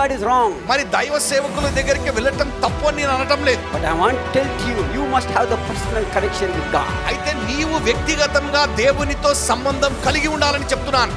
God is wrong. మరి దైవ సేవకుల దగ్గరికి వెళ్ళటం తప్పు అని నేను అనటం లేదు. But I want to tell to you, you must have the personal connection with God. అయితే నీవు వ్యక్తిగతంగా దేవునితో సంబంధం కలిగి ఉండాలని చెప్తున్నాను.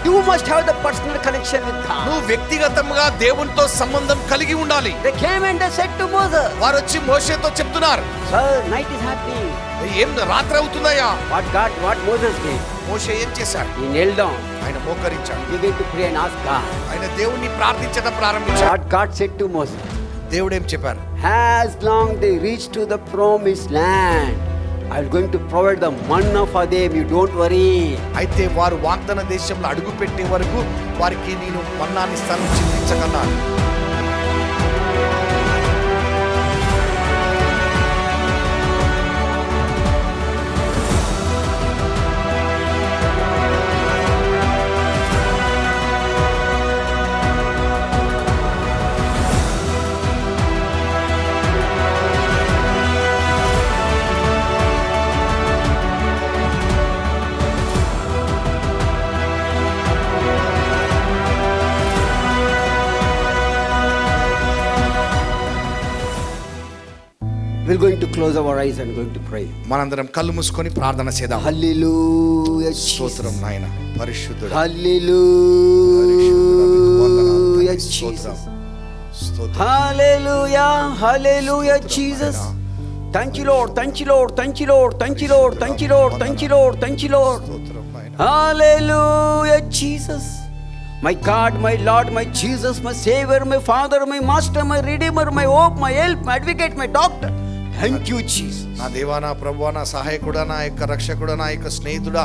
You must have the personal connection with God. నువ్వు వ్యక్తిగతంగా దేవునితో సంబంధం కలిగి ఉండాలి. They came and they said to Moses, వారు వచ్చి మోషేతో చెప్తున్నారు, "Sir, night is happening." ఏం రాత్రి అవుతుందయ్యా? What Moses did? మోషే ఏం చేశాడు? He knelt down. ఆయన మోకరించాడు. He began to pray and ask God. ఆయన దేవుణ్ణి ప్రార్థించడం ప్రారంభించాడు. What God said to Moses? దేవుడు ఏం చెప్పారు? As long they reach to the promised land, I'm going to provide the manna for them. You don't worry. అయితే వారు వాగ్దాన దేశంలో అడుగు పెట్టే వరకు వారికి నేను మన్నాని ఇస్తాను, చింతించకన్నాను. We're going to close our eyes and going to pray. మనందరం కళ్ళు మూసుకొని ప్రార్థన చేద్దాం. Hallelujah. స్తోత్రం నాయన, పరిశుద్ధుడా. Hallelujah. Jesus. Hallelujah. Hallelujah. Jesus. Thank you, Lord. Thank you, Lord. Thank you, Lord. Thank you, Lord. Thank you, Lord. Thank you, Lord. Thank you, Lord. Hallelujah. Jesus. My God, my Lord, my Jesus, my Savior, my Father, my Master, my Redeemer, my hope, my help, my advocate, my doctor. Thank you, Jesus. నా దేవా, నా ప్రభువా, నా సహాయకుడా, నా యొక్క రక్షకుడా, నా యొక్క స్నేహితుడా,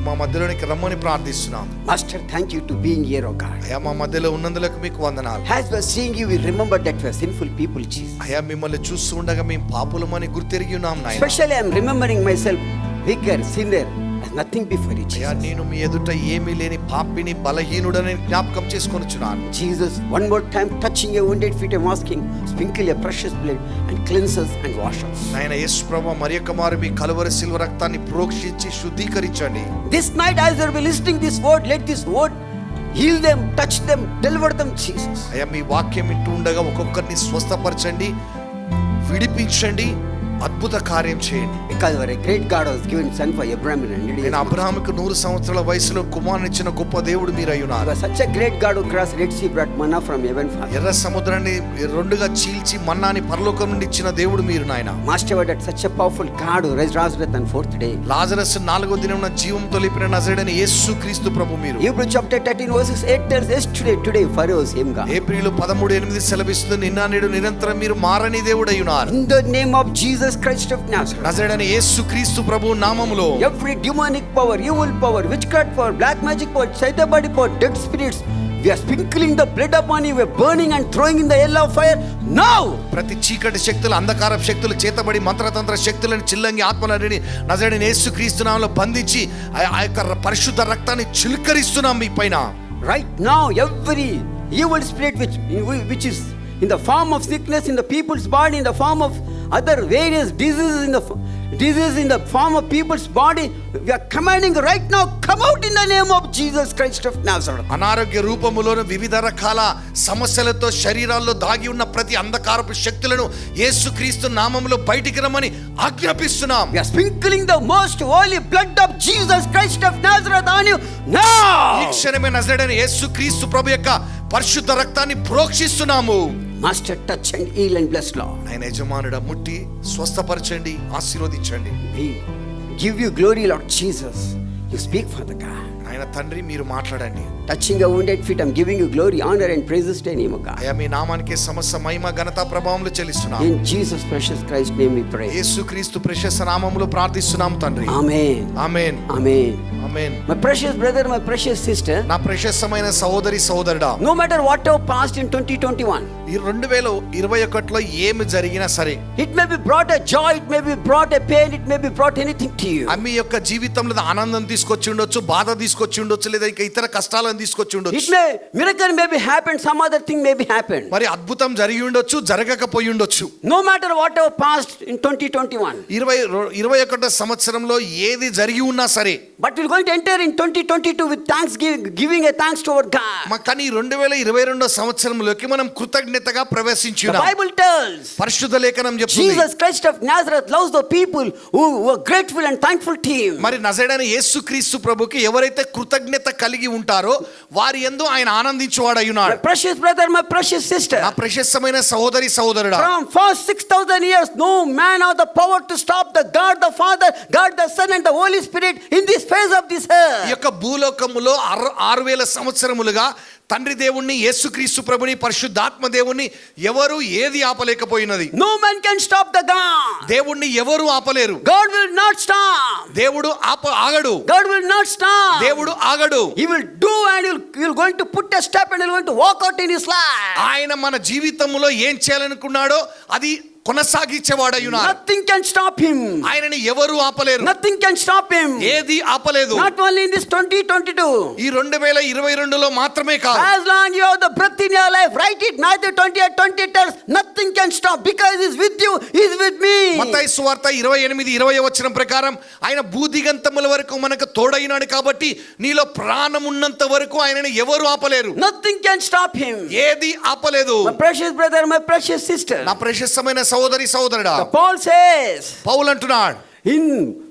మా మధ్యలోనికి రమ్మని ప్రార్థిస్తున్నాం. Master, thank you to being here, oh God. అయ్యా, మా మధ్యలో ఉన్నందులకు మీకు వందనాలు. As we are seeing you, we remember that we are sinful people, Jesus. అయ్యా, మిమ్మల్ని చూస్తూ ఉండగా మేము పాపులమని గుర్తెరిగి ఉన్నాం నాయన. Especially I am remembering myself, weaker, sinner, as nothing before you, అయ్యా, Jesus. నేను మీ ఎదుట ఏమీ లేని పాపిని, బలహీనుడని జ్ఞాపకం చేసుకొనుచున్నాను. Jesus, one more time touching your wounded feet, I am asking, sprinkle your precious blood and cleanse us and wash us. నాయన యేసు ప్రభువా, మరియొక్క మారు మీ కలువరి శిలువ రక్తాన్ని ప్రోక్షించి శుద్ధీకరించండి. This night as they are listening this word, let this word heal them, touch them, deliver them, Jesus. అయ్యా, మీ వాక్యం వింటూ ఉండగా ఒక్కొక్కరిని స్వస్థపరచండి, విడిపించండి, అద్భుత కార్యం చేయండి. Because our great God was given son for Abraham and నేను అబ్రహాముకు 100 సంవత్సరాల వయసులో కుమారుని ఇచ్చిన గొప్ప దేవుడు మీరు అయి ఉన్నారు. such a great God who crossed Red Sea, brought manna from heaven. ఎర్ర సముద్రాన్ని రెండుగా చీల్చి మన్నాని పరలోకం నుండి ఇచ్చిన దేవుడు మీరు నాయన. Master, that such a powerful God who raised Lazarus on fourth day. Lazarus 4వ దినమున జీవంతో లేపిన నజరేయుడైన యేసు క్రీస్తు ప్రభు మీరు. Hebrew chapter 13 verses 8 tells yesterday, today, forever same God. April 13:8 సెలవిస్తుంది, నిన్న నేడు నిరంతరం మీరు మారని దేవుడు అయి ఉన్నారు. In the name of Jesus Christ of Nazareth, నజరేయుడైన యేసు క్రీస్తు ప్రభు నామములో every demonic power, evil power, witchcraft power, black magic power, Satan body power, dead spirits, we are sprinkling the blood upon you, we are burning and throwing in the hell of fire now. ప్రతి చీకటి శక్తులు, అంధకార శక్తులు, చేతబడి మంత్రతంత్ర శక్తులను, చిల్లంగి ఆత్మలని నజరేయుడైన యేసు క్రీస్తు నామములో బంధించి ఆ యొక్క పరిశుద్ధ రక్తాన్ని చిలుకరిస్తున్నాం మీ పైన. Right now, every evil spirit which is in the form of sickness in the people's body, in the form of other various diseases in the form of people's body, we are commanding right now, come out in the name of Jesus Christ of Nazareth. అనారోగ్య రూపములోను వివిధ రకాల సమస్యలతో శరీరాల్లో దాగి ఉన్న ప్రతి అంధకారపు శక్తులను యేసుక్రీస్తు నామములో బయటికి రమ్మని ఆజ్ఞాపిస్తున్నాం. We are sprinkling the most holy blood of Jesus Christ of Nazareth on you now. ఈ క్షణమే నజరేయుడైన యేసుక్రీస్తు ప్రభు యొక్క పరిశుద్ధ రక్తాన్ని ప్రోక్షిస్తున్నాము. Master, touch and heal and bless, Lord. ఆయన యజమానుడా, ముట్టి స్వస్థపరచండి, ఆశీర్వదించండి. We give you glory, Lord Jesus. You speak, Father God. ఆయన తండ్రి, మీరు మాట్లాడండి. Touching your wounded feet, I'm giving you glory, honor and praises to your name, God. అయ్యా, మీ నామానికి సమస్త మహిమ, ఘనత, ప్రభావములు చెల్లిస్తున్నాం. In Jesus precious Christ name we pray. యేసుక్రీస్తు ప్రశస్త నామములో ప్రార్థిస్తున్నాం తండ్రి. Amen. Amen. Amen. Amen. My precious brother, my precious sister, నా ప్రశస్తమైన సహోదరి సహోదరుడా, no matter whatever passed in 2021, ఈ ఈ 2021లో ఏమి జరిగినా సరే, It may be brought a joy, it may be brought a pain, it may be brought anything to you. మీ యొక్క జీవితంలో ఆనందం తీసుకొచ్చి ఉండొచ్చు, బాధ తీసుకొచ్చి ఉండొచ్చు, లేదా ఇంకా ఇతర కష్టాలను తీసుకొచ్చి It ఉండొచ్చు. may, miracle may be happened, some other thing may be happened. మరి అద్భుతం జరిగి ఉండొచ్చు, జరగకపోయి ఉండొచ్చు. No matter whatever passed in 2021. 2021 సంవత్సరంలో ఏది జరిగి ఉన్నా సరే, But we're going to enter in 2022 with thanksgiving, giving a thanks to our God. కానీ 2022 సంవత్సరంలోకి మనం కృతజ్ఞతగా The ప్రవేశించున్నాం. Bible tells పరిశుద్ధ లేఖనం చెప్తుంది, Jesus Christ of Nazareth loves the people who were grateful and thankful to him. మరి నజరేయుడైన యేసుక్రీస్తు ప్రభుకి ఎవరైతే కృతజ్ఞత కలిగి ఉంటారో వారి యందు ఆయన ఆనందించువాడై My ఉన్నాడు. precious brother, my precious sister. నా ప్రశస్తమైన సహోదరి సహోదరుడా, From first 6,000 years, no man has the power to stop the God the Father, God the Son and the Holy Spirit in this phase of this ఈ earth. యొక్క భూలోకములో 6,000 సంవత్సరములుగా తండ్రి దేవుణ్ణి, యేసుక్రీస్తు ప్రభుని, పరిశుద్ధాత్మ దేవుణ్ణి ఎవరు ఏది ఆపలేకపోయినది. No man can stop the God. దేవుణ్ణి ఎవరు ఆపలేరు. God will not stop. దేవుడు ఆగడు. God will not stop. దేవుడు ఆగడు. He will do and he'll going to put a step and he'll going to walk out in his life. ఆయన మన జీవితంలో ఏం చేయాలనుకున్నాడో అది కొనసాగించేవాడై ఉన్నాడు. Nothing can stop him. ఆయనని ఎవరు ఆపలేరు. Nothing can stop him. ఏది ఆపలేదు. Not only in this 2022. ఈ 2022లో మాత్రమే కాదు. As long you have the breath in your life, write it. Matthew 28:20 tells, nothing can stop because he's with you, he's with me. మత్తయి సువార్త 28:20 వచనం ప్రకారం ఆయన భూదిగంతముల వరకు మనకు తోడైనాడు కాబట్టి నీలో ప్రాణం ఉన్నంత వరకు ఆయనని ఎవరు ఆపలేరు. Nothing can stop him. ఏది ఆపలేదు. My precious brother, my precious sister. నా ప్రశస్తమైన సహోదరి సహోదరుడా, Paul says పౌలు అంటున్నాడు in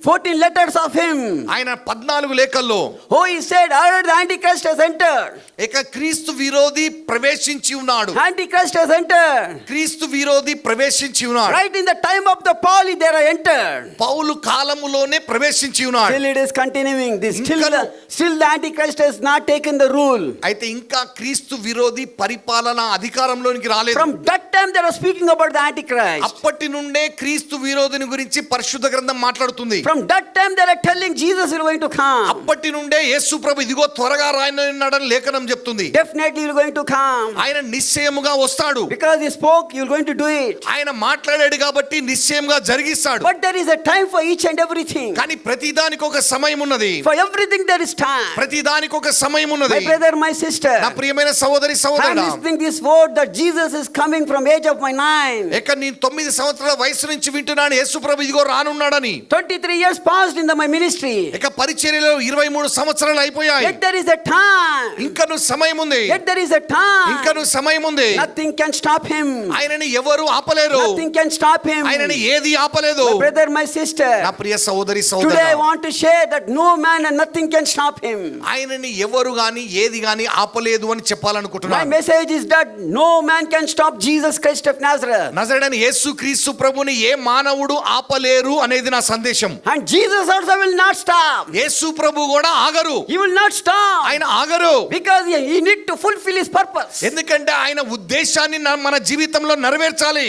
14 letters of him, ఆయన 14 లేఖల్లో, oh, he said, already the Antichrist has entered. ఇక క్రీస్తు విరోధి ప్రవేశించి ఉన్నాడు. Antichrist has entered. క్రీస్తు విరోధి ప్రవేశించి ఉన్నాడు. Right in the time of the Paul, they are entered. పౌలు కాలములోనే ప్రవేశించి ఉన్నాడు. Still it is continuing. This Inka- still the Antichrist has not taken the rule. అయితే ఇంకా క్రీస్తు విరోధి పరిపాలన అధికారంలోనికి రాలేదు. From that time they are speaking about the Antichrist. అప్పటి నుండే క్రీస్తు విరోధిని గురించి పరిశుద్ధ గ్రంథం మాట్లాడుతుంది. From that time they are telling Jesus is going to come. అప్పటి నుండే యేసు ప్రభు ఇదిగో త్వరగా రాయనున్నాడని లేఖనం చెప్తుంది. Definitely you are going to come. ఆయన నిశ్చయముగా వస్తాడు. Because he spoke, you are going to do it. ఆయన మాట్లాడాడు కాబట్టి నిశ్చయంగా జరిగిస్తాడు. But there is a time for each and everything. కానీ ప్రతిదానికి ఒక సమయం ఉన్నది. For everything there is time. ప్రతిదానికి ఒక సమయం ఉన్నది. My brother, my sister, నా ప్రియమైన సహోదరి I am సహోదరుడా, listening this word that Jesus is coming from age of my 9. ఇక నేను 9 సంవత్సరాల వయసు నుంచి వింటున్నాను యేసు ప్రభు ఇదిగో రానున్నాడని. 23 years passed in my ministry. ఇక పరిచర్యలో 23 సంవత్సరాలు అయిపోయాయి. Yet there is a time. ఇంకను సమయం ఉంది. Yet there is a time. ఇంకను సమయం ఉంది. Nothing can stop him. ఆయనని ఎవరు ఆపలేరు. Nothing can stop him. ఆయనని ఏది ఆపలేదు. My brother, my sister, నా ప్రియ సహోదరి today I సహోదరుడా, want to share that no man and nothing can stop him. ఆయనని ఎవరు గాని ఏది గాని ఆపలేదు అని My చెప్పాలనుకుంటున్నాను. message is that no man can stop Jesus Christ of Nazareth. నజరేయుడైన యేసుక్రీస్తు ప్రభుని ఏ మానవుడు ఆపలేరు అనేది నా సందేశం. And Jesus also will not stop. యేసు ప్రభు కూడా ఆగరు. He will not stop. ఆయన ఆగరు. Because he need to fulfill his purpose. ఎందుకంటే ఆయన ఉద్దేశాన్ని మన జీవితంలో నెరవేర్చాలి.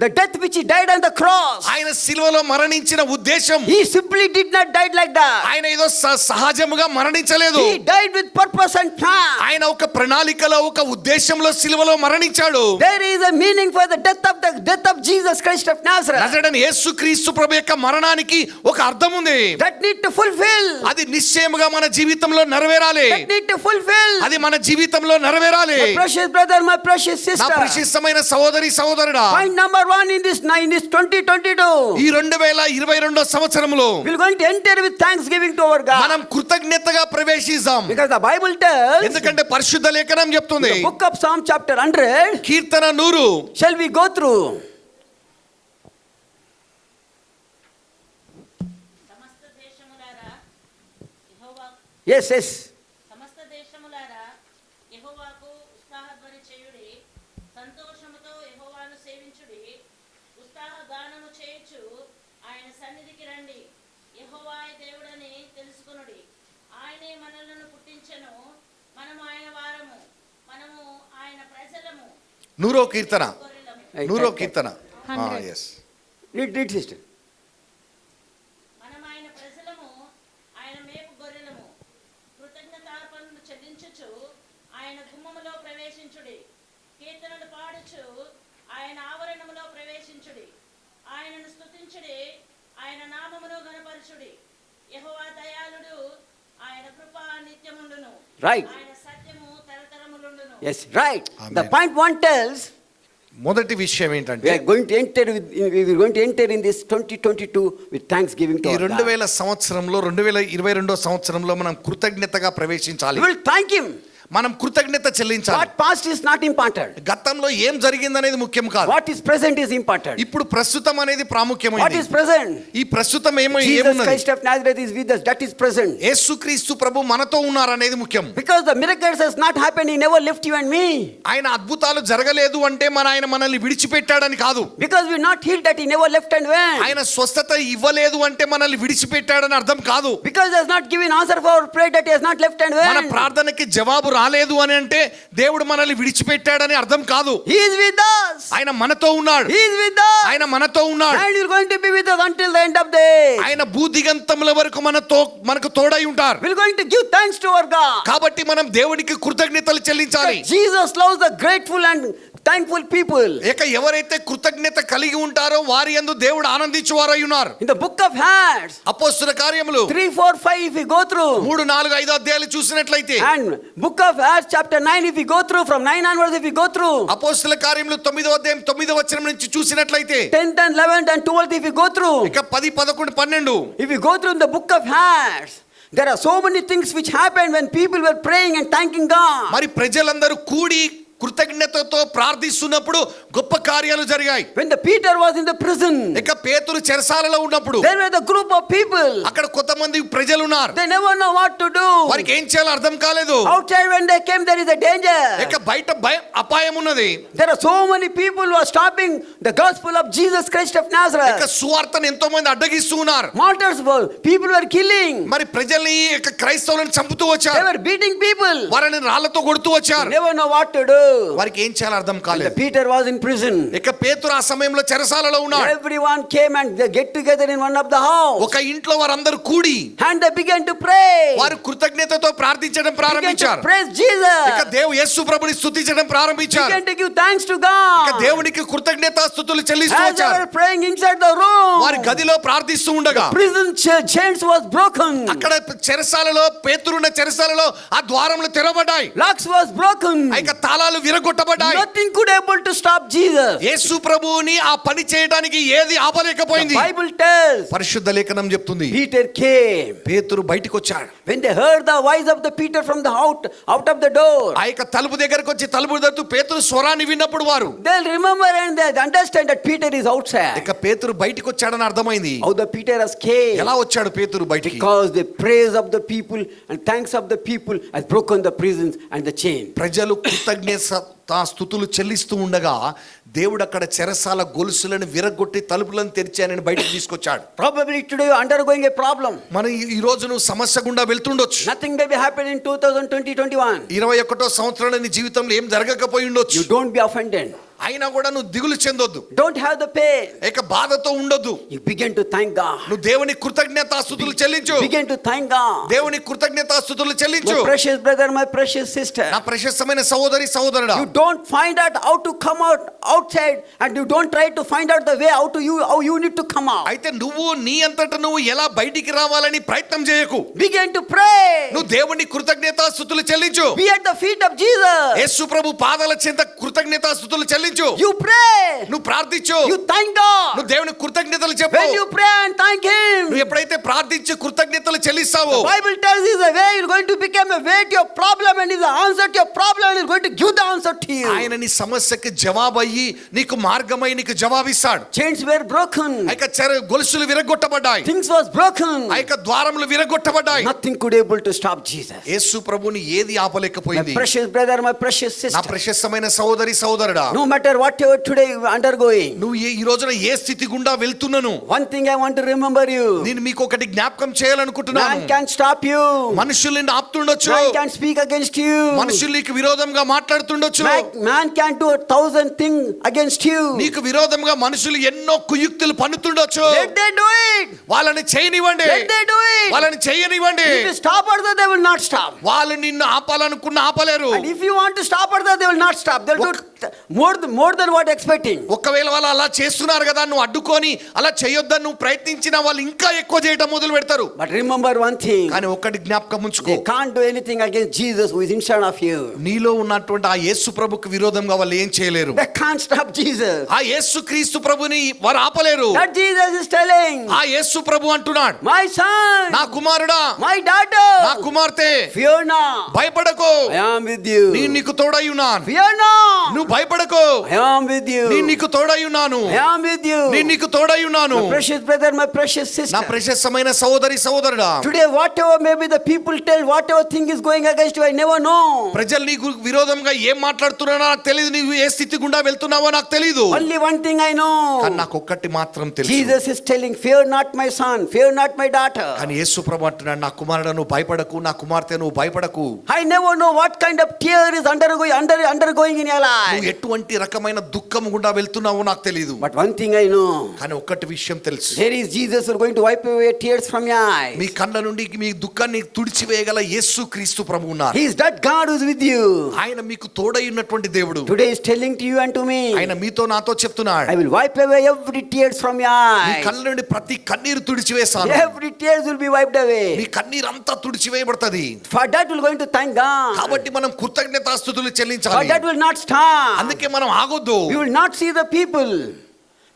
The death which he died on the cross, ఆయన సిలువలో మరణించిన ఉద్దేశం, he simply did not die like that. ఆయన ఏదో సహజముగా మరణించలేదు. He died with purpose and plan. ఆయన ఒక ప్రణాళికలో ఒక ఉద్దేశంలో సిలువలో మరణించాడు. There is a meaning for the death of Jesus Christ of Nazareth. నజరేయుడైన యేసుక్రీస్తు ప్రభు యొక్క మరణానికి ఒక అర్థం ఉంది. That need to fulfill. అది నిశ్చయముగా మన జీవితంలో నెరవేరాలి. That need to fulfill. అది మన జీవితంలో నెరవేరాలి. My precious brother, my precious నా sister. ప్రశస్తమైన సహోదరి సహోదరుడా, Point number 1 in this 2022. ఈ 2022 సంవత్సరంలో We're going to enter with thanksgiving to our God. మనం కృతజ్ఞతగా ప్రవేశిద్దాం. Because the Bible tells, ఎందుకంటే పరిశుద్ధ లేఖనం చెప్తుంది. the book of Psalm chapter 100, Keerthana 100. shall we go through? సమస్త దేశములారా యెహోవా Yes, yes. సమస్త దేశములారా యెహోవాకు ఉత్సాహధ్వని చేయుడి, సంతోషముతో యెహోవాను సేవించుడి, ఉత్సాహ గానము చేయుచు ఆయన సన్నిధికి రండి. యెహోవాయే దేవుడని తెలుసుకొనుడి. ఆయనే మనలను పుట్టించెను, మనము ఆయన వారము, మనము ఆయన ప్రజలము. 100వ కీర్తన. గొర్రెలము. 100వ కీర్తన. 100. yes. Read sister. మనం ఆయన ప్రజలము, ఆయన మేపు గొర్రెలము. కృతజ్ఞతార్పణలు చెల్లించుచు ఆయన గుమ్మములో ప్రవేశించుడి. కీర్తనలు పాడు కొనియాడుచు ఆయన ఆవరణములో ప్రవేశించుడి, ఆయనను స్తుతించుడి, ఆయన నామమును గణపరచుడి. యెహోవా దయాళుడు, ఆయన కృప నిత్యముండును, Right. ఆయన సత్యము తరతరములుండును. Yes, right. Amen. The point one tells మొదటి విషయం we ఏంటంటే are going to enter in this 2022 with thanksgiving ఈ to our God. 2000 సంవత్సరంలో 2022 సంవత్సరంలో మనం కృతజ్ఞతగా ప్రవేశించాలి. We will thank him. మనం కృతజ్ఞత చెల్లించాలి. What past is not important. గతంలో ఏం జరిగిందనేది ముఖ్యం కాదు. What is present is important. ఇప్పుడు ప్రస్తుతం అనేది What ప్రాముఖ్యమైనది. is present? ఈ ప్రస్తుతం Jesus ఏమున్నది? Christ of Nazareth is with us. That is present. యేసుక్రీస్తు ప్రభు మనతో ఉన్నారనేది ముఖ్యం. Because the miracles has not happened, he never left you and me. ఆయన అద్భుతాలు జరగలేదు అంటే ఆయన మనల్ని విడిచిపెట్టాడని కాదు. Because we are not healed, that he never left and went. ఆయన స్వస్థత ఇవ్వలేదు అంటే మనల్ని విడిచిపెట్టాడని అర్థం కాదు. Because he has not given answer for our prayer, that he has not left and మన went. ప్రార్థనకి జవాబు రాలేదు అని అంటే దేవుడు మనల్ని విడిచిపెట్టాడని అర్థం కాదు. He is with us. ఆయన మనతో ఉన్నాడు. He is with us. ఆయన మనతో ఉన్నాడు. And he is going to be with us until the end of the day. ఆయన భూదిగంతముల వరకు మనకు తోడై ఉంటారు. We are going to give thanks to our God. కాబట్టి మనం దేవునికి కృతజ్ఞతలు చెల్లించాలి. Jesus loves the grateful and thankful people. ఇక ఎవరైతే కృతజ్ఞత కలిగి ఉంటారో వారి యందు దేవుడు ఆనందించువారై ఉన్నారు. In the book of Acts, అపోస్తల కార్యములు 3, 4, 5 if we go through, 3, 4, 5 అధ్యాయాలు చూసినట్లయితే, and book of Acts chapter 9 if we go through, from 9 onwards if we go through, అపోస్తల కార్యములు 9వ అధ్యాయం 9వ వచనం నుంచి చూసినట్లయితే, 10th and 11th and 12th if we go through, ఇక 10, 11, 12 if we go through in the book of Acts, there are so many things which happened when people were praying and thanking God. మరి ప్రజలందరూ కూడి కృతజ్ఞతతో ప్రార్థిస్తున్నప్పుడు గొప్ప కార్యాలు జరిగాయి. When the Peter was in the prison, ఇక పేతురు చెరసాలలో ఉన్నప్పుడు there were the group of people. అక్కడ కొంతమంది ప్రజలు ఉన్నారు. They never know what to do. వారికి ఏం చేయాలో అర్థం కాలేదు. Outside when they came, there is a danger. ఇక బయట అపాయం ఉన్నది. There are so many people who are stopping the gospel of Jesus Christ of ఇక Nazareth. సువార్తను ఎంతో మంది అడ్డగిస్తూ ఉన్నారు. Martyrs were, people were killing. మరి ప్రజల్ని ఇక క్రైస్తవులను చంపుతూ They వచ్చారు. were beating people. వారిని రాళ్లతో కొడుతూ వచ్చారు. They never know what to do. వారికి ఏం చేయాలో అర్థం And the కాలేదు. Peter was in prison. ఇక పేతురు ఆ సమయంలో చెరసాలలో ఉన్నాడు. Everyone came and they get together in one of the house. ఒక ఇంట్లో వారందరూ కూడి And they began to pray. వారు కృతజ్ఞతతో ప్రార్థించడం Began to ప్రారంభించారు. praise ఇక Jesus. యేసు ప్రభుని స్తుతించడం ప్రారంభించారు. Began to give thanks to ఇక God. దేవునికి కృతజ్ఞతాస్తుతులు చెల్లిస్తూ As they వచ్చారు. were praying inside the room, వారి గదిలో ప్రార్థిస్తూ ఉండగా prison chains was broken. అక్కడ చెరసాలలో పేతురున్న చెరసాలలో ఆ ద్వారములు తెరవబడ్డాయి. Locks was broken. ఇక తాళాలు విరగొట్టబడ్డాయి. Nothing could able to stop Jesus. యేసు ప్రభువుని ఆ పని చేయడానికి ఏది ఆపలేకపోయింది. The Bible tells పరిశుద్ధ లేఖనం చెప్తుంది, Peter came. పేతురు బయటికి వచ్చాడు. When they heard the voice of the Peter from the out of the door, ఆ యొక్క తలుపు దగ్గరకు వచ్చి తలుపు తడుతూ పేతురు స్వరాన్ని విన్నప్పుడు వారు they'll remember and they understand that Peter is outside. ఇక పేతురు బయటికి వచ్చాడని అర్థమైంది. How the Peter has came. ఎలా వచ్చాడు పేతురు బయటికి? Because the praise of the people and thanks of the people has broken the prisons and the chain. ప్రజలు స్తుతులు చెల్లిస్తూ ఉండగా దేవుడు అక్కడ చెరసాల గొలుసులను విరగొట్టి తలుపులను తెరిచి ఆయనను బయటకు తీసుకొచ్చాడు. Probably today you are undergoing a problem. మనం ఈ రోజు నువ్వు సమస్య గుండా వెళ్తుండొచ్చు. Nothing may be happening in 2020-21. 21వ సంవత్సరంలో నీ జీవితంలో ఏం జరగకపోయి ఉండొచ్చు. You don't be offended. అయినా కూడా నువ్వు దిగులు చెందొద్దు. Don't have the pain. ఇక బాధతో ఉండొద్దు. You begin to thank God. నువ్వు దేవుని కృతజ్ఞతాస్తుతులు చెల్లించు. Begin to thank God. దేవుని కృతజ్ఞతాస్తుతులు చెల్లించు. My precious brother, my precious sister. నా ప్రశస్తమైన సహోదరి సహోదరుడా, You don't find out how to come out outside and you don't try to find out the way how you need to come out. అయితే నువ్వు నీ అంతట నువ్వు ఎలా బయటికి రావాలని ప్రయత్నం చేయకు. Begin to pray. నువ్వు దేవుని కృతజ్ఞతాస్తుతులు చెల్లించు. Be at the feet of Jesus. యేసు ప్రభు పాదాల చెంత కృతజ్ఞతాస్తుతులు చెల్లించు. You pray. నువ్వు ప్రార్థించు. You thank God. నువ్వు దేవుని కృతజ్ఞతలు చెప్పు. When you pray and thank Him, నువ్వు ఎప్పుడైతే ప్రార్థించి కృతజ్ఞతలు చెల్లిస్తావో, the Bible tells is a way you're going to become a way to your problem and is the answer to your problem and is going to give the answer to you. ఆయన నీ సమస్యకి జవాబు అయ్యి నీకు మార్గమై నీకు జవాబిస్తాడు. Chains were broken. ఆ యొక్క గొలుసులు విరగొట్టబడ్డాయి. Things was broken. ఆ యొక్క ద్వారములు విరగొట్టబడ్డాయి. Nothing could able to stop Jesus. యేసు ప్రభుని ఏది My ఆపలేకపోయింది. precious brother, my precious నా sister. ప్రశస్తమైన సహోదరి సహోదరుడా, No matter whatever today you are undergoing, నువ్వు ఈ రోజున ఏ స్థితి గుండా వెళ్తున్నాను, one thing I want to remember you. నేను మీకు ఒకటి జ్ఞాపకం చేయాలనుకుంటున్నాను. Man can stop you. మనుషులు నిన్ను ఆపుతుండొచ్చు. Man can speak against you. మనుషులు నీకు విరోధంగా మాట్లాడుతుండొచ్చు. Man can do 1,000 things against you. నీకు విరోధంగా మనుషులు ఎన్నో కుయుక్తులు పన్నుతుండొచ్చు. Let they do it. వాళ్ళని చేయనివ్వండి. Let they do it. వాళ్ళని చేయనివ్వండి. If you stop or they will not stop. వాళ్ళు నిన్ను ఆపాలనుకున్న ఆపలేరు. And if you want to stop or they will not stop. They'll do more than what expecting. ఒకవేళ వాళ్ళు అలా చేస్తున్నారు కదా, నువ్వు అడ్డుకొని అలా చేయొద్దని నువ్వు ప్రయత్నించిన వాళ్ళు ఇంకా ఎక్కువ చేయడం మొదలు పెడతారు. But remember one thing, కానీ ఒక్కటి జ్ఞాపకం ఉంచుకో, they can't do anything against Jesus who is inside of you. నీలో ఉన్నటువంటి ఆ యేసు ప్రభుకు విరోధంగా వాళ్ళు ఏం చేయలేరు. They can't stop Jesus. ఆ యేసు క్రీస్తు ప్రభుని వారు ఆపలేరు. That Jesus is telling, ఆ యేసు ప్రభు అంటున్నాడు, my son, నా కుమారుడా, my daughter, నా కుమార్తె, fear not, భయపడకు, I am with you. నేను నీకు తోడై ఉన్నాను. Fear not, నువ్వు భయపడకు, I am with you. నేను నీకు తోడై ఉన్నాను. I am with you. నేను నీకు తోడై ఉన్నాను. My precious brother, my precious నా sister. ప్రశస్తమైన సహోదరి సహోదరుడా, Today, whatever maybe the people tell, whatever thing is going against you, I never know. ప్రజలు నీకు విరోధంగా ఏం మాట్లాడుతున్నారో నాకు తెలియదు, నీవు ఏ స్థితి గుండా వెళ్తున్నావో నాకు తెలియదు. Only one thing I know. కానీ నాకు ఒక్కటి మాత్రం తెలుసు, Jesus is telling, fear not my son, fear not my daughter. కానీ యేసు ప్రభు అంటున్నాడు, నా కుమారుడు నువ్వు భయపడకు, నా కుమార్తె నువ్వు భయపడకు. I never know what kind of tear is undergoing in your life. నువ్వు ఎటువంటి రకమైన దుఃఖం గుండా వెళ్తున్నావో నాకు తెలియదు. But one thing I know, కానీ ఒక్కటి విషయం తెలుసు, there is Jesus who is going to wipe away tears from your eyes. మీ కళ్ళ నుండి మీ దుఃఖాన్ని తుడిచివేయగల యేసు క్రీస్తు ప్రభు ఉన్నారు. He is that God who is with you. ఆయన మీకు తోడై ఉన్నటువంటి దేవుడు. Today is telling to you and to me, ఆయన మీతో నాతో చెప్తున్నాడు, I will wipe away every tears from your me eyes. కళ్ళ నుండి ప్రతి కన్నీరు తుడిచివేస్తాను. Every tears will be wiped away. మీ కన్నీరు అంతా తుడిచివేయబడుతుంది. For that we are going to thank God. కాబట్టి మనం కృతజ్ఞతాస్తుతులు For చెల్లించాలి. that will not stop. అందుకే మనం ఆగొద్దు. We will not see the people.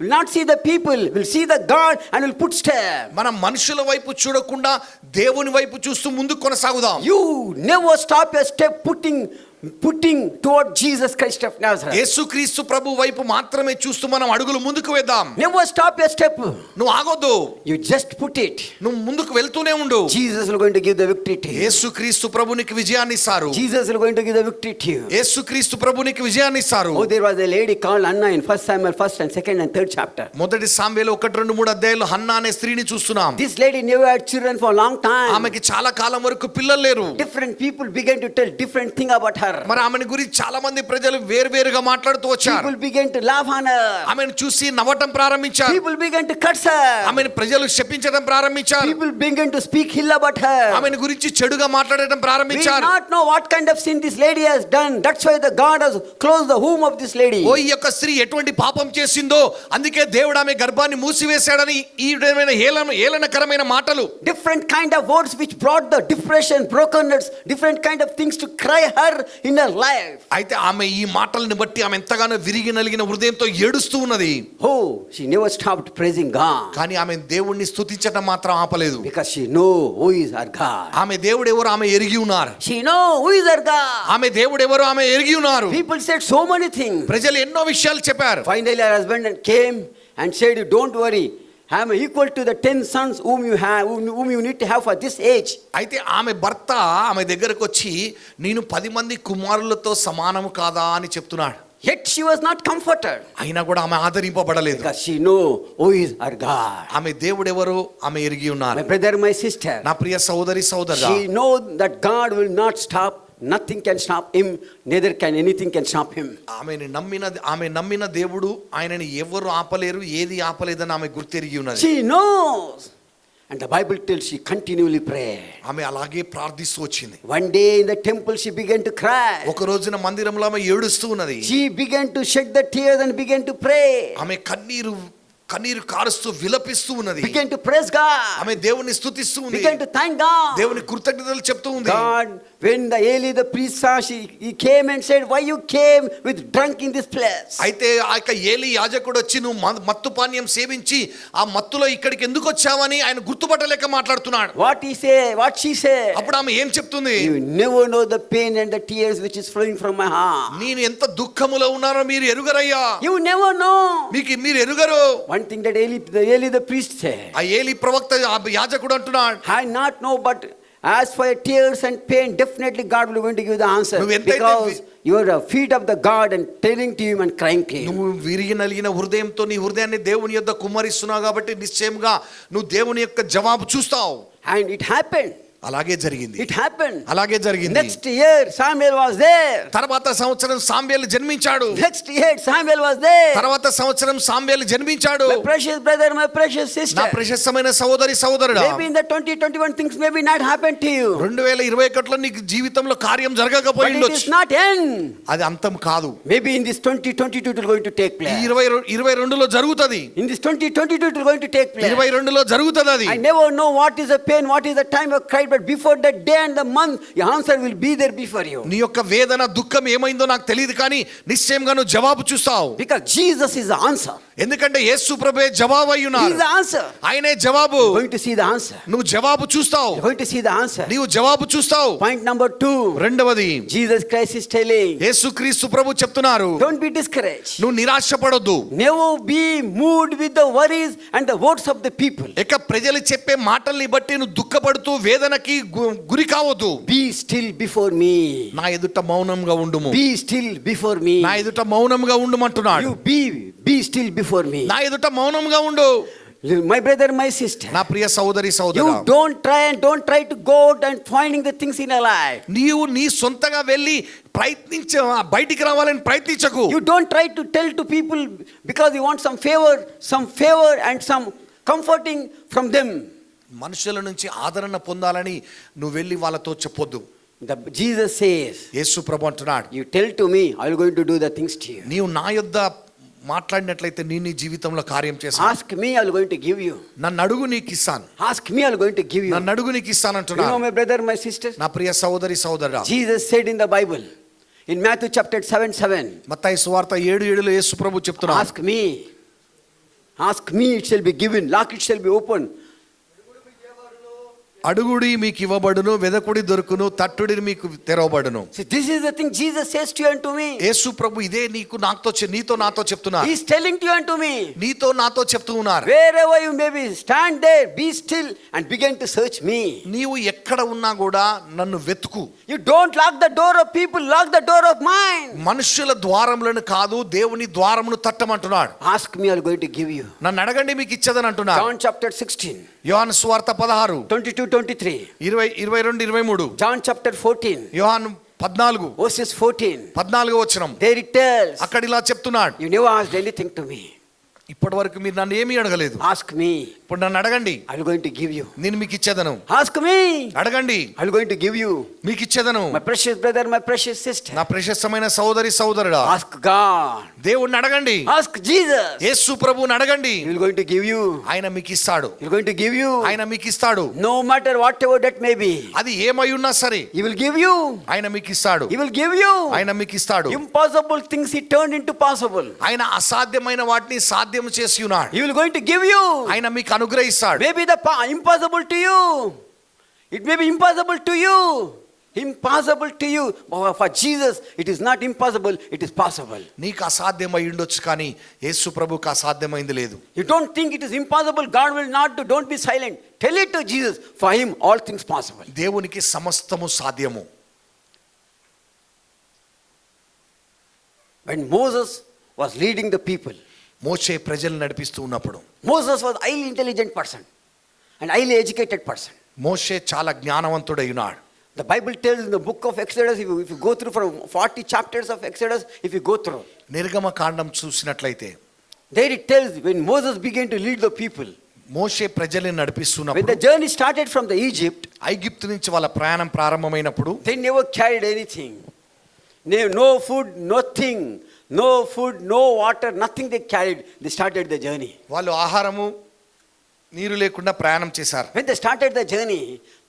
Will not see the people. Will see the God and will put step. మనం మనుషుల వైపు చూడకుండా దేవుని వైపు చూస్తూ ముందుకు కొనసాగుదాం. You never stop a step putting toward Jesus Christ of Nazareth. యేసుక్రీస్తు ప్రభు వైపు మాత్రమే చూస్తూ మనం అడుగులు ముందుకు వేద్దాం. Never stop a step. నువ్వు ఆగొద్దు, You just put it. నువ్వు ముందుకు వెళ్తూనే ఉండు. Jesus is going to give the victory to you. యేసుక్రీస్తు ప్రభునికి విజయాన్ని ఇస్తారు. Jesus is going to give the victory to you. యేసుక్రీస్తు ప్రభునికి విజయాన్ని ఇస్తారు. Oh, there was a lady called Anna in 1 Samuel 1st and 2nd and 3rd chapter. మొదటి సామ్వేలు 1, 2, 3 అధ్యాయాలు Hannah అనే స్త్రీని చూస్తున్నాం. This lady never had children for a long time. ఆమెకి చాలా కాలం వరకు పిల్లలు లేరు. Different people began to tell different thing about her. మరి ఆమెను గురించి చాలా మంది ప్రజలు వేరువేరుగా మాట్లాడుతూ వచ్చారు. People began to laugh on her. ఆమెను చూసి నవ్వటం ప్రారంభించారు. People began to curse her. ఆమెను ప్రజలు శపించడం ప్రారంభించారు. People began to speak ill about her. ఆమెను గురించి చెడుగా మాట్లాడటం We do ప్రారంభించారు. not know what kind of sin this lady has done. That's why the God has closed the womb of this lady. ఓ ఈ యొక్క స్త్రీ ఎటువంటి పాపం చేసిందో అందుకే దేవుడు ఆమె గర్భాన్ని మూసివేశాడని ఈ విధమైన ఏలనకరమైన మాటలు, Different kind of words which brought the depression, brokenness, different kind of things to cry her in her life. అయితే ఆమె ఈ మాటల్ని బట్టి ఆమె ఎంతగానో విరిగి నలిగిన హృదయంతో ఏడుస్తూ ఉన్నది. Oh, she never stopped praising God. కానీ ఆమె దేవుణ్ణి స్తుతించడం మాత్రం ఆపలేదు. Because she know who is her God. ఆమె దేవుడు ఎవరు ఆమె ఎరిగి ఉన్నారు. She know who is her God. ఆమె దేవుడు ఎవరు ఆమె ఎరిగి ఉన్నారు. People said so many things. ప్రజలు ఎన్నో విషయాలు చెప్పారు. Finally her husband came and said, don't worry, I am equal to the 10 sons whom you need to have for this age. అయితే ఆమె భర్త ఆమె దగ్గరకు వచ్చి నేను 10 మంది కుమారులతో సమానము కాదా అని చెప్తున్నాడు. Yet she was not comforted. అయినా కూడా ఆమె ఆదరింపబడలేదు. Because she know who is her God. ఆమె దేవుడు ఎవరు ఆమె ఎరిగి ఉన్నారు. My brother, my sister, నా ప్రియ సహోదరి సహోదరుడా, she know that God will not stop. Nothing can stop him, neither can anything can stop him. ఆమె నమ్మిన దేవుడు ఆయనని ఎవరు ఆపలేరు, ఏది ఆపలేదని ఆమె గుర్తెరిగి ఉన్నది. She knows. And the Bible tells she continually prayed. ఆమె అలాగే ప్రార్థిస్తూ వచ్చింది. One day in the temple she began to cry. ఒక రోజున మందిరంలో ఆమె ఏడుస్తూ ఉన్నది. She began to shed the tears and began to pray. ఆమె కన్నీరు కారుస్తూ విలపిస్తూ ఉన్నది. Began to praise God. ఆమె దేవుని స్తుతిస్తూ ఉంది. Began to thank God. దేవుని కృతజ్ఞతలు చెప్తూ ఉంది. God, when the Eli the priest saw, he came and said, why you came with drunk in this place? అయితే ఆ యొక్క ఏలి యాజకుడు వచ్చి నువ్వు మత్తు పానీయం సేవించి ఆ మత్తులో ఇక్కడికి ఎందుకు వచ్చావని ఆయన గుర్తుపట్టలేక మాట్లాడుతున్నాడు. What she said? అప్పుడు ఆమె ఏం చెప్తుంది? You never know the pain and the tears which is flowing from my heart. నేను ఎంత దుఃఖములో ఉన్నానో మీరు ఎరుగరయ్యా. You never know. మీరు ఎరుగరు. One thing that Eli the priest said. ఆ ఏలి ప్రవక్త యాజకుడు అంటున్నాడు, I not know, but as for your tears and pain, definitely God will going to give the answer. Because you are the feet of the God and telling to him and crying to him. నువ్వు విరిగి నలిగిన హృదయంతో నీ హృదయాన్ని దేవుని యొద్ద కుమ్మరిస్తున్నావు కాబట్టి నిశ్చయంగా నువ్వు దేవుని యొక్క జవాబు చూస్తావు. And it happened. అలాగే జరిగింది. It happened. అలాగే జరిగింది. Next year Samuel was there. తర్వాత సంవత్సరం సామ్యుయేలు జన్మించాడు. Next year Samuel was there. తర్వాత సంవత్సరం సామ్యుయేలు జన్మించాడు. My precious brother, my precious sister. నా ప్రశస్తమైన సహోదరి సహోదరుడా, Maybe in the 2021 things maybe not happen to you. 2021లో నీకు జీవితంలో కార్యం జరగకపోయి But it ఉండొచ్చు. is not end. అది అంతం కాదు. Maybe in this 2022 it is going to take ఈ place. 22లో జరుగుతది. In this 2022 it is going to take place. 22లో జరుగుతది అది. I never know what is the pain, what is the time of cry, but before that day and the month, your answer will be there before you. నీ యొక్క వేదన దుఃఖం ఏమైందో నాకు తెలియదు, కానీ నిశ్చయంగా నువ్వు జవాబు చూస్తావు. Because Jesus is the answer. ఎందుకంటే యేసు ప్రభువే జవాబు అయి He is ఉన్నారు. the answer. ఆయనే జవాబు. You're going to see the answer. నువ్వు జవాబు చూస్తావు. You're going to see the answer. నీవు జవాబు చూస్తావు. Point number 2. రెండవది, Jesus Christ is telling, యేసుక్రీస్తు ప్రభు చెప్తున్నారు, don't be discouraged. నువ్వు నిరాశపడొద్దు. Never be moved with the worries and the words of the people. ఇక ప్రజలు చెప్పే మాటల్ని బట్టి నువ్వు దుఃఖపడుతూ వేదనకి గురి కావద్దు. Be still before me. నా ఎదుట మౌనంగా ఉండుము. Be still before me. నా ఎదుట మౌనంగా ఉండుమంటున్నాడు. You be still before me. నా ఎదుట మౌనంగా ఉండు. My brother, my sister. నా ప్రియ సహోదరి సహోదరా, You don't try to go out and finding the things in your life. నీవు నీ సొంతగా వెళ్ళి బయటికి రావాలని ప్రయత్నించకు. You don't try to tell to people because you want some favor and some comforting from them. మనుషుల నుంచి ఆదరణ పొందాలని నువ్వు వెళ్ళి వాళ్ళతో చెప్పొద్దు. Jesus says, యేసు ప్రభు అంటున్నాడు, you tell to me, I will going to do the things to you. నీవు నా యొద్ద మాట్లాడినట్లయితే నీ జీవితంలో కార్యం చేస్తాను. Ask me, I will going to give you. నన్ను అడుగు నీకు ఇస్తాను. Ask me, I will going to give you. నన్ను అడుగు నీకు ఇస్తాను You know, అంటున్నాడు. my brother, my sister, నా ప్రియ సహోదరి సహోదరా, Jesus said in the Bible, in Matthew chapter 7:7, మత్తయి సువార్త 7:7లో యేసు ప్రభు చెప్తున్నాడు, ask me, it shall be given, knock, it shall be opened. అడుగుడి మీకు ఇవ్వబడును, వెదకుడి దొరుకును, తట్టుడి మీకు తెరవబడును. See, this is the thing Jesus says to you and to me. యేసు ప్రభు ఇదే నీతో నాతో చెప్తున్నారు. He is telling to you and to me. నీతో నాతో చెప్తూ ఉన్నారు. Wherever you may be, stand there, be still and begin to search me. నీవు ఎక్కడ ఉన్నా కూడా నన్ను వెతుకు. You don't lock the door of people, lock the door of mine. మనుషుల ద్వారములను కాదు, దేవుని ద్వారమును తట్టమంటున్నాడు. Ask me, I am going to give you. నన్ను అడగండి మీకు ఇచ్చేదని అంటున్నాడు. John chapter 16, యోహాను సువార్త 16 22-23. 22-23. John chapter 14, యోహాను 14 verses 14. వచనం. There it tells, అక్కడ ఇలా చెప్తున్నాడు, you never asked anything to me. ఇప్పటి వరకు మీరు నన్ను ఏమీ అడగలేదు, Ask me, ఇప్పుడు నన్ను అడగండి, I am going to give you. నేను మీకు ఇచ్చేదను. Ask me, అడగండి, I am going to give you. మీకు ఇచ్చేదను. My precious brother, my precious sister, నా ప్రశస్తమైన సహోదరి సహోదరుడా, ask God. దేవుణ్ణి అడగండి. Ask Jesus. యేసు ప్రభువుని అడగండి. He will going to give you. ఆయన మీకు ఇస్తాడు. He will going to give you. ఆయన మీకు ఇస్తాడు. No matter whatever that may be. అది ఏమై ఉన్నా సరే He will give you. ఆయన మీకు ఇస్తాడు. He will give you. ఆయన మీకు ఇస్తాడు. Impossible things he turned into possible. ఆయన అసాధ్యమైన వాటిని సాధ్యం చేసి ఉన్నాడు. He will going to give you. ఆయన మీకు అనుగ్రహిస్తాడు. Maybe the impossible to you. It may be impossible to you. Impossible to you. But for Jesus, it is not impossible, it is possible. నీకు అసాధ్యమై ఉండొచ్చు, కానీ యేసు ప్రభువుకు అసాధ్యమైంది లేదు. You don't think it is impossible, God will not do. Don't be silent. Tell it to Jesus. For him, all things possible. దేవునికి సమస్తము సాధ్యము. When Moses was leading the people, మోషే ప్రజలను నడిపిస్తూ ఉన్నప్పుడు, Moses was a highly intelligent person and highly educated person. మోషే చాలా జ్ఞానవంతుడై ఉన్నాడు. The Bible tells in the book of Exodus, if you go through from 40 chapters of Exodus, if you go through, నిర్గమ కాండం చూసినట్లయితే, there it tells when Moses began to lead the people, మోషే ప్రజల్ని when నడిపిస్తున్నప్పుడు, the journey started from the Egypt, ఐగుప్తు నుంచి వాళ్ళ ప్రయాణం ప్రారంభమైనప్పుడు, they never carried anything. No food, nothing. No food, no water, nothing they carried. They started the journey. వాళ్ళు ఆహారము నీరు లేకుండా ప్రయాణం చేశారు. When they started the journey,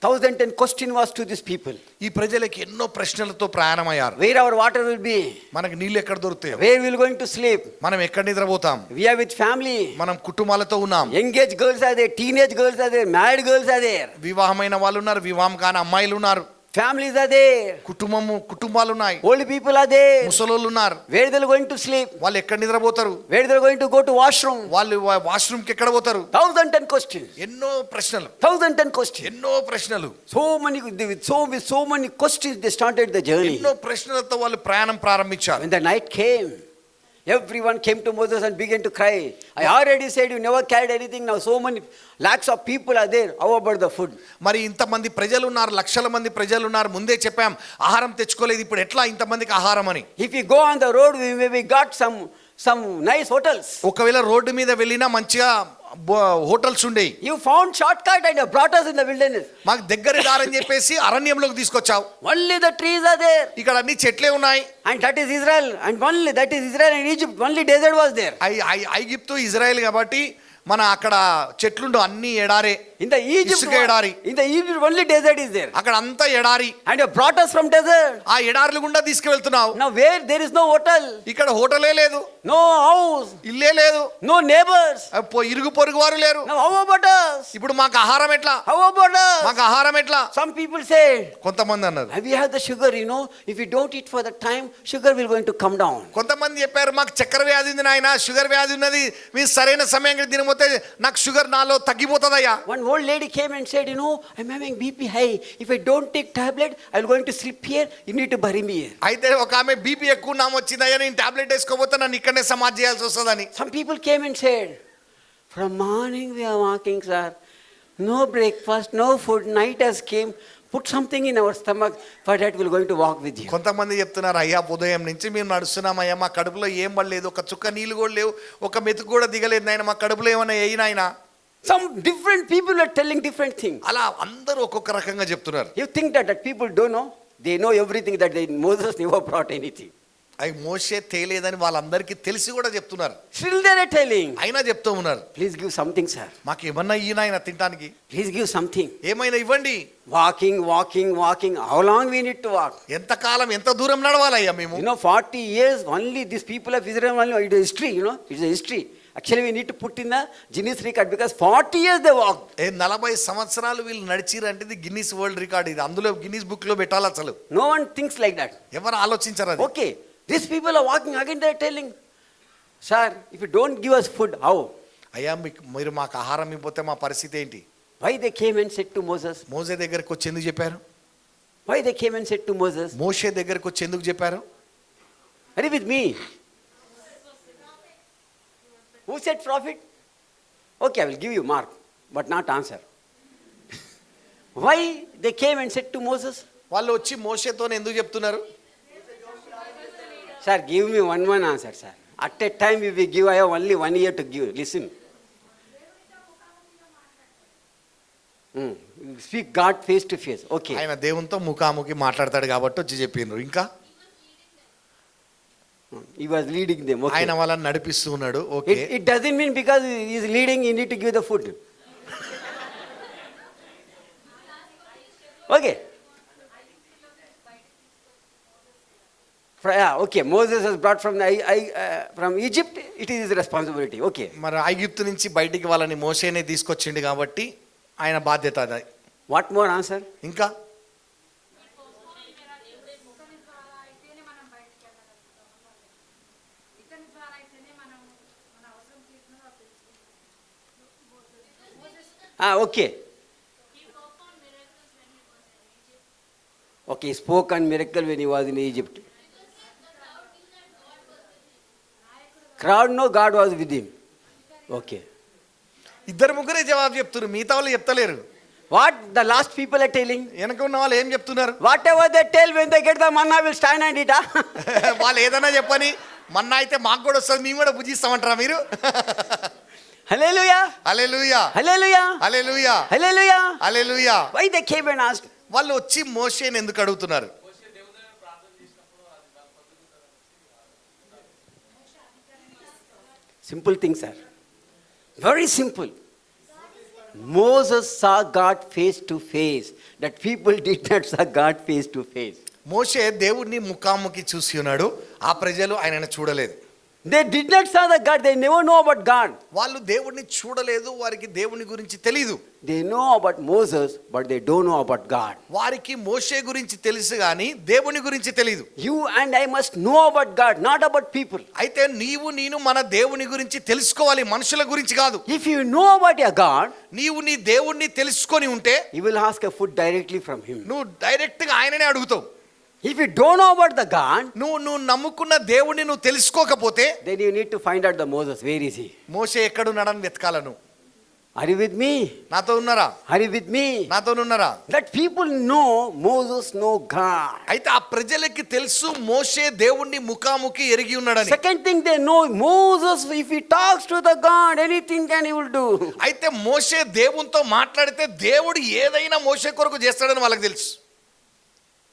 1,010 question was to these people. ఈ ప్రజలకి ఎన్నో ప్రశ్నలతో ప్రయాణమయ్యారు. Where our water will be? మనకు నీళ్ళు ఎక్కడ దొరుకుతాయి? Where we will going to sleep? మనం ఎక్కడ నిద్రపోతాం? We are with family. మనం కుటుంబాలతో ఉన్నాం. Engaged girls are there, teenage girls are there, married girls are there. వివాహమైన వాళ్ళు ఉన్నారు, వివాహం కాని అమ్మాయిలు ఉన్నారు. Families are there. కుటుంబాలు ఉన్నాయి. Old people are there. ముసలోళ్ళు ఉన్నారు. Where they are going to sleep? వాళ్ళు ఎక్కడ నిద్రపోతారు? Where they are going to go to washroom? వాళ్ళు వాష్రూమ్ కి ఎక్కడ పోతారు? 1,010 questions. ఎన్నో ప్రశ్నలు. 1,010 questions. ఎన్నో ప్రశ్నలు. With so many questions they started the journey. ఎన్నో ప్రశ్నలతో వాళ్ళు ప్రయాణం ప్రారంభించారు. When the night came, Everyone came to Moses and began to cry. I already said you never carried anything. Now so many lakhs of people are there. How about the food? మరి ఇంతమంది ప్రజలు ఉన్నారు, లక్షల మంది ప్రజలు ఉన్నారు, ముందే చెప్పాం ఆహారం తెచ్చుకోలేదు, ఇప్పుడు ఎట్లా ఇంతమందికి ఆహారం అని. If you go on the road, we maybe got some nice hotels. ఒకవేళ రోడ్డు మీద వెళ్ళినా మంచిగా హోటల్స్ ఉండేవి. You found shortcut and you brought us in the wilderness. మాకు దగ్గర దారని చెప్పేసి అరణ్యంలోకి తీసుకొచ్చావు. Only the trees are there. ఇక్కడ అన్ని చెట్లే ఉన్నాయి. And that is Israel. And only that is Israel and Egypt. Only desert was there. ఐగిప్తు ఇజ్రాయెల్ కాబట్టి మన అక్కడ చెట్లుండు అన్ని ఎడారే. In the Egypt, only desert is there. అక్కడ అంతా ఎడారి. And you brought us from desert. ఆ ఎడారులు గుండా తీసుకువెళ్తున్నావు. Now where there is no hotel. ఇక్కడ హోటలే లేదు. No house. ఇల్లే లేదు. No neighbors. ఇరుగు పొరుగు వారు లేరు. Now how about us? ఇప్పుడు మాకు ఆహారం ఎట్లా? How about us? మాకు ఆహారం ఎట్లా? Some people say. కొంతమంది అన్నారు. We have the sugar, if you don't eat for the time, sugar will going to come down. కొంతమంది చెప్పారు మాకు చక్కెర వ్యాధి ఉంది నాయన, షుగర్ వ్యాధి ఉన్నది, మీరు సరైన సమయానికి తినకపోతే నాకు షుగర్ నాలో తగ్గిపోతుందయ్యా. One old lady came and said, I'm having BP high. If I don't take tablet, I'm going to sleep here. You need to bury me here. అయితే ఒక ఆమె బీపీ ఎక్కువ నామ వచ్చిందయ్యా, నేను టాబ్లెట్ వేసుకోపోతే నన్ను ఇక్కడనే సమాధి చేయాల్సి వస్తుందని. Some people came and said, from morning we are walking, sir. No breakfast, no food. Night has came. Put something in our stomach. For that we're going to walk with you. కొంతమంది చెప్తున్నారు అయ్యా ఉదయం నుంచి మేము నడుస్తున్నాం అయ్యా, మా కడుపులో ఏం పడలేదు, ఒక చుక్క నీళ్ళు కూడా లేవు, ఒక మెతుకు కూడా దిగలేదు నాయన, మా కడుపులో ఏమన్నా అయినాయన. Some different people are telling different things. అలా అందరూ ఒక్కొక్క రకంగా చెప్తున్నారు. You think that people don't know? They know everything, that Moses never brought anything. అవి మోషే తేలేదని వాళ్ళందరికీ తెలిసి కూడా చెప్తున్నారు. Still they are telling. అయినా చెప్తూ ఉన్నారు. Please give something, sir. మాకు ఏమన్నా ఈయన తినడానికి. Please give something. ఏమైనా ఇవ్వండి. Walking. How long we need to walk? ఎంత కాలం, ఎంత దూరం నడవాలయ్యా మేము? 40 years only these people of Israel only. It is history, It's a history. Actually we need to put in the Guinness record because 40 years they walked. 40 సంవత్సరాలు వీళ్ళు నడిచిరు అంటే ఇది Guinness world record. ఇది అందులో గిన్నిస్ బుక్ లో పెట్టాలి అసలు. No one thinks like that. ఎవరు ఆలోచించరు అది. Okay, these people are walking again, they are telling, sir, if you don't give us food, how? అయ్యా మీరు మాకు ఆహారం ఇవ్వకపోతే మా పరిస్థితి ఏంటి? Why they came and said to Moses? మోసే దగ్గరికి వచ్చి ఎందుకు చెప్పారు? Why they came and said to Moses? మోషే దగ్గరికి వచ్చి ఎందుకు చెప్పారు? Are you with me? Who said prophet? Okay, I will give you mark, but not answer. Why they came and said to Moses? వాళ్ళు వచ్చి మోషేతో ఎందుకు చెప్తున్నారు? Sir, give me one answer, sir. At a time if we give, I have only 1 year to give. Listen. Speak God face to face. Okay. ఆయన దేవునితో ముఖాముఖి మాట్లాడతాడు కాబట్టి వచ్చి చెప్పిండ్రు. ఇంకా he was leading them. Okay. ఆయన వాళ్ళని నడిపిస్తూ ఉన్నాడు. Okay. It doesn't mean because he is leading you need to give the food. Okay. Okay, Moses has brought from Egypt, it is his responsibility. Okay. మరి ఐగుప్తు నుంచి బయటికి వాళ్ళని మోషేనే తీసుకొచ్చిండు కాబట్టి ఆయన బాధ్యత అది. What more answer? ఇంకా Okay. Okay, he spoke on miracle when he was in Egypt. Crowd know God was with him. Okay. ఇద్దరు ముగ్గురే జవాబు చెప్తున్నారు, మిగతా వాళ్ళు చెప్తలేరు. What the last people are telling? వెనక ఉన్న వాళ్ళు ఏం చెప్తున్నారు? Whatever they tell, when they get the manna, will stand and eat. వాళ్ళు ఏదైనా చెప్పని, మన్నా అయితే మాకు కూడా వస్తుంది, మేము కూడా భుజిస్తామంటారా మీరు? Hallelujah. Hallelujah. Hallelujah. Hallelujah. Hallelujah. Hallelujah. Why they came and asked? వాళ్ళు వచ్చి మోషేని ఎందుకు అడుగుతున్నారు? Simple thing, sir. Very simple. Moses saw God face to face. That people did not saw God face to face. మోషే దేవుడిని ముఖాముఖి చూసి ఉన్నాడు, ఆ ప్రజలు ఆయనను చూడలేదు. They did not saw the God. They never know about God. వాళ్ళు దేవుడిని చూడలేదు, వారికి దేవుని గురించి తెలియదు. They know about Moses, but they don't know about God. వారికి మోషే గురించి తెలుసు కానీ దేవుని గురించి తెలియదు. You and I must know about God, not about people. అయితే నీవు నేను మన దేవుని గురించి తెలుసుకోవాలి, మనుషుల గురించి కాదు. If you know about your God, నీవు నీ దేవుణ్ణి తెలుసుకొని ఉంటే you will ask a food directly from him. నువ్వు డైరెక్ట్ గా ఆయననే అడుగుతావు. If you don't know about the God, నువ్వు నమ్ముకున్న దేవుడిని నువ్వు తెలుసుకోకపోతే then you need to find out the Moses. Where is he? Moshe ఎక్కడున్నాడని వెతకాలను. Are you with me? నాతో ఉన్నారా? Are you with me? నాతో ఉన్నారా? That people know Moses know God. అయితే ఆ ప్రజలకి తెలుసు మోషే దేవుణ్ణి ముఖాముఖి ఎరిగి ఉన్నాడని. Second thing they know, Moses, if he talks to the God, anything he will do. అయితే మోషే దేవునితో మాట్లాడితే దేవుడు ఏదైనా మోషే కొరకు చేస్తాడని వాళ్ళకి తెలుసు.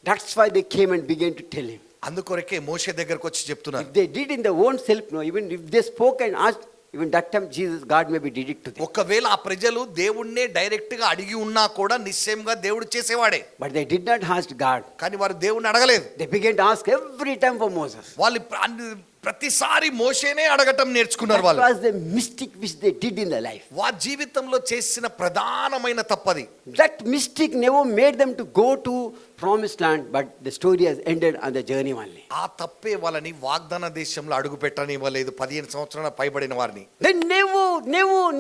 That's why they came and began to tell him. అందుకొరకే మోషే దగ్గరకు వచ్చి చెప్తున్నారు. If they did in their own self, no, even if they spoke and asked, even that time Jesus, God maybe did it to them. ఒకవేళ ఆ ప్రజలు దేవుణ్ణే direct గా అడిగి ఉన్నా కూడా నిశ్చయంగా దేవుడు చేసేవాడే. But they did not ask God. కానీ వారు దేవుణ్ణి అడగలేదు. They began to ask every time for Moses. వాళ్ళు ప్రతిసారి మోషేనే అడగటం నేర్చుకున్నారు That వాళ్ళు. was the mistake which they did in their life. వారి జీవితంలో చేసిన ప్రధానమైన తప్పది. That mistake never made them to go to promised land, but the story has ended on the journey only. ఆ తప్పే వాళ్ళని వాగ్దాన దేశంలో అడుగు పెట్టనివ్వలేదు 15 సంవత్సరాల పైబడిన వారిని. They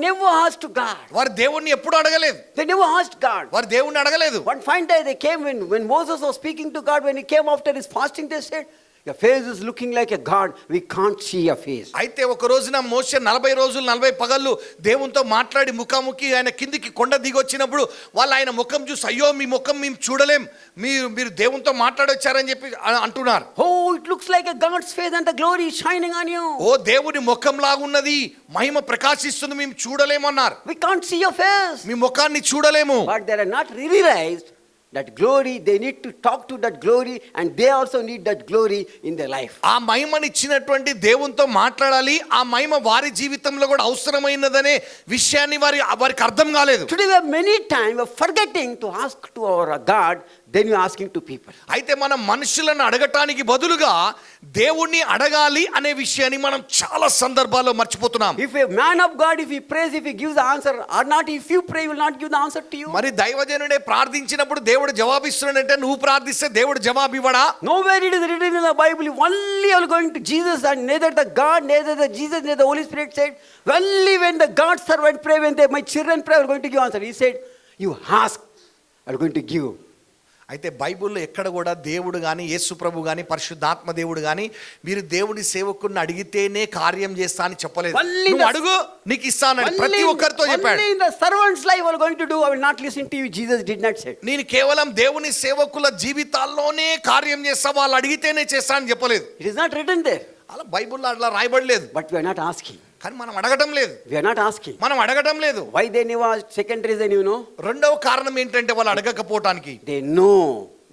never asked to God. వారు దేవుణ్ణి ఎప్పుడు అడగలేదు. They never asked God. వారు దేవుణ్ణి అడగలేదు. One fine day they came when Moses was speaking to God, when he came after his fasting, they said, your face is looking like a God. We can't see your face. అయితే ఒక రోజున మోషే 40 రోజులు 40 పగళ్ళు దేవునితో మాట్లాడి ముఖాముఖి ఆయన కిందికి కొండ దిగి వచ్చినప్పుడు వాళ్ళు ఆయన ముఖం చూసి అయ్యో మీ ముఖం మేము చూడలేం, మీరు దేవునితో మాట్లాడొచ్చారని చెప్పి అంటున్నారు. Oh, it looks like a God's face and the glory is shining on you. ఓ దేవుని ముఖం లాగున్నది, మహిమ ప్రకాశిస్తుంది, మేము చూడలేమన్నారు. We can't see your face. మీ ముఖాన్ని చూడలేము. But they are not realized that glory, they need to talk to that glory, and they also need that glory in their life. ఆ మహిమని ఇచ్చినటువంటి దేవునితో మాట్లాడాలి. ఆ మహిమ వారి జీవితంలో కూడా అవసరమైనదనే విషయాన్ని వారికి అర్థం కాలేదు. Today we have many times we are forgetting to ask to our God, then you are asking to people. అయితే మనం మనుషులను అడగటానికి బదులుగా దేవుణ్ణి అడగాలి అనే విషయాన్ని మనం చాలా సందర్భాల్లో మర్చిపోతున్నాం. If a man of God, if he prays, if he gives the answer, or not, if you pray, he will not give the answer to you. మరి దైవజనుడే ప్రార్థించినప్పుడు దేవుడు జవాబిస్తున్నాడంటే నువ్వు ప్రార్థిస్తే దేవుడు జవాబు ఇవ్వడా? Nowhere it is written in the Bible, only you are going to Jesus, and neither the God, neither the Jesus, neither the Holy Spirit said, only when the God servant pray, when my children pray, I am going to give answer. He said, you ask, I am going to give. అయితే బైబిల్లో ఎక్కడ కూడా దేవుడు కానీ యేసు ప్రభు కానీ పరిశుద్ధాత్మ దేవుడు కానీ మీరు దేవుడి సేవకుడిని అడిగితేనే కార్యం చేస్తా అని చెప్పలేదు. నువ్వు అడుగు నీకు ఇస్తానని ప్రతి ఒక్కరితో చెప్పాడు. Only in the servant's life I am going to do, I will not listen to you. Jesus did not say. నేను కేవలం దేవుని సేవకుల జీవితాల్లోనే కార్యం చేస్తా, వాళ్ళు అడిగితేనే చేస్తా అని చెప్పలేదు. It is not written there. అలా బైబిల్లో అట్లా రాయబడలేదు. But we are not asking. కానీ మనం అడగటం లేదు. We are not asking. మనం అడగటం లేదు. Why they never ask? Second reason, you know. రెండవ కారణం ఏంటంటే వాళ్ళు అడగకపోవటానికి They know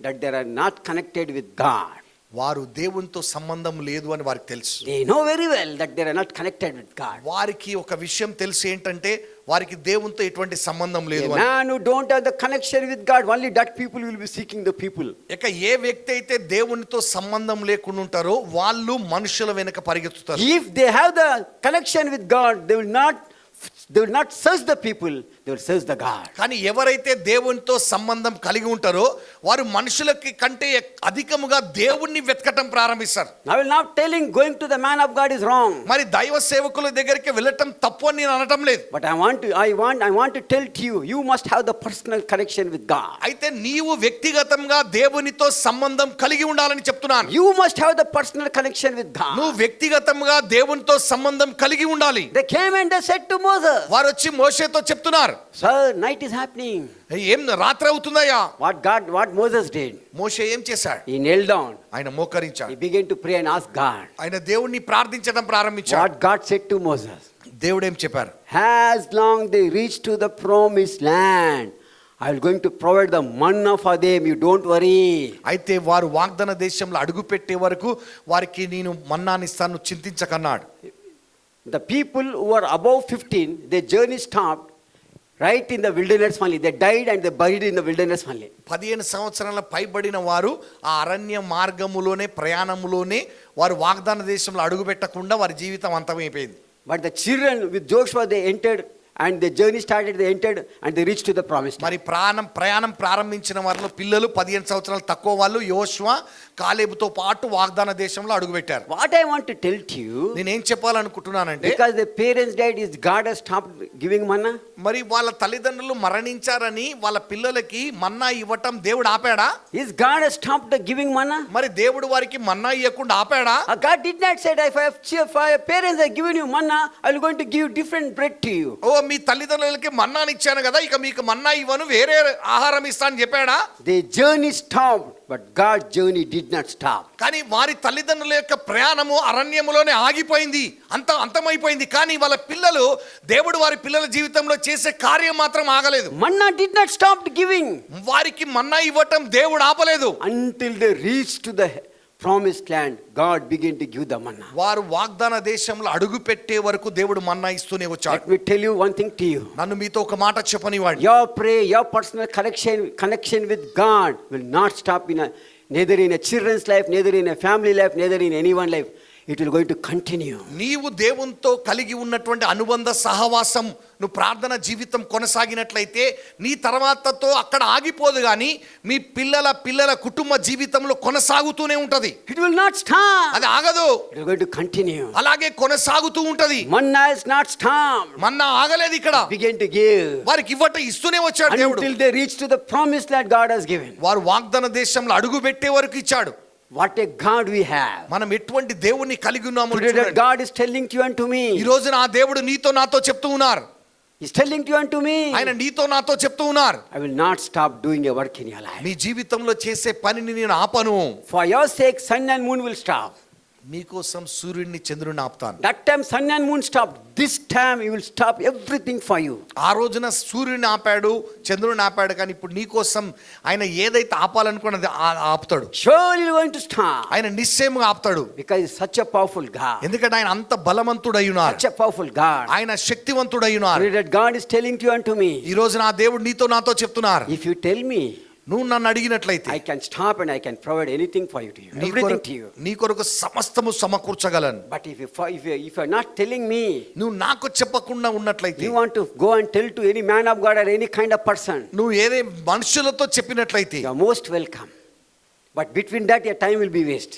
that they are not connected with God. వారు దేవునితో సంబంధం లేదు అని వారికి తెలుసు. They know very well that they are not connected with God. వారికి ఒక విషయం తెలుసు ఏంటంటే వారికి దేవునితో ఎటువంటి సంబంధం లేదు A అని. man who don't have the connection with God, only that people will be seeking the people. ఇక ఏ వ్యక్తి అయితే దేవునితో సంబంధం లేకుండా ఉంటారో వాళ్ళు మనుషుల వెనుక పరిగెత్తుతారు. If they have the connection with God, they will not search the people, they will search the God. కానీ ఎవరైతే దేవునితో సంబంధం కలిగి ఉంటారో వారు మనుషులకి కంటే అధికముగా దేవుణ్ణి వెతకటం ప్రారంభిస్తారు. I will not telling going to the man of God is wrong. మరి దైవ సేవకుల దగ్గరికి వెళ్ళటం తప్పు అని నేను అనటం లేదు. But I want to tell to you, you must have the personal connection with God. అయితే నీవు వ్యక్తిగతంగా దేవునితో సంబంధం కలిగి ఉండాలని చెప్తున్నాను. You must have the personal connection with God. నువ్వు వ్యక్తిగతంగా దేవునితో సంబంధం కలిగి ఉండాలి. They came and they said to Moses, వారు వచ్చి మోషేతో చెప్తున్నారు, sir, night is happening. ఏం రాత్రి అవుతుందయ్యా? What Moses did? మోషే ఏం చేశాడు? He knelt down. ఆయన మోకరించాడు. He began to pray and ask God. ఆయన దేవుణ్ణి ప్రార్థించడం ప్రారంభించాడు. What God said to Moses? దేవుడు ఏం చెప్పారు? As long they reach to the promised land, I will going to provide the manna for them. You don't worry. అయితే వారు వాగ్దాన దేశంలో అడుగు పెట్టే వరకు వారికి నేను మన్నాని ఇస్తాను, చింతించకన్నాడు. The people who are above 15, their journey stopped right in the wilderness only. They died and they buried in the wilderness only. 15 సంవత్సరాల పైబడిన వారు ఆ అరణ్య మార్గములోనే ప్రయాణములోనే వారు వాగ్దాన దేశంలో అడుగు పెట్టకుండా వారి జీవితం అంతమైపోయింది. But the children with Joshua, they entered and the journey started, they entered, and they reached to the promised land. మరి ప్రయాణం ప్రారంభించిన వారిలో పిల్లలు 15 సంవత్సరాలు తక్కువ వాళ్ళు యోషువ కాలేబుతో పాటు వాగ్దాన దేశంలో అడుగుపెట్టారు. What I want to tell to you, నేనేం చెప్పాలనుకుంటున్నానంటే, because the parents died, is God has stopped giving manna? మరి వాళ్ళ తల్లిదండ్రులు మరణించారని వాళ్ళ పిల్లలకి మన్నా ఇవ్వటం దేవుడు ఆపాడా? Is God has stopped giving manna? మరి దేవుడు వారికి మన్నా ఇవ్వకుండా ఆపాడా? God did not say, if your parents have given you manna, I will going to give different bread to you. ఓ మీ తల్లిదండ్రులకి మన్నాని ఇచ్చాను కదా, ఇక మీకు మన్నా ఇవ్వను, వేరే ఆహారం ఇస్తాను చెప్పాడా? The journey stopped, but God's journey did not stop. కానీ వారి తల్లిదండ్రుల యొక్క ప్రయాణము అరణ్యములోనే ఆగిపోయింది, అంతమైపోయింది. కానీ వాళ్ళ పిల్లలు, దేవుడు వారి పిల్లల జీవితంలో చేసే కార్యం మాత్రం ఆగలేదు. Manna did not stop giving వారికి మన్నా ఇవ్వటం దేవుడు ఆపలేదు. until they reached to the promised land. God began to give the manna. వారు వాగ్దాన దేశంలో అడుగు పెట్టే వరకు దేవుడు మన్నా ఇస్తూనే వచ్చాడు. Let me tell you one thing to you. నన్ను మీతో ఒక మాట చెప్పనివ్వండి. Your prayer, your personal connection with God will not stop neither in a children's life, neither in a family life, neither in anyone's life. It will going to continue. నీవు దేవునితో కలిగి ఉన్నటువంటి అనుబంధ సహవాసం, నువ్వు ప్రార్థన జీవితం కొనసాగినట్లయితే నీ తర్వాతతో అక్కడ ఆగిపోదు, కానీ మీ పిల్లల కుటుంబ జీవితంలో కొనసాగుతూనే ఉంటది. It will not stop. అది ఆగదు, It will going to continue. అలాగే కొనసాగుతూ ఉంటది. Manna is not stopped. మన్నా ఆగలేదు ఇక్కడ. Begin to give వారికి ఇస్తూనే వచ్చాడు దేవుడు. until they reach to the promised land God has given. వారు వాగ్దాన దేశంలో అడుగు పెట్టే వరకు ఇచ్చాడు. What a God we have. మనం ఎటువంటి దేవుణ్ణి కలిగి ఉన్నామో Today that చూడండి. God is telling to you and to me. ఈ రోజు నా దేవుడు నీతో నాతో చెప్తూ ఉన్నారు. He's telling to you and to me. ఆయన నీతో నాతో చెప్తూ ఉన్నారు. I will not stop doing a work in your life. నీ జీవితంలో చేసే పనిని నేను ఆపను. For your sake, sun and moon will stop. మీకోసం సూర్యుడిని చంద్రుడిని ఆపుతాను. That time sun and moon stopped. This time he will stop everything for you. ఆ రోజున సూర్యుడిని ఆపాడు, చంద్రుడిని ఆపాడు, కానీ ఇప్పుడు నీకోసం ఆయన ఏదైతే ఆపాలనుకున్నది ఆపుతాడు. Surely you are going to stop. ఆయన నిశ్చయముగా ఆపుతాడు. Because he's such a powerful God. ఎందుకంటే ఆయన అంత బలవంతుడై ఉన్నారు. Such a powerful God. ఆయన శక్తివంతుడై ఉన్నారు. Today that God is telling to you and to me. ఈ రోజు నా దేవుడు నీతో నాతో చెప్తున్నారు. If you tell me, నువ్వు నన్ను అడిగినట్లయితే I can stop and I can provide anything for you to you. Everything to you. నీ కొరకు సమస్తము సమకూర్చగలను. But if you are not telling me, నువ్వు నాకు చెప్పకుండా ఉన్నట్లయితే, you want to go and tell to any man of God or any kind of person, నువ్వు ఏదే మనుషులతో చెప్పినట్లయితే, you are most welcome. But between that your time will be waste.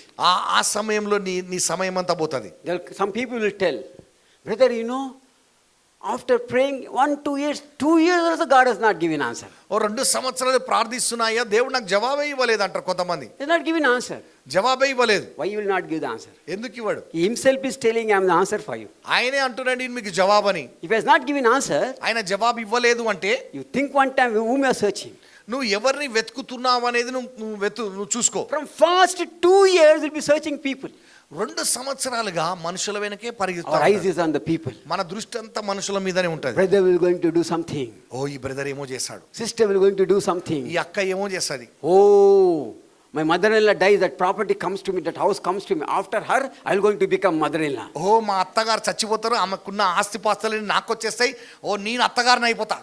ఆ సమయంలో నీ సమయం అంతా పోతుంది. Some people will tell, brother, after praying 1-2 years, 2 years also God has not given answer. ఓ 2 సంవత్సరాలు ప్రార్థిస్తున్నాయా, దేవుడు నాకు జవాబే ఇవ్వలేదు అంటారు కొంతమంది. He has not given answer. జవాబే ఇవ్వలేదు. Why you will not give the answer? ఎందుకు ఇవ్వడు? He himself is telling, I am the answer for you. ఆయనే అంటున్నాడు నేను మీకు జవాబని. If he has not given answer, ఆయన జవాబు ఇవ్వలేదు అంటే, you think one time whom you are searching. నువ్వు ఎవరిని వెతుకుతున్నావు అనేది నువ్వు చూసుకో. From first 2 years you will be searching people. 2 సంవత్సరాలుగా మనుషుల వెనకే Our పరిగెత్తాం. eyes is on the people. మన దృష్టి అంతా మనుషుల మీదనే ఉంటది. Brother will going to do something. ఓ ఈ బ్రదర్ ఏమో చేశాడు, Sister will going to do something. ఈ అక్క ఏమో చేస్తుంది. Oh, my mother-in-law dies, that property comes to me, that house comes to me. After her, I will going to become mother-in-law. ఓ మా అత్తగారు చచ్చిపోతారు, ఆమెకున్న ఆస్తిపాస్తులని నాకు వచ్చేస్తాయి, ఓ నేను అత్తగారిని అయిపోతా.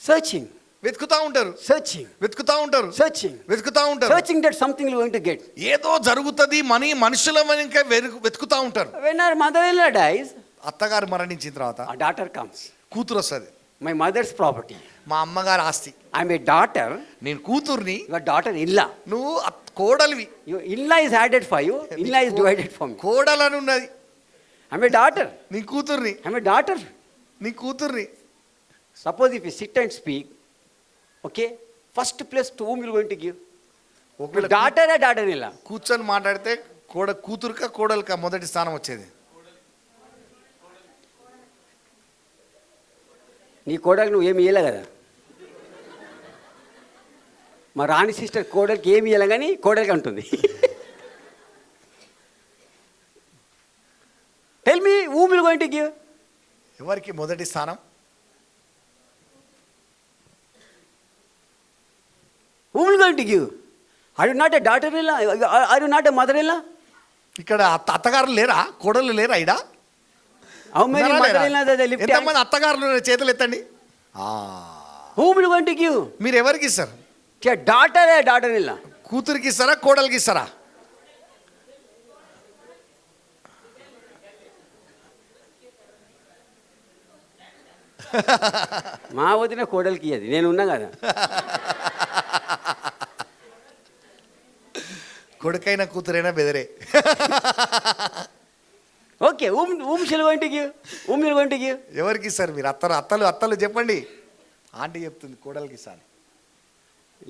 Searching, వెతుకుతా ఉంటారు, searching, వెతుకుతా ఉంటారు, searching, వెతుకుతా ఉంటారు. searching that something you are going to get. ఏదో జరుగుతుంది మనుషుల వెనక వెతుకుతా ఉంటారు. When our mother-in-law dies, అత్తగారు మరణించిన తర్వాత our daughter comes. కూతురు వస్తుంది. My mother's property. మా అమ్మగారు ఆస్తి. I am a daughter. నేను కూతుర్ని, Your daughter-in-law. నువ్వు కోడలివి. Your in-law is added for you. In-law is divided for me. కోడలని ఉన్నది. I am a daughter. నీ కూతుర్ని, I am a daughter. నీ కూతుర్ని. Suppose if you sit and speak, okay, first place to whom you are going to give? ఒకవేళ Daughter or daughter-in-law? కూర్చొని మాట్లాడితే కూతురుకా కోడలికా మొదటి స్థానం వచ్చేది. నీ కోడలికి నువ్వు ఏమి ఇయ్యలే కదా. మా రాణి సిస్టర్ కోడలికి ఏమి ఇయ్యలే కానీ కోడలికి అంటుంది. Tell me whom you are going to give? ఎవరికి మొదటి స్థానం? Whom you are going to give? Are you not a daughter-in-law? Are you not a mother-in-law? ఇక్కడ అత్తగారులు లేరా, కోడలు లేరా? ఇడా How many mother-in-law that they lift hands? ఎంతమంది అత్తగారులు చేతులు ఎత్తండి. Whom you are going to give? మీరు ఎవరికి ఇస్తారు? To a daughter or a daughter-in-law? కూతురికి ఇస్తారా, కోడలికి ఇస్తారా? మా వదిన కోడలికి అది నేను ఉన్నా కదా. కొడుకైనా కూతురైనా బెదరే. Okay, shall going to give, you going to give. ఎవరికి సార్ మీరు? అత్తలు చెప్పండి. ఆంటీ చెప్తుంది కోడలికి సార్.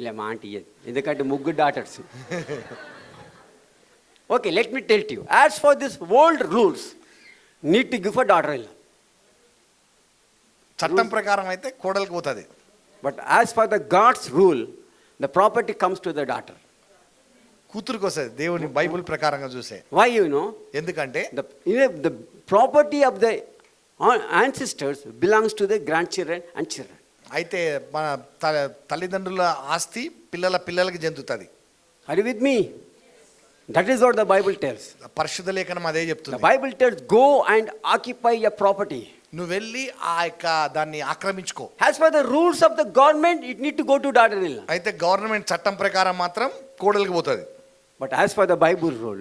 ఇలా మా ఆంటీ ఇయ్యదు, ఎందుకంటే ముగ్గురు daughters. Okay, let me tell you, as for this world rules need to give for daughter in law. చట్టం ప్రకారం అయితే కోడలికి పోతుంది. But as for the God's rule the property comes to the daughter. కూతురుకి వస్తుంది దేవుని బైబుల్ ప్రకారంగా చూసే. Why you know? ఎందుకంటే the property of the ancestors belongs to the grandchildren and children. అయితే మన తల్లిదండ్రుల ఆస్తి పిల్లలకి చెందుతుంది. Are you with me? That is what the Bible tells. పరిశుద్ధ లేఖనం అదే చెప్తుంది. The Bible tells, go and occupy your property. నువ్వు వెళ్ళి ఆ యొక్క దాన్ని ఆక్రమించుకో. As per the rules of the government, it need to go to daughter-in-law. అయితే గవర్నమెంట్ చట్టం ప్రకారం మాత్రం కోడలికి పోతుంది. But as per the Bible rule,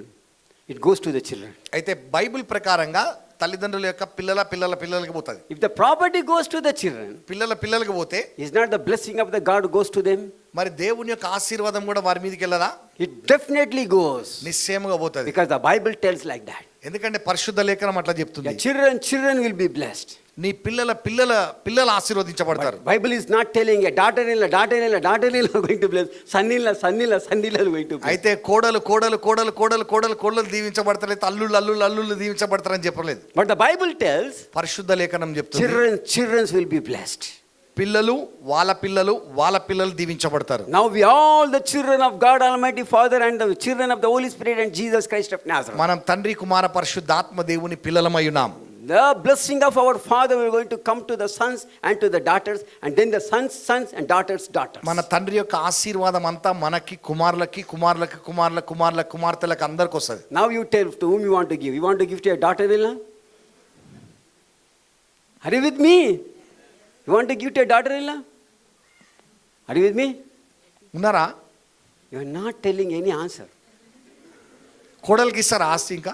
it goes to the children. అయితే బైబిల్ ప్రకారంగా తల్లిదండ్రుల యొక్క పిల్లలకి పోతుంది. If the property goes to the children, పిల్లలకి పోతే is not the blessing of the God goes to them? మరి దేవుని యొక్క ఆశీర్వాదం కూడా వారి మీదకి వెళ్ళదా? It definitely goes. నిశ్చయముగా పోతుంది. Because the Bible tells like that. ఎందుకంటే పరిశుద్ధ లేఖనం అట్లా చెప్తుంది. Your children will be blessed. నీ పిల్లలు ఆశీర్వదించబడతారు. Bible is not telling a daughter-in-law going to bless, son-in-law going to bless. అయితే కోడలు దీవించబడతారు, అయితే అల్లుళ్ళు దీవించబడతారు అని చెప్పలేదు. But the Bible tells పరిశుద్ధ లేఖనం చెప్తుంది children will be blessed. వాళ్ళ పిల్లలు దీవించబడతారు. Now we all the children of God Almighty Father and the children of the Holy Spirit and Jesus Christ of Nazareth. మనం తండ్రి కుమార పరిశుద్ధాత్మ దేవుని పిల్లలమై ఉన్నాం. The blessing of our Father will going to come to the sons and to the daughters, and then the sons and daughters. మన తండ్రి యొక్క ఆశీర్వాదం అంతా మనకి కుమార్తెలకు అందరికి వస్తుంది. Now you tell to whom you want to give. You want to give to your daughter-in-law? Are you with me? You want to give to your daughter-in-law? Are you with me? ఉన్నారా? You are not telling any answer. కోడలికి ఇస్తారా ఆస్తి? ఇంకా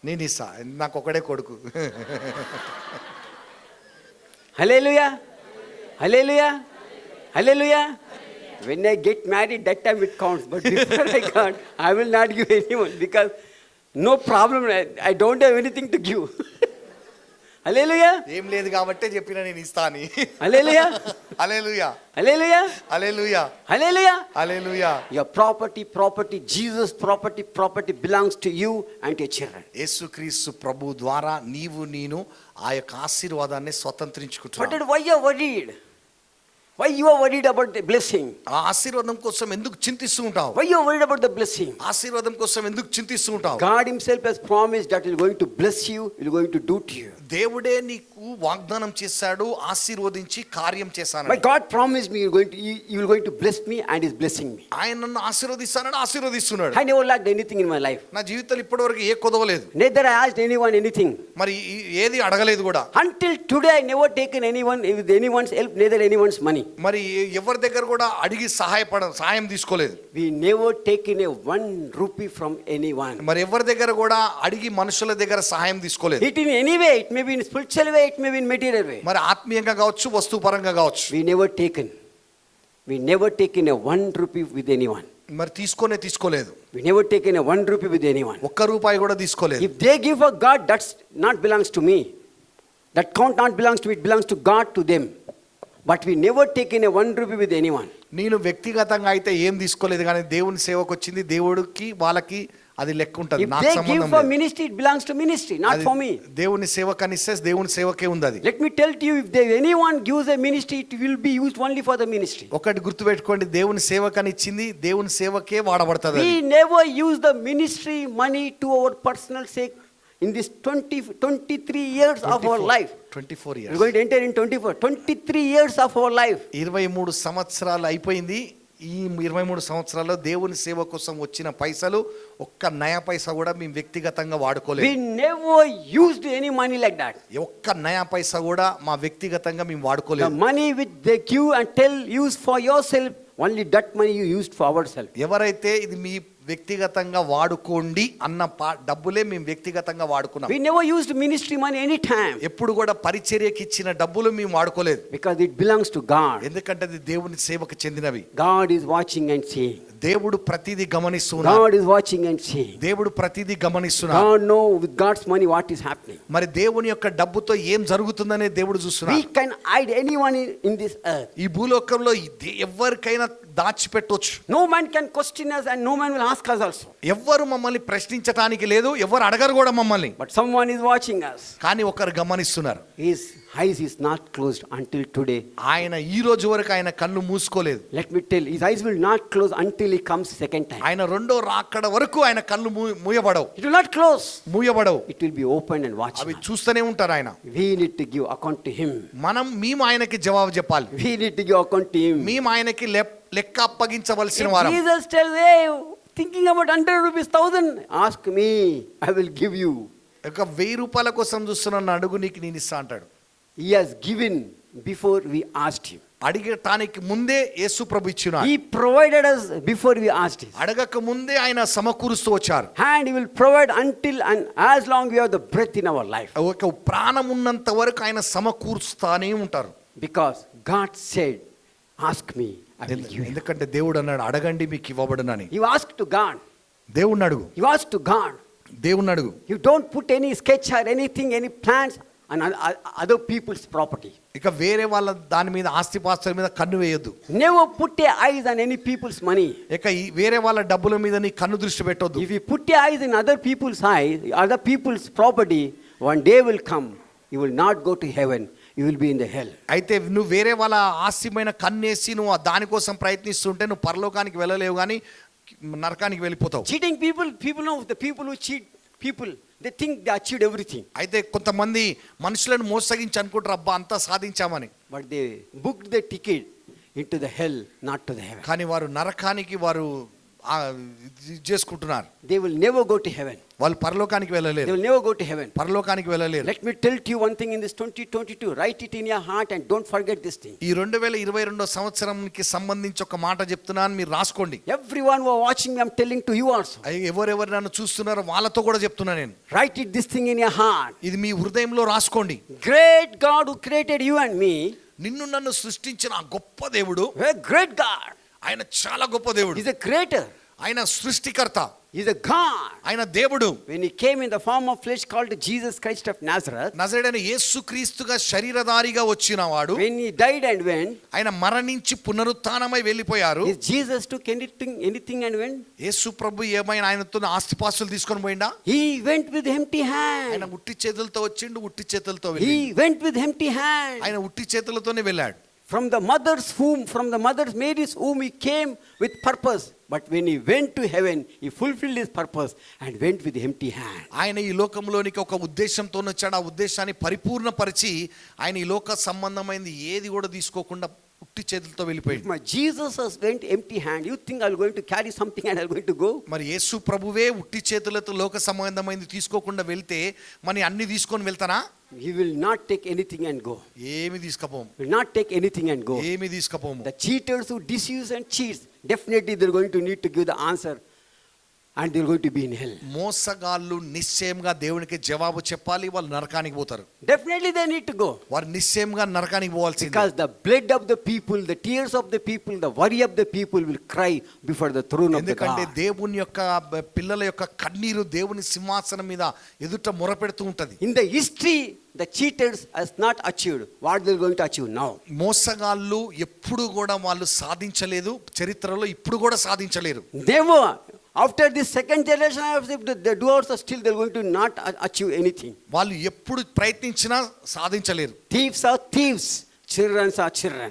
నేను ఇస్తా, నాకు ఒకడే కొడుకు. Hallelujah. Hallelujah. Hallelujah. When I get married, that time it counts. But before I can't, I will not give anyone because no problem. I don't have anything to give. Hallelujah. ఏం లేదు కాబట్టే చెప్పినా నేను ఇస్తా అని. Hallelujah. Hallelujah. Hallelujah. Hallelujah. Hallelujah. Hallelujah. Your property, Jesus' property belongs to you and your children. యేసుక్రీస్తు ప్రభు ద్వారా నేను ఆ యొక్క ఆశీర్వాదాన్ని స్వతంత్రించుకుంటున్నాను. But why you are worried? Why you are worried about the blessing? ఆ ఆశీర్వాదం కోసం ఎందుకు చింతిస్తూ ఉంటావు? Why you are worried about the blessing? ఆశీర్వాదం కోసం ఎందుకు చింతిస్తూ ఉంటావు? God himself has promised that he is going to bless you, he is going to do to you. దేవుడే నీకు వాగ్దానం చేశాడు, ఆశీర్వదించి కార్యం చేశాను. My God promised me you will going to bless me and is blessing me. ఆయన నన్ను ఆశీర్వదిస్తున్నాడు. I never lacked anything in my life. నా జీవితంలో ఇప్పటివరకు ఏ కొదవలేదు. Neither I asked anyone anything. మరి ఏది అడగలేదు కూడా. Until today I never taken anyone with anyone's help, neither anyone's money. మరి ఎవరి దగ్గర కూడా అడిగి సహాయం తీసుకోలేదు. We never taken a 1 rupee from anyone. మరి ఎవరి దగ్గర కూడా అడిగి మనుషుల దగ్గర సహాయం తీసుకోలేదు. It in any way, it may be in spiritual way, it may be in material way. మరి ఆత్మీయంగా కావచ్చు, వస్తుపరంగా కావచ్చు. We never taken a 1 rupee with anyone. మరి తీసుకోలేదు. We never taken a 1 rupee with anyone. ఒక్క రూపాయి కూడా తీసుకోలేదు. If they give for God, that's not belongs to me. That count not belongs to me, it belongs to God, to them. But we never taken a 1 rupee with anyone. నేను వ్యక్తిగతంగా అయితే ఏం తీసుకోలేదు, కానీ దేవుని సేవకు వచ్చింది దేవుడికి వాళ్ళకి అది లెక్క ఉంటుంది. If నాకు they సంబంధం give for లేదు. ministry, it belongs to ministry, not for me. దేవుని సేవకనిస్తే దేవుని సేవకే ఉంది అది. Let me tell to you, if anyone gives a ministry, it will be used only for the ministry. ఒకటి గుర్తుపెట్టుకోండి, దేవుని సేవకని ఇచ్చింది దేవుని సేవకే వాడబడుతుంది. We never use the ministry money to our personal sake. In this 23 years of our life, 24 years. We're going to enter in 23 years of our life. 23 సంవత్సరాలు అయిపోయింది. ఈ 23 సంవత్సరాల్లో దేవుని సేవ కోసం వచ్చిన పైసలు ఒక్క నయా పైసా కూడా మేము వ్యక్తిగతంగా వాడుకోలేదు. We never used any money like that. ఒక్క నయా పైసా కూడా మా వ్యక్తిగతంగా మేము వాడుకోలేదు. The money which they give and tell use for yourself, only that money you used for ourselves. ఎవరైతే ఇది మీ వ్యక్తిగతంగా వాడుకోండి అన్న డబ్బులే మేము వ్యక్తిగతంగా వాడుకున్నాం. We never used ministry money any time ఎప్పుడు కూడా పరిచర్యకి ఇచ్చిన డబ్బులు మేము వాడుకోలేదు. because it belongs to God. ఎందుకంటే అది దేవుని సేవకు చెందినవి. God is watching and seeing. దేవుడు ప్రతిదీ గమనిస్తున్నాడు. God is watching and seeing. దేవుడు ప్రతిదీ గమనిస్తున్నాడు. God know with God's money what is happening. మరి దేవుని యొక్క డబ్బుతో ఏం జరుగుతుందనే దేవుడు చూస్తున్నాడు. We can hide anyone in this earth. ఈ భూలోకంలో ఎవరికైనా దాచిపెట్టొచ్చు. No man can question us and no man will ask us also. ఎవ్వరు మమ్మల్ని ప్రశ్నించడానికి లేదు, ఎవరు అడగరు కూడా మమ్మల్ని. But someone is watching us. కానీ ఒకరు గమనిస్తున్నారు. His eyes is not closed until today. ఆయన ఈ రోజు వరకు ఆయన కళ్ళు మూసుకోలేదు. Let me tell, his eyes will not close until he comes second time. ఆయన రెండో రాకడ వరకు ఆయన కళ్ళు మూయబడవు. It will not close. మూయబడవు. It will be open and watching. అవి చూస్తూనే ఉంటారు ఆయన. We need to give account to him. మేము ఆయనకి జవాబు చెప్పాలి. We need to give account to him. మేము ఆయనకి లెక్క అప్పగించవలసిన If వారం. Jesus tells, hey, thinking about 100 rupees, 1000, ask me, I will give you. ఒక 1000 రూపాయల కోసం చూస్తున్న అడుగు నీకు నేను ఇస్తా అంటాడు. He has given before we asked him. అడిగటానికి ముందే యేసు ప్రభు ఇచ్చినాడు. He provided us before we asked him. అడగక ముందే ఆయన సమకూరుస్తూ వచ్చారు. And he will provide until and as long we have the breath in our life. ఒక ప్రాణం ఉన్నంత వరకు ఆయన సమకూరుస్తానే ఉంటారు. Because God said, ask me, I will give you. ఎందుకంటే దేవుడు అన్నాడు అడగండి మీకు ఇవ్వబడునని. You ask to God. దేవుణ్ణి అడుగు. You ask to God. దేవుణ్ణి అడుగు. You don't put any sketch or anything, any plans on other people's property. ఇక వేరే వాళ్ళ దాని మీద ఆస్తిపాస్తుల మీద కన్ను వేయొద్దు. Never put your eyes on any people's money. ఇక వేరే వాళ్ళ డబ్బుల మీద నీ కన్ను దృష్టి పెట్టొద్దు. If you put your eyes in other people's eyes, other people's property, one day will come, you will not go to heaven, you will be in the hell. అయితే నువ్వు వేరే వాళ్ళ ఆస్తిమైన కన్నేసి నువ్వు దానికోసం ప్రయత్నిస్తుంటే నువ్వు పరలోకానికి వెళ్ళలేవు కానీ నరకానికి వెళ్ళిపోతావు. Cheating people know the people who cheat people, they think they achieved everything. అయితే కొంతమంది మనుషులను మోసగించి అనుకుంటారు అబ్బా అంతా సాధించామని. But they booked the ticket into the hell, not to the heaven. కానీ వారు నరకానికి వారు చేసుకుంటున్నారు. They will never go to heaven. వాళ్ళు పరలోకానికి They వెళ్ళలేరు. will never go to heaven. పరలోకానికి వెళ్ళలేరు. Let me tell to you one thing in this 2022. Write it in your heart and don't forget this thing. ఈ 2022 సంవత్సరంకి సంబంధించి ఒక మాట చెప్తున్నాను, మీరు రాసుకోండి. Everyone who are watching me, I'm telling to you also. ఎవరెవరు నన్ను చూస్తున్నారో వాళ్ళతో కూడా చెప్తున్నా నేను. Write it this thing in your heart. ఇది మీ హృదయంలో రాసుకోండి. Great God who created you and me. నిన్ను నన్ను సృష్టించిన ఆ గొప్ప దేవుడు, A great God. ఆయన చాలా గొప్ప దేవుడు. He's a creator. ఆయన సృష్టికర్త. He's a God. ఆయన దేవుడు. When he came in the form of flesh called Jesus Christ of Nazareth. నజరేయుడైన యేసుక్రీస్తుగా శరీరధారిగా వచ్చినవాడు. When he died and went. ఆయన మరణించి పునరుత్థానమై వెళ్ళిపోయారు. Is Jesus took anything and went? యేసు ప్రభు ఏమైనా ఆయనతో ఆస్తిపాస్తులు తీసుకొని పోయిండా? He went with empty hand. ఆయన ఉట్టి చేతులతో వచ్చిండు, ఉట్టి చేతులతో He వెళ్ళిండు. went with empty hand. ఆయన ఉట్టి చేతులతోనే వెళ్ళాడు. From the mother's womb, from the mother's Mary's womb, he came with purpose. But when he went to heaven, he fulfilled his purpose and went with empty hand. ఆయన ఈ లోకంలోనికి ఒక ఉద్దేశంతో వచ్చాడు. ఆ ఉద్దేశాన్ని పరిపూర్ణపరిచి ఆయన ఈ లోక సంబంధమైనది ఏది కూడా తీసుకోకుండా ఉట్టి చేతులతో వెళ్ళిపోయాడు. My Jesus has went empty hand. You think I'm going to carry something and I'm going to go? మరి యేసు ప్రభువే ఉట్టి చేతులతో లోక సంబంధమైనది తీసుకోకుండా వెళ్తే మరి అన్ని తీసుకొని వెళ్తానా? He will not take anything and go. ఏమి తీసుకపోము. Will not take anything and go. ఏమి తీసుకపోము. The cheaters who deceive and cheats, definitely they're going to need to give the answer and they're going to be in hell. మోసగాళ్ళు నిశ్చయంగా దేవునికి జవాబు చెప్పాలి, వాళ్ళు నరకానికి పోతారు. Definitely they need to go. వారు నిశ్చయంగా నరకానికి పోవాల్సిందే. Because the blood of the people, the tears of the people, the worry of the people will cry before the throne of the ఎందుకంటే God. దేవుని యొక్క పిల్లల యొక్క కన్నీరు దేవుని సింహాసనం మీద ఎదుట మొరపెడుతూ ఉంటది. In the history, the cheaters has not achieved what they're going to achieve now. మోసగాళ్ళు ఎప్పుడు కూడా వాళ్ళు సాధించలేదు, చరిత్రలో ఇప్పుడు కూడా సాధించలేరు. Never. After this second generation, the doers are still they're going to not achieve anything. వాళ్ళు ఎప్పుడు ప్రయత్నించినా సాధించలేరు. Thieves are thieves. Children are children.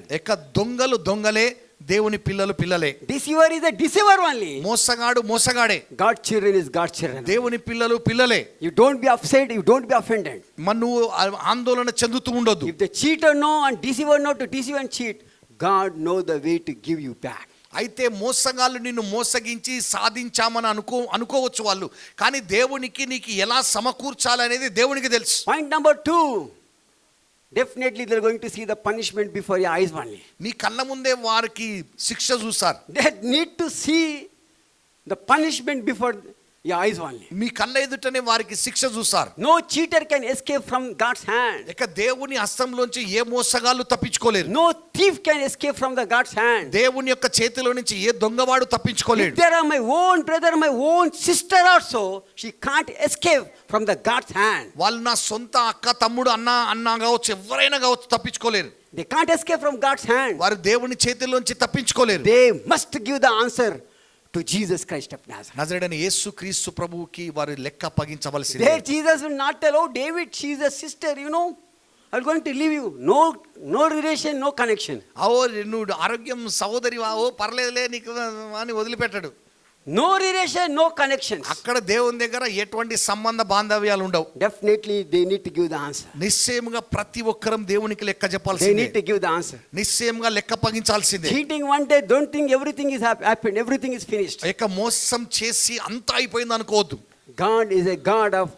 దొంగలు దొంగలే, దేవుని పిల్లలు పిల్లలే. Deceiver is a deceiver only. మోసగాడు మోసగాడే. God's children is God's children. దేవుని పిల్లలు పిల్లలే. You don't be upset, you don't be offended. నువ్వు ఆందోళన చెందుతూ ఉండొద్దు. If the cheater know and deceiver know to deceive and cheat, God know the way to give you back. అయితే మోసగాళ్ళు నిన్ను మోసగించి సాధించామని అనుకోవచ్చు వాళ్ళు, కానీ దేవునికి నీకు ఎలా సమకూర్చాలనేది దేవునికి తెలుసు. Point number 2. Definitely they're going to see the punishment before your eyes only. నీ కళ్ళ ముందే వారికి శిక్ష చూస్తారు. They need to see the punishment before your eyes only. మీ కళ్ళ ఎదుటనే వారికి శిక్ష చూస్తారు. No cheater can escape from God's hand. ఇక దేవుని హస్తంలోంచి ఏ మోసగాళ్ళు తప్పించుకోలేరు. No thief can escape from the God's hand. దేవుని యొక్క చేతిలో నుంచి ఏ దొంగవాడు If తప్పించుకోలేడు. there are my own brother, my own sister also, she can't escape from the God's hand. వాళ్ళు నా సొంత అక్క తమ్ముడు అన్న కావచ్చు, ఎవరైనా కావచ్చు, తప్పించుకోలేరు. They can't escape from God's hand. వారు దేవుని చేతిలోంచి తప్పించుకోలేరు. They must give the answer to Jesus Christ of Nazareth. నజరేయుడైన యేసు క్రీస్తు ప్రభువుకి వారు లెక్క అప్పగించవలసిందే. There Jesus will not tell, oh David, she's a sister, you know, I'm going to leave you. No relation, no connection. నువ్వు ఆరోగ్యం సహోదరి పర్లేదులే నీకు అని వదిలిపెట్టాడు. No relation, no connection. అక్కడ దేవుని దగ్గర ఎటువంటి సంబంధ బాంధవ్యాలు ఉండవు. Definitely they need to give the answer. నిశ్చయముగా ప్రతి ఒక్కరం దేవునికి లెక్క They చెప్పాల్సిందే. need to give the answer. నిశ్చయముగా లెక్క అప్పగించాల్సిందే. Cheating one day, don't think everything is happened, everything is finished. ఇక మోసం చేసి అంతా అయిపోయింది అనుకోవద్దు. God is a God of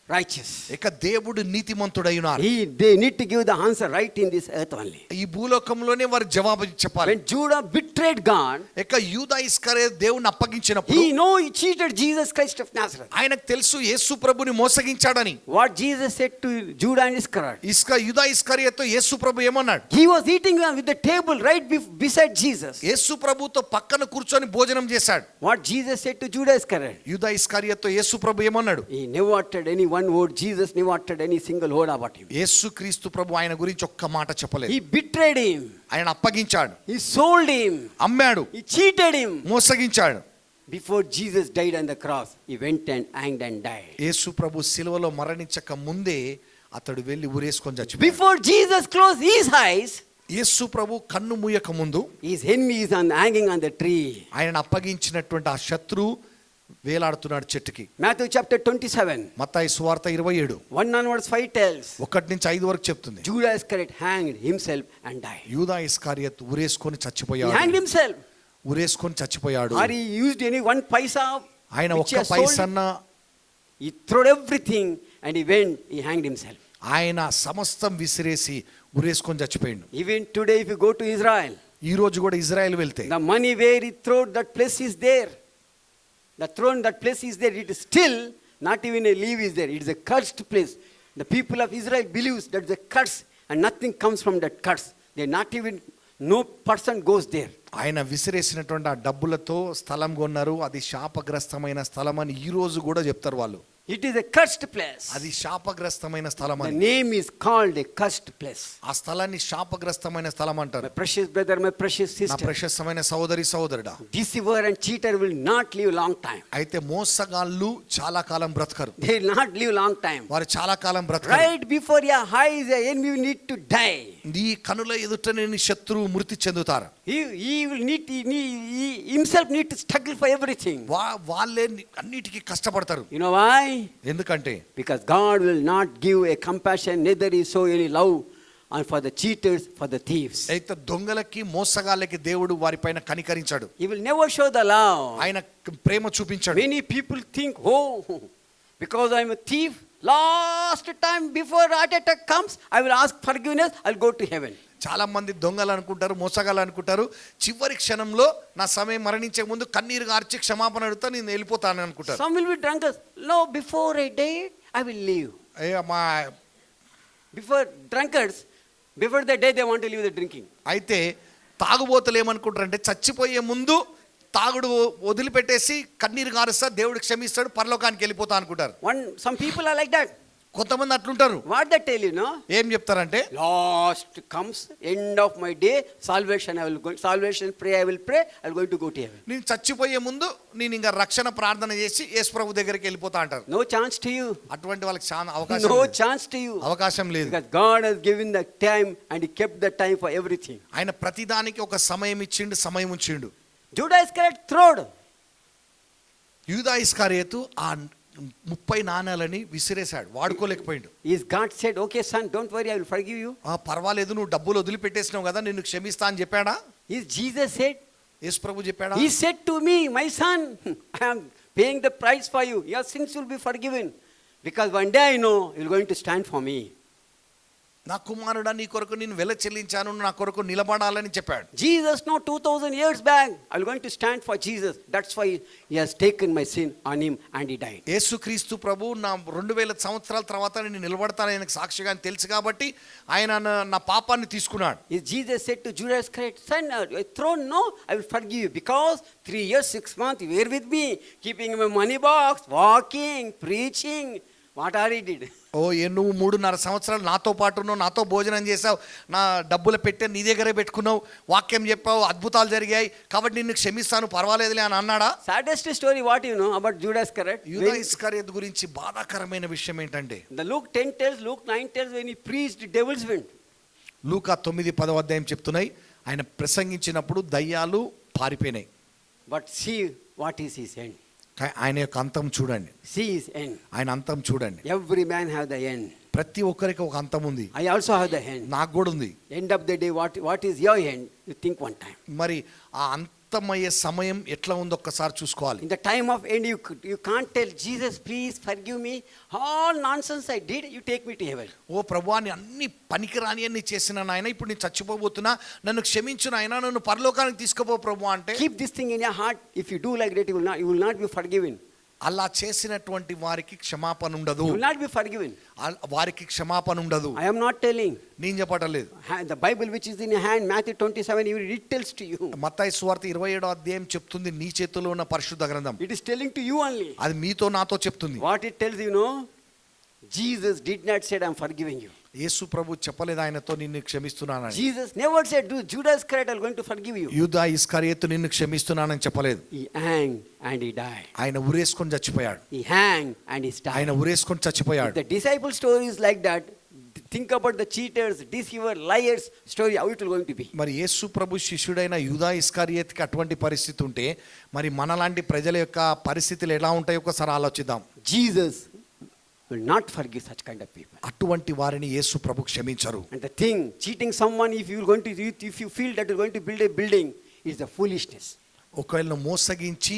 righteous. ఇక దేవుడు నీతిమంతుడై ఉన్నారు. They need to give the answer right in this earth only. ఈ భూలోకంలోనే వారు జవాబు చెప్పాలి. When Judah betrayed God, ఇక యూదా ఇస్కరియోతు దేవుని అప్పగించినప్పుడు he cheated Jesus Christ of Nazareth. ఆయనకు తెలుసు యేసు ప్రభుని మోసగించాడని. What Jesus said to Judah and Iscariot, యూదా ఇస్కరియోతు యేసు ప్రభు ఏమన్నాడు? he was eating with the table right beside Jesus. యేసు ప్రభుతో పక్కన కూర్చొని భోజనం చేశాడు. What Jesus said to Judah Iscariot, యూదా ఇస్కరియోతు యేసు ప్రభు ఏమన్నాడు? he never uttered any one word. Jesus never uttered any single word about him. యేసు క్రీస్తు ప్రభు ఆయన గురించి ఒక్క మాట చెప్పలేదు. He betrayed him. ఆయన అప్పగించాడు. He sold him. అమ్మాడు. He cheated him. మోసగించాడు. Before Jesus died on the cross, he went and hanged and died. యేసు ప్రభు సిలువలో మరణించక ముందే అతడు వెళ్ళి ఉరేసుకొని చచ్చిపోయాడు. Before Jesus closed his eyes, యేసు ప్రభు కన్ను మూయక ముందు his enemy is hanging on the tree. ఆయన అప్పగించినటువంటి ఆ శత్రువు వేలాడుతున్నాడు చెట్టుకి. Matthew chapter 27. మత్తయి సువార్త 27 1 onwards 5 tells. 1 నుంచి 5 వరకు చెప్తుంది. Judas Iscariot hanged himself and died. యూదా ఇస్కరియోతు ఉరేసుకొని He చచ్చిపోయాడు. hanged himself. ఉరేసుకొని చచ్చిపోయాడు. Or he used any one paisa. ఆయన which he ఒక్క has sold. పైసన్న He threw everything and he went. He hanged himself. ఆయన సమస్తం విసిరేసి ఉరేసుకొని చచ్చిపోయాడు. Even today, if you go to Israel, ఈ రోజు కూడా ఇజ్రాయెల్ వెళ్తే the money where he threw, that place is there. The throne, that place is there. It is still not even a leaf is there. It is a cursed place. The people of Israel believes that the curse and nothing comes from that curse. They not even, no person goes there. ఆయన విసిరేసినటువంటి ఆ డబ్బులతో స్థలం కొన్నారు. అది శాపగ్రస్తమైన స్థలం అని ఈ రోజు కూడా చెప్తారు వాళ్ళు. It is a cursed place. అది శాపగ్రస్తమైన స్థలం The అని. name is called a cursed place. ఆ స్థలాన్ని శాపగ్రస్తమైన స్థలం My అంటారు. precious brother, my precious నా sister, ప్రశస్తమైన సహోదరి సహోదరుడా, deceiver and cheater will not live long time. అయితే మోసగాళ్ళు చాలా కాలం బ్రతకరు. They will not live long time. వారు చాలా కాలం బ్రతకరు. Right before your eyes, the enemy will need to die. నీ కనుల ఎదుటనే నీ శత్రువు మృతి చెందుతారు. He will need, he himself need to struggle for everything. వాళ్ళే అన్నిటికీ కష్టపడతారు. You know why? ఎందుకంటే Because God will not give a compassion, neither he show any love and for the cheaters, for the thieves. అయితే దొంగలకి మోసగాళ్ళకి దేవుడు వారిపైన కనికరించాడు. He will never show the love. ఆయన ప్రేమ చూపించాడు. Many people think, oh, because I am a thief, last time before heart attack comes, I will ask forgiveness, I'll go to heaven. చాలా మంది దొంగలు అనుకుంటారు, మోసగాళ్ళు అనుకుంటారు, చివరి క్షణంలో నా సమయం మరణించే ముందు కన్నీరు గార్చి క్షమాపణ అడుగుతా నేను వెళ్ళిపోతాను అనుకుంటారు. Some will be drunkards. No, before I die, I will leave. మా Before drunkards, before the day they want to leave the drinking. అయితే తాగుబోతులు ఏమనుకుంటారంటే చచ్చిపోయే ముందు తాగుడు వదిలిపెట్టేసి కన్నీరు గారుస్తా, దేవుడు క్షమిస్తాడు, పరలోకానికి వెళ్ళిపోతా అనుకుంటారు. Some people are like that. కొంతమంది అట్లుంటారు. What they tell you, no? ఏం చెప్తారంటే Last comes, end of my day, salvation I will go, salvation pray I will pray, I will going to go to heaven. నేను చచ్చిపోయే ముందు నేను ఇంకా రక్షణ ప్రార్థన చేసి యేసు ప్రభు దగ్గరికి వెళ్ళిపోతా అంటారు. No chance to you. అటువంటి వాళ్ళకి చాలా అవకాశం No లేదు. chance to you. అవకాశం లేదు. Because God has given the time and he kept the time for everything. ఆయన ప్రతిదానికి ఒక సమయం ఇచ్చిండు, సమయం ఉంచిండు. Judas Iscariot throwed. యూదా ఇస్కరియోతు ఆ 30 నాణాలని విసిరేశాడు, వాడుకోలేకపోయిండు. Is God said, okay son, don't worry, I will forgive you? పర్వాలేదు, నువ్వు డబ్బులు వదిలిపెట్టేసినావు కదా, నిన్ను క్షమిస్తా అని చెప్పాడా? Is Jesus said? యేసు ప్రభు చెప్పాడా? He said to me, my son, I am paying the price for you. Your sins will be forgiven. Because one day I know you are going to stand for me. నా కుమారుడా నీ కొరకు నేను వెల చెల్లించాను, నా కొరకు నిలబడాలని చెప్పాడు. Jesus, no, 2000 years back, I'm going to stand for Jesus. That's why he has taken my sin on him and he died. యేసుక్రీస్తు ప్రభు నా 2000 సంవత్సరాల తర్వాత నేను నిలబడతాను ఆయనకు సాక్షిగా అని తెలుసు కాబట్టి ఆయన నా పాపాన్ని తీసుకున్నాడు. Is Jesus said to Judas Iscariot, son, throne, no, I will forgive you because 3 years, 6 months you were with me, keeping my money box, walking, preaching. What are he did? ఓ నువ్వు 3.5 సంవత్సరాలు నాతో పాటు ఉన్నావు, నాతో భోజనం చేసావు, నా డబ్బులు పెట్టే నీ దగ్గరే పెట్టుకున్నావు, వాక్యం చెప్పావు, అద్భుతాలు జరిగాయి కాబట్టి నిన్ను క్షమిస్తాను పర్వాలేదులే అని అన్నాడా? Saddest story what you know about Judas Iscariot? యూదా ఇస్కరియోతు గురించి బాధాకరమైన విషయం ఏంటంటే The Luke 10 tells, Luke 9 tells when he preached, devils went. లూకా 9:10 అధ్యాయం చెప్తున్నాయి, ఆయన ప్రసంగించినప్పుడు దయ్యాలు పారిపోయినాయి. But see what is his end. ఆయన యొక్క అంతం చూడండి, See his end. ఆయన అంతం చూడండి. Every man have the end. ప్రతి ఒక్కరికి ఒక అంతం ఉంది. I also have the end. నాకు కూడా ఉంది. End of the day, what is your end? You think one time. మరి ఆ అంతమయ్యే సమయం ఎట్లా ఉందో ఒక్కసారి చూసుకోవాలి. In the time of end, you can't tell Jesus, please forgive me. All nonsense I did, you take me to heaven. ఓ ప్రభువా నీ అన్ని పనికిరాని అన్ని చేసిన నాయన, ఇప్పుడు నేను చచ్చిపోబోతున్నా, నన్ను క్షమించు నాయన, నన్ను పరలోకానికి తీసుకుపో ప్రభువా అంటే, Keep this thing in your heart. If you do like that, you will not be forgiven. అలా చేసినటువంటి వారికి క్షమాపణ ఉండదు. You will not be forgiven. వారికి క్షమాపణ ఉండదు. I am not telling. నేను చెప్పటం లేదు. The Bible which is in your hand, Matthew 27, it tells to you. మత్తయి సువార్త 27వ అధ్యాయం చెప్తుంది, నీ చేతిలో ఉన్న పరిశుద్ధ గ్రంథం. It is telling to you only. అది మీతో నాతో చెప్తుంది. What it tells you, know? Jesus did not say, I am forgiving you. యేసు ప్రభు చెప్పలేదు ఆయనతో నిన్ను క్షమిస్తున్నానని. Jesus never said, Judas Iscariot, I am going to forgive you. యూదా ఇస్కరియోతు నిన్ను క్షమిస్తున్నానని చెప్పలేదు. He hanged and he died. ఆయన ఉరేసుకొని చచ్చిపోయాడు. He hanged and he ఆయన died. ఉరేసుకొని చచ్చిపోయాడు. The disciple story is like that. Think about the cheaters, deceivers, liars story, how it will going to be. మరి యేసు ప్రభు శిష్యుడైన యూదా ఇస్కరియోతుకి అటువంటి పరిస్థితి ఉంటే మరి మనలాంటి ప్రజల యొక్క పరిస్థితులు ఎలా ఉంటాయో ఒకసారి ఆలోచిద్దాం. Jesus will not forgive such kind of people. అటువంటి వారిని యేసు ప్రభు క్షమించరు. And the thing, cheating someone, if you feel that you're going to build a building, is the foolishness. ఒకవేళ మోసగించి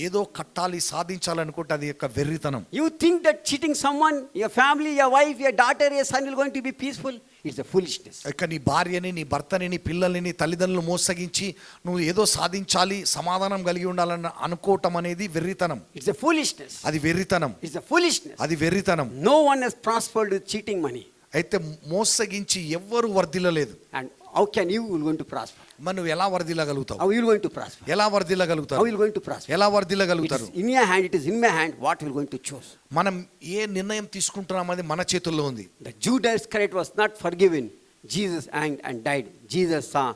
ఏదో కట్టాలి సాధించాలనుకుంటే అది యొక్క వెర్రితనం. You think that cheating someone, your family, your wife, your daughter, your son will going to be peaceful? It's a foolishness. ఇక నీ భార్యని, నీ భర్తని, నీ పిల్లల్ని, నీ తల్లిదండ్రులు మోసగించి నువ్వు ఏదో సాధించాలి, సమాధానం కలిగి ఉండాలని అనుకోవటం అనేది వెర్రితనం. It's a foolishness. అది వెర్రితనం. It's a foolishness. అది వెర్రితనం. No one has prospered with cheating money. అయితే మోసగించి ఎవ్వరు వర్ధిల్లలేదు. And how can you going to prosper? మరి నువ్వు ఎలా వర్ధిల్లగలుగుతావు? How you going to prosper? ఎలా How వర్ధిల్లగలుగుతారు? you going to prosper? ఎలా It వర్ధిల్లగలుగుతారు? is in your hand, it is in my hand, what you going to choose. మనం ఏ నిర్ణయం తీసుకుంటున్నాం అది మన చేతుల్లో ఉంది. The Judas Iscariot was not forgiven. Jesus hanged and died. Jesus saw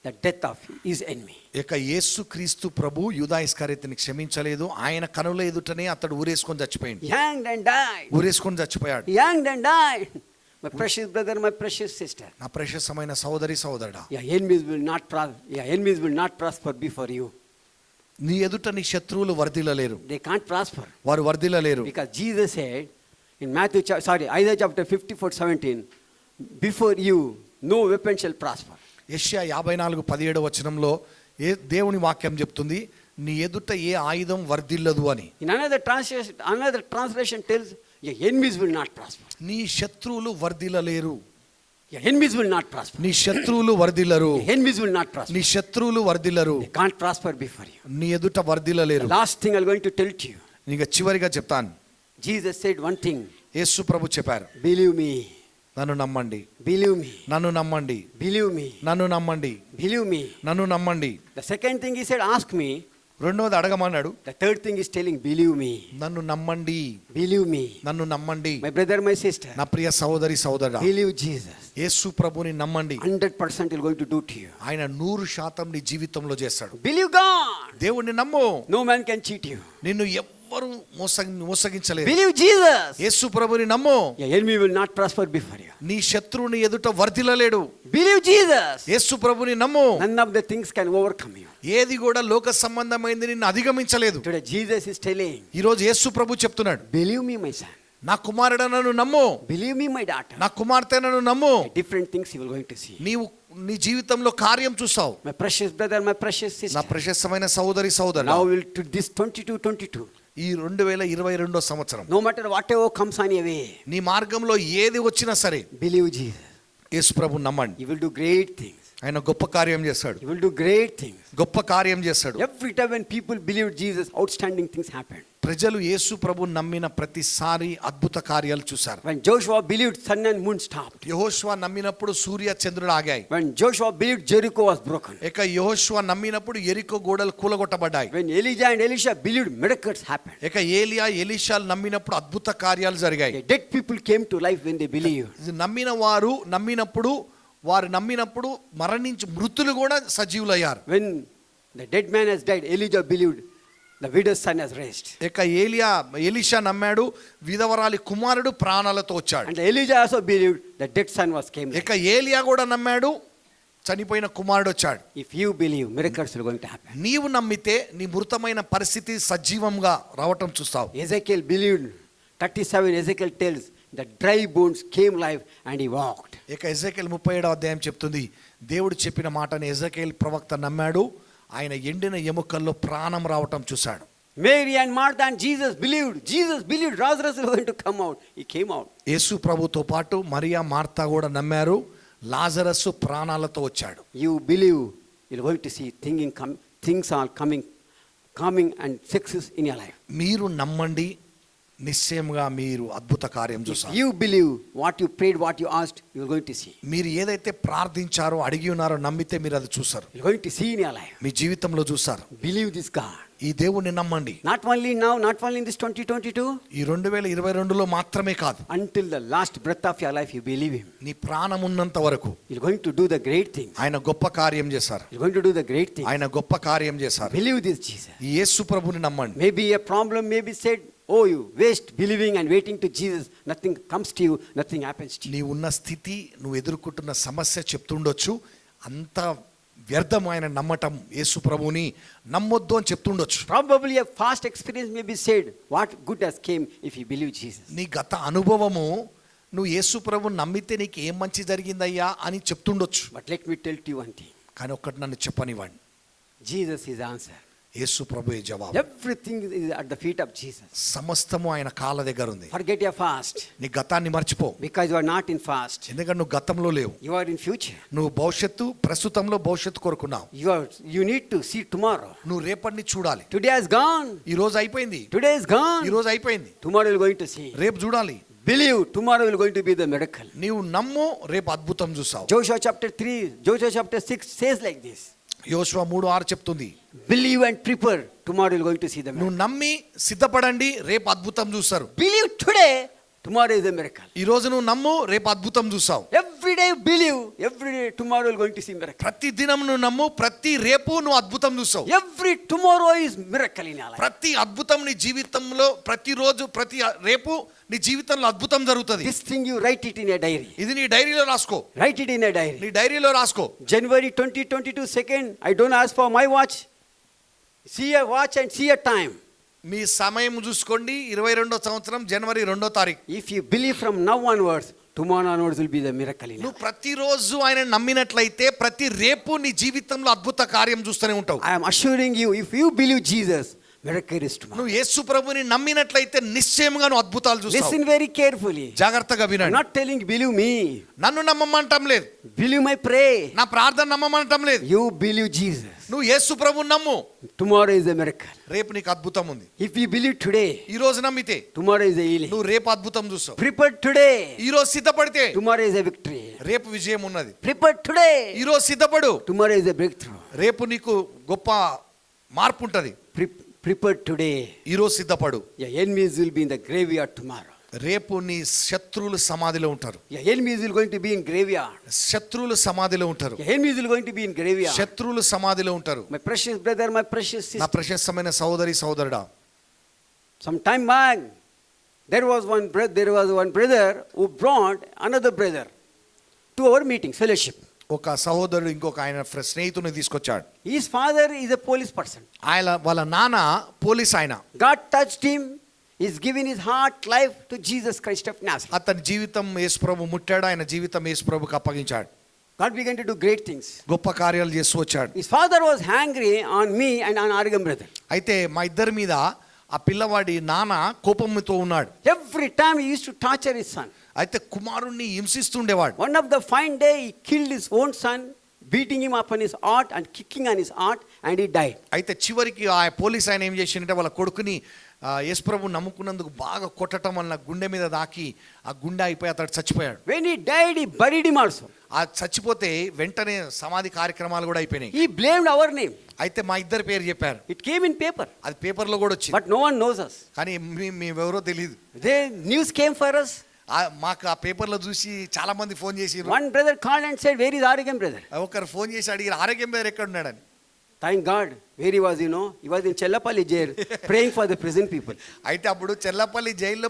the death of his enemy. ఇక యేసు క్రీస్తు ప్రభు యూదా ఇస్కరియోతుని క్షమించలేదు. ఆయన కనుల ఎదుటనే అతడు ఊరేసుకొని చచ్చిపోయింది. He hanged and died. ఊరేసుకొని చచ్చిపోయాడు. He hanged and died. My precious brother, my precious sister. నా ప్రశస్తమైన సోదరి సోదరుడా, Your enemies will not prosper before you. నీ ఎదుట నీ శత్రువులు వర్ధిల్లలేరు. They can't prosper. వారు వర్ధిల్లలేరు. Because Jesus said in Isaiah chapter 54:17, before you no weapon shall prosper. యెషయా 54:17 వచనంలో దేవుని వాక్యం చెప్తుంది, నీ ఎదుట ఏ ఆయుధం వర్ధిల్లదు అని. In another translation tells, your enemies will not prosper. నీ శత్రువులు వర్ధిల్లలేరు. Your enemies will not prosper. నీ శత్రువులు వర్ధిల్లరు. Your enemies will not prosper. నీ శత్రువులు వర్ధిల్లరు. They can't prosper before you. నీ ఎదుట వర్ధిల్లలేరు. The last thing I'm going to tell to you. నీకు చివరిగా చెప్తాను. Jesus said one thing. యేసు ప్రభు చెప్పారు, Believe me. నన్ను నమ్మండి. Believe me. నన్ను నమ్మండి. Believe me. నన్ను నమ్మండి. Believe me. నన్ను నమ్మండి. The second thing he said, ask me. రెండవది అడగమన్నాడు. The third thing is telling, believe me. నన్ను నమ్మండి. Believe me. నన్ను నమ్మండి. My brother, my sister. నా ప్రియ సహోదరి సహోదరుడా, Believe Jesus. యేసు ప్రభుని నమ్మండి. 100% he's going to do to you. ఆయన 100% నీ జీవితంలో చేస్తాడు. Believe God. దేవుణ్ణి నమ్ము. No man can cheat you. నిన్ను ఎవ్వరు మోసగించలేరు. Believe Jesus. యేసు ప్రభుని నమ్ము. Your enemy will not prosper before you. నీ శత్రువుని ఎదుట వర్ధిల్లలేడు. Believe Jesus. యేసు ప్రభుని నమ్ము. None of the things can overcome you. ఏది కూడా లోక సంబంధమైంది నిన్ను అధిగమించలేదు. Today Jesus is telling, ఈ రోజు యేసు ప్రభు చెప్తున్నాడు, believe me, my son. నా కుమారుడా నన్ను నమ్ము. Believe me, my daughter. నా కుమార్తె నన్ను నమ్ము. Different things you will going to see. నీవు నీ జీవితంలో కార్యం చూస్తావు. My precious brother, my precious నా sister. ప్రశస్తమైన సహోదరి సహోదరుడా, Now will to this 22. ఈ 2022 సంవత్సరం No matter whatever comes on your way, నీ మార్గంలో ఏది వచ్చినా సరే believe Jesus. యేసు ప్రభు నమ్మండి. He will do great things. ఆయన గొప్ప కార్యం చేస్తాడు. He will do great things. గొప్ప కార్యం చేస్తాడు. Every time when people believed Jesus, outstanding things happened. ప్రజలు యేసు ప్రభు నమ్మిన ప్రతిసారి అద్భుత కార్యాలు చూశారు. When Joshua believed, sun and moon stopped. యెహోషువ నమ్మినప్పుడు సూర్య చంద్రుడు ఆగాయి. When Joshua believed, Jericho was broken. ఇక యెహోషువ నమ్మినప్పుడు ఎరికో గోడలు కూలగొట్టబడ్డాయి. When Elijah and Elisha believed, miracles happened. ఇక ఏలియా ఎలీషాలు నమ్మినప్పుడు అద్భుత కార్యాలు జరిగాయి. The dead people came to life when they believed. వారు నమ్మినప్పుడు మరణించి మృతులు కూడా సజీవులయ్యారు. When the dead man has died, Elijah believed, the widow's son has raised. ఇక ఎలీషా నమ్మాడు, విధవరాలి కుమారుడు ప్రాణాలతో వచ్చాడు. And Elijah also believed, the dead son was came. ఇక ఏలియా కూడా నమ్మాడు, చనిపోయిన కుమారుడు వచ్చాడు. If you believe, miracles are going to happen. నీవు నమ్మితే నీ మృతమైన పరిస్థితి సజీవంగా రావటం చూస్తావు. Ezekiel believed, 37 Ezekiel tells, the dry bones came live and he walked. ఇక ఎజెకేల్ 37వ అధ్యాయం చెప్తుంది, దేవుడు చెప్పిన మాటని ఎజెకేల్ ప్రవక్త నమ్మాడు, ఆయన ఎండిన ఎముకల్లో ప్రాణం రావటం చూశాడు. Mary and Martha and Jesus believed Lazarus was going to come out. He came out. యేసు ప్రభుతో పాటు మరియా మార్తా కూడా నమ్మారు, లాజరస్సు ప్రాణాలతో వచ్చాడు. You believe, you're going to see things are coming and success in your life. మీరు నమ్మండి, నిశ్చయంగా మీరు అద్భుత కార్యం If చూస్తారు. you believe what you prayed, what you asked, you're going to see. మీరు ఏదైతే ప్రార్థించారో అడిగి ఉన్నారో నమ్మితే మీరు అది చూస్తారు. You're going to see in your life. మీ జీవితంలో చూస్తారు. Believe this God. ఈ దేవుణ్ణి నమ్మండి. Not only now, not only in this 2022. ఈ 2022లో మాత్రమే కాదు, Until the last breath of your life, you believe Him. నీ ప్రాణం ఉన్నంత వరకు You're going to do the great things. ఆయన గొప్ప కార్యం చేశారు. You're going to do the great things. ఆయన గొప్ప కార్యం చేశారు. Believe this Jesus. ఈ యేసు ప్రభుని నమ్మండి. Maybe a problem may be said, oh, you waste believing and waiting to Jesus. Nothing comes to you, nothing happens to you. నీ ఉన్న స్థితి, నువ్వు ఎదుర్కొంటున్న సమస్య చెప్తుండొచ్చు, అంత వ్యర్థమైన నమ్మటం యేసు ప్రభుని నమ్మొద్దు అని చెప్తుండొచ్చు. Probably a past experience may be said, what good has came if you believe Jesus. నీ గత అనుభవము, నువ్వు యేసు ప్రభుని నమ్మితే నీకు ఏం మంచి జరిగిందయ్యా అని చెప్తుండొచ్చు. But let me tell you one thing. కానీ ఒక్కటి నన్ను చెప్పనివ్వండి, Jesus is the answer. యేసు ప్రభువే జవాబు. Everything is at the feet of Jesus. సమస్తము ఆయన కాళ్ళ దగ్గర ఉంది. Forget your past. నీ గతాన్ని మర్చిపో, Because you are not in past. ఎందుకంటే నువ్వు గతంలో లేవు. You are in future. నువ్వు ప్రస్తుతంలో భవిష్యత్తు కోరుకున్నావు. You need to see tomorrow. నువ్వు రేపటిని చూడాలి. Today has gone. ఈ రోజు అయిపోయింది. Today is gone. ఈ రోజు అయిపోయింది. Tomorrow you are going to see. రేపు చూడాలి. Believe, tomorrow is going to be the miracle. నీవు నమ్ము, రేపు అద్భుతం చూస్తావు. Joshua chapter 3, Joshua chapter 6 says like this. యోషువ 3:6 చెప్తుంది, Believe and prepare, tomorrow you are going to see the miracle. నువ్వు నమ్మి సిద్ధపడండి, రేపు అద్భుతం చూస్తారు. Believe today, tomorrow is a miracle. ఈ రోజు నువ్వు నమ్ము, రేపు అద్భుతం చూస్తావు. Every day believe, every day tomorrow you are going to see miracle. ప్రతి దినం నువ్వు నమ్ము, ప్రతి రేపు నువ్వు అద్భుతం చూస్తావు. Every tomorrow is miracle in your life. ప్రతి అద్భుతం నీ జీవితంలో, ప్రతిరోజు, ప్రతి రేపు నీ జీవితంలో అద్భుతం జరుగుతుంది. This thing you write it in a diary. ఇది నీ డైరీలో రాసుకో. Write it in a diary. నీ డైరీలో రాసుకో. January 2022 2nd, I don't ask for my watch. See a watch and see a time. మీ సమయం చూసుకోండి. 22వ సంవత్సరం జనవరి 2వ తారీఖు. If you believe from now onwards, tomorrow onwards will be the miracle in your నువ్వు life. ప్రతిరోజు ఆయన నమ్మినట్లయితే ప్రతి రేపు నీ జీవితంలో అద్భుత కార్యం చూస్తూనే ఉంటావు. I am assuring you, if you believe Jesus, miracle is tomorrow. నువ్వు యేసు ప్రభుని నమ్మినట్లయితే నిశ్చయంగా నువ్వు అద్భుతాలు చూస్తావు. Listen very carefully. జాగ్రత్తగా I'm వినండి. not telling believe me. నన్ను నమ్మమంటం లేదు, Believe my pray. నా ప్రార్థన నమ్మమంటం లేదు. You believe Jesus. నువ్వు యేసు ప్రభుని నమ్ము, Tomorrow is a miracle. రేపు నీకు అద్భుతం ఉంది. If you believe today, ఈ రోజు నమ్మితే tomorrow is a healing. నువ్వు రేపు అద్భుతం చూస్తావు. Prepare today, ఈ రోజు సిద్ధపడితే tomorrow is a victory. రేపు విజయం ఉన్నది. Prepare today, ఈ రోజు సిద్ధపడు, tomorrow is a breakthrough. రేపు నీకు గొప్ప మార్పు ఉంటది. Prepare today. ఈ రోజు సిద్ధపడు, Your enemies will be in the graveyard tomorrow. రేపు నీ శత్రువులు సమాధిలో ఉంటారు. Your enemies will going to be in graveyard. శత్రువులు సమాధిలో ఉంటారు. Your enemies will going to be in graveyard. శత్రువులు సమాధిలో ఉంటారు. My precious brother, my precious నా sister. ప్రశస్తమైన సోదరి సోదరుడా, Some time back, there was one brother who brought another brother to our meeting, fellowship. ఒక సహోదరుడు ఇంకొక ఆయన స్నేహితుని తీసుకొచ్చాడు. His father is a police person. వాళ్ళ నాన్న పోలీస్ ఆయన. God touched him. He's given his heart, life to Jesus Christ of Nazareth. అతని జీవితం యేసుప్రభు ముట్టాడు, ఆయన జీవితం యేసుప్రభుకి అప్పగించాడు. God began to do great things. గొప్ప కార్యాలు చేస్తూ వచ్చాడు. His father was angry on me and on Arigam brother. అయితే మా ఇద్దరి మీద ఆ పిల్లవాడి నాన్న కోపంతో ఉన్నాడు. Every time he used to torture his son. అయితే కుమారుణ్ణి హింసిస్తుండేవాడు. One of the fine day, he killed his own son, beating him up on his heart and kicking on his heart, and he died. అయితే చివరికి ఆ police ఆయన ఏం చేసిందంటే వాళ్ళ కొడుకుని యేసుప్రభు నమ్ముకున్నందుకు బాగా కొట్టడం వల్ల గుండె మీద దాకి ఆ గుండె అయిపోయి అతడు చచ్చిపోయాడు. When he died, he buried him also. ఆ చచ్చిపోతే వెంటనే సమాధి కార్యక్రమాలు కూడా అయిపోయినాయి. He blamed our name. అయితే మా ఇద్దరి పేరు చెప్పారు. It came in paper. అది పేపర్లో కూడా వచ్చింది. But no one knows us. కానీ మేమెవరో తెలియదు. The news came for us. మాకు ఆ పేపర్లో చూసి చాలా మంది ఫోన్ చేసి, One brother called and said, "Where is Arigam brother?" ఒకరు ఫోన్ చేసి అడిగారు, ఆరోగ్యం పేరు ఎక్కడ ఉన్నాడని. Thank God. Where he was, you know? He was in Chellapalli jail praying for the prison people. అయితే అప్పుడు చెల్లపల్లి జైల్లో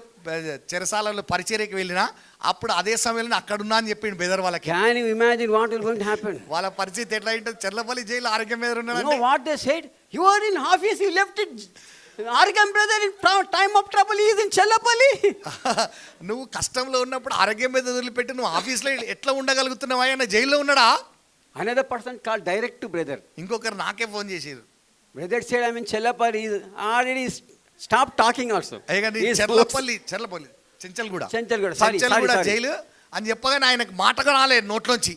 చెరసాలలో పరిచర్యకి వెళ్ళినా అప్పుడు అదే సమయంలో అక్కడ ఉన్నా అని చెప్పిండు బెదర్ వాళ్ళకి. Can you imagine what is going to happen? వాళ్ళ పరిస్థితి ఎట్లా ఉంటుంది? చెల్లపల్లి జైల్లో ఆరోగ్యం మీద You know ఉన్నాడు. what they said? You are in office, you left it. Arigam brother, in time of trouble, he is in Chellapalli. నువ్వు కష్టంలో ఉన్నప్పుడు ఆరోగ్యం మీద వదిలిపెట్టి నువ్వు ఆఫీస్లో ఎట్లా ఉండగలుగుతున్నావా? ఆయన జైల్లో ఉన్నాడా? Another person called direct to brother. ఇంకొకరు నాకే ఫోన్ చేసారు. Brother said, "I'm in Chellapalli." He already stopped talking also. అయ్యా He is Cherlapalli Chenchalguda Chenjalgooda. Sorry. Jail అని చెప్పగానే ఆయనకు మాటగా రాలేదు నోట్లోంచి.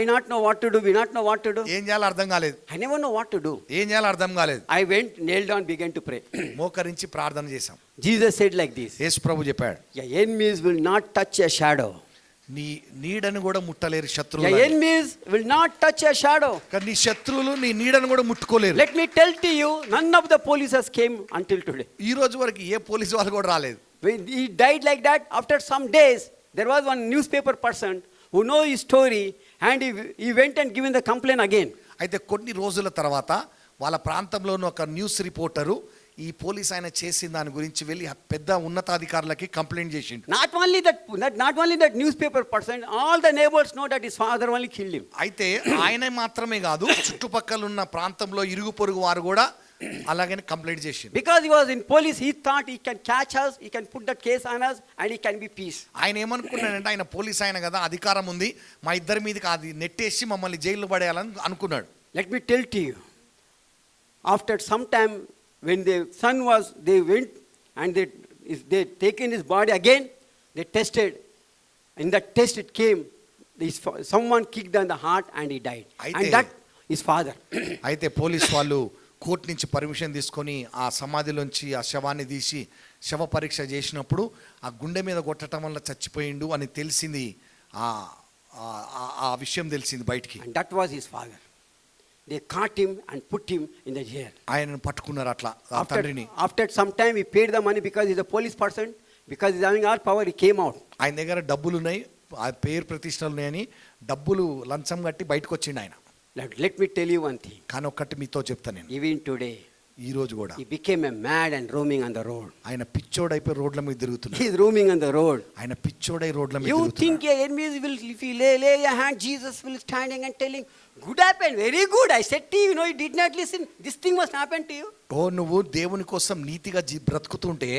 I not know what to do. We not know what to do. ఏం చేయాలో అర్థం కాలేదు. I never know what to do. ఏం చేయాలో అర్థం కాలేదు. I went, knelt down, began to pray. మోకరించి ప్రార్థన చేశాం. Jesus said like this. యేసు ప్రభు చెప్పాడు, Your enemies will not touch a shadow. నీ నీడను కూడా ముట్టలేరు Your శత్రువులు. enemies will not touch a shadow. కానీ నీ శత్రువులు నీ నీడను కూడా ముట్టుకోలేరు. Let me tell to you, none of the police came until today. ఈ రోజు వరకు ఏ పోలీసు వాళ్ళు కూడా రాలేదు. When he died like that, after some days, there was one newspaper person who know his story, and he went and given the complaint again. అయితే కొన్ని రోజుల తర్వాత వాళ్ళ ప్రాంతంలోని ఒక న్యూస్ రిపోర్టరు ఈ పోలీస్ ఆయన చేసిన దాని గురించి వెళ్ళి పెద్ద ఉన్నతాధికారులకి కంప్లైంట్ చేసిండు. Not only that newspaper person, all the neighbors know that his father only killed him. అయితే ఆయన మాత్రమే కాదు, చుట్టుపక్కల ఉన్న ప్రాంతంలో ఇరుగు పొరుగు వారు కూడా అలాగనే కంప్లైంట్ చేసిండు. Because he was in police, he thought he can catch us, he can put that case on us, and he can be peace. ఆయన ఏమనుకున్నాడంటే, ఆయన పోలీస్ ఆయన కదా, అధికారం ఉంది, మా ఇద్దరి మీదకి అది నెట్టేసి మమ్మల్ని జైల్లో పడేయాలని అనుకున్నాడు. Let me tell to you, after some time, when the son was, they went and they taken his body again, they tested. In that test it came, someone kicked on the heart and he died. And that is father. అయితే police వాళ్ళు court నుంచి permission తీసుకొని ఆ సమాధిలోంచి ఆ శవాన్ని తీసి శవ పరీక్ష చేసినప్పుడు ఆ గుండె మీద కొట్టడం వల్ల చచ్చిపోయిండు అని తెలిసింది. ఆ విషయం తెలిసింది బయటికి. And that was his father. They caught him and put him in the jail. ఆయనను పట్టుకున్నారు అట్లా ఆ తండ్రిని. After some time he paid the money because he's a police person, because he's having all power, he came out. ఆయన దగ్గర డబ్బులు ఉన్నాయి, ఆ పేరు ప్రతిష్టలు ఉన్నాయని డబ్బులు లంచం కట్టి బయటకు వచ్చిండు ఆయన. Let me tell you one thing. కానీ ఒక్కటి మీతో చెప్తాను నేను, Even today, ఈ రోజు కూడా he became a mad and roaming on the road. ఆయన పిచ్చోడైపోయి రోడ్ల మీద తిరుగుతున్నాడు. He is roaming on the road. ఆయన పిచ్చోడై రోడ్ల మీద You తిరుగుతున్నాడు. think your enemies will, if you lay your hand, Jesus will standing and telling, "Good happened, very good. I said to you, you did not listen. This thing must happen to you." ఓ నువ్వు దేవుని కోసం నీతిగా బ్రతుకుతుంటే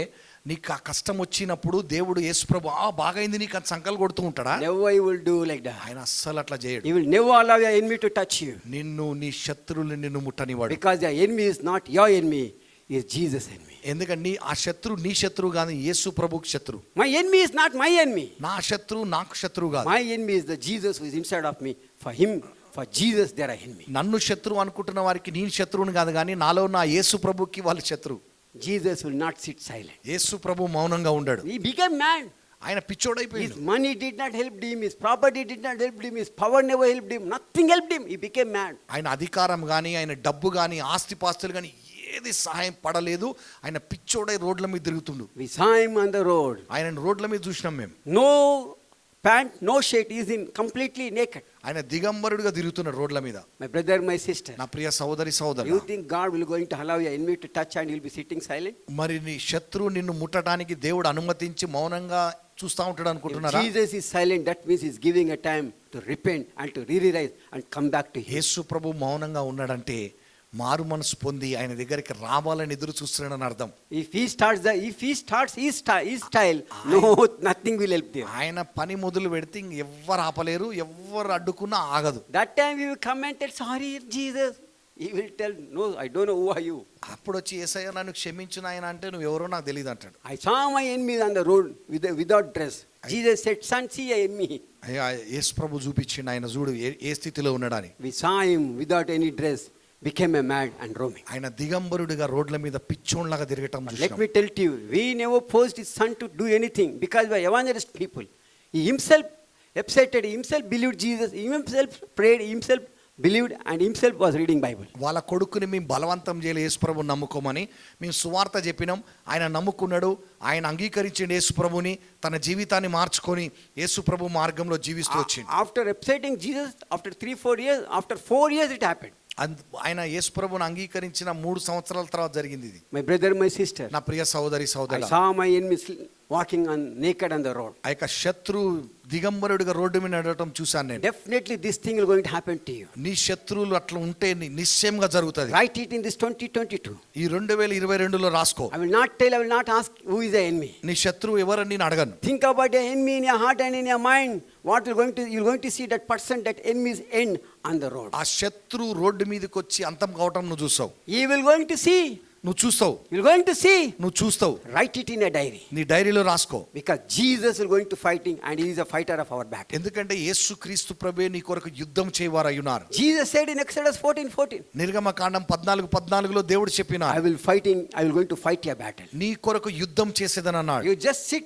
నీకు ఆ కష్టం వచ్చినప్పుడు దేవుడు యేసుప్రభు బాగైంది నీకు అని సంకల్ కొడుతూ ఉంటాడా? Never he will do like that. ఆయన అస్సలు అట్లా చేయడు. He will never allow your enemy to touch you. నిన్ను నీ శత్రువులు నిన్ను ముట్టనివాడు. Because your enemy is not your enemy, he is Jesus' enemy. ఎందుకంటే ఆ శత్రువు నీ శత్రువు కాదు, యేసు ప్రభుకి శత్రువు. My enemy is not my enemy. నా శత్రువు నాకు శత్రువు కాదు. My enemy is the Jesus who is inside of me. For him, for Jesus, they are enemy. నన్ను శత్రువు అనుకుంటున్న వారికి నేను శత్రువుని కాదు, కానీ నాలో నా యేసు ప్రభుకి వాళ్ళు శత్రువు. Jesus will not sit silent. యేసు ప్రభు మౌనంగా ఉండాడు. He became man. ఆయన పిచ్చోడైపోయాడు. His money did not help him, his property did not help him, his power never helped him, nothing helped him. He became mad. ఆయన అధికారం కానీ, ఆయన డబ్బు కానీ, ఆస్తిపాస్తులు కానీ ఏది సహాయం పడలేదు. ఆయన పిచ్చోడై రోడ్ల మీద తిరుగుతుండు. We saw him on the road. ఆయన రోడ్ల మీద చూసినాం మేము. No pant, no shirt, he is in completely naked. ఆయన దిగంబరుడుగా తిరుగుతున్నాడు రోడ్ల మీద. My brother, my sister, నా ప్రియ సహోదరి సహోదరు, you think God will going to allow your enemy to touch and you'll be sitting silent? మరి నీ శత్రువు నిన్ను ముట్టడానికి దేవుడు అనుమతించి మౌనంగా చూస్తా ఉంటాడు If అనుకుంటున్నారా? Jesus is silent, that means he's giving a time to repent and to re-rise and come back to him. యేసు ప్రభు మౌనంగా ఉన్నాడంటే మారు మనసు పొంది ఆయన దగ్గరికి రావాలని ఎదురు చూస్తున్నాడని అర్థం. If he starts his style, no, nothing will help them. ఆయన పని మొదలు పెడితే ఎవ్వరు ఆపలేరు, ఎవ్వరు అడ్డుకున్నా ఆగదు. That time we will come and tell, "Sorry, Jesus, He will tell, no, I don't know who are you. అప్పుడు వచ్చి యేసయ్య నన్ను క్షమించు నాయన అంటే నువ్వు ఎవరో నాకు తెలియదు అంటాడు. I saw my enemies on the road without dress. Jesus said, son, see your enemy. అయ్యా యేసు ప్రభు చూపించిండు ఆయన చూడు ఏ స్థితిలో ఉన్నాడని. We saw him without any dress, became a mad and roaming. ఆయన దిగంబరుడిగా రోడ్ల మీద పిచ్చోన్లాగా తిరగటం Let చూసాం. me tell to you, we never forced his son to do anything because we are evangelist people. He himself accepted, he himself believed Jesus, he himself prayed, he himself believed and himself was reading Bible. వాళ్ళ కొడుకుని మేము బలవంతం చేయలే యేసు ప్రభుని నమ్ముకోమని. మేము సువార్త చెప్పినాం, ఆయన నమ్ముకున్నాడు, ఆయన అంగీకరించిండు యేసు ప్రభుని, తన జీవితాన్ని మార్చుకొని యేసు ప్రభు మార్గంలో జీవిస్తూ వచ్చిండు. After accepting Jesus, after 3-4 years, after 4 years it happened. ఆయన యేసు ప్రభుని అంగీకరించిన 3 సంవత్సరాల తర్వాత జరిగింది ఇది. My brother, my sister, నా ప్రియ సహోదరి I సహోదరుడా, saw my enemies walking on naked on the road. ఆ యొక్క శత్రు దిగంబరుడిగా రోడ్డు మీద నడవటం చూశాను నేను. Definitely this thing is going to happen to you. నీ శత్రువులు అట్లా ఉంటే నిశ్చయంగా జరుగుతుంది. Write it in this 2022. ఈ 2022లో రాసుకో. I will not tell, I will not ask who is the enemy. నీ శత్రువు ఎవరని నేను అడగను. Think about the enemy in your heart and in your mind. What you're going to see that person, that enemy's end on the road. ఆ శత్రు road మీదకి వచ్చి అంతం కావటం నువ్వు చూస్తావు. You will going to see. నువ్వు చూస్తావు. You're going to see. నువ్వు చూస్తావు. Write it in a diary. నీ డైరీలో రాసుకో. Because Jesus is going to fighting and he is a fighter of our battle. ఎందుకంటే యేసు క్రీస్తు ప్రభువే నీ కొరకు యుద్ధం చేయవారయ్యున్నారు. Jesus said in Exodus 14:14. నిర్గమకాండం 14:14లో దేవుడు చెప్పినాడు, I will going to fight your battle. నీ కొరకు యుద్ధం చేసేదని అన్నాడు. You just sit.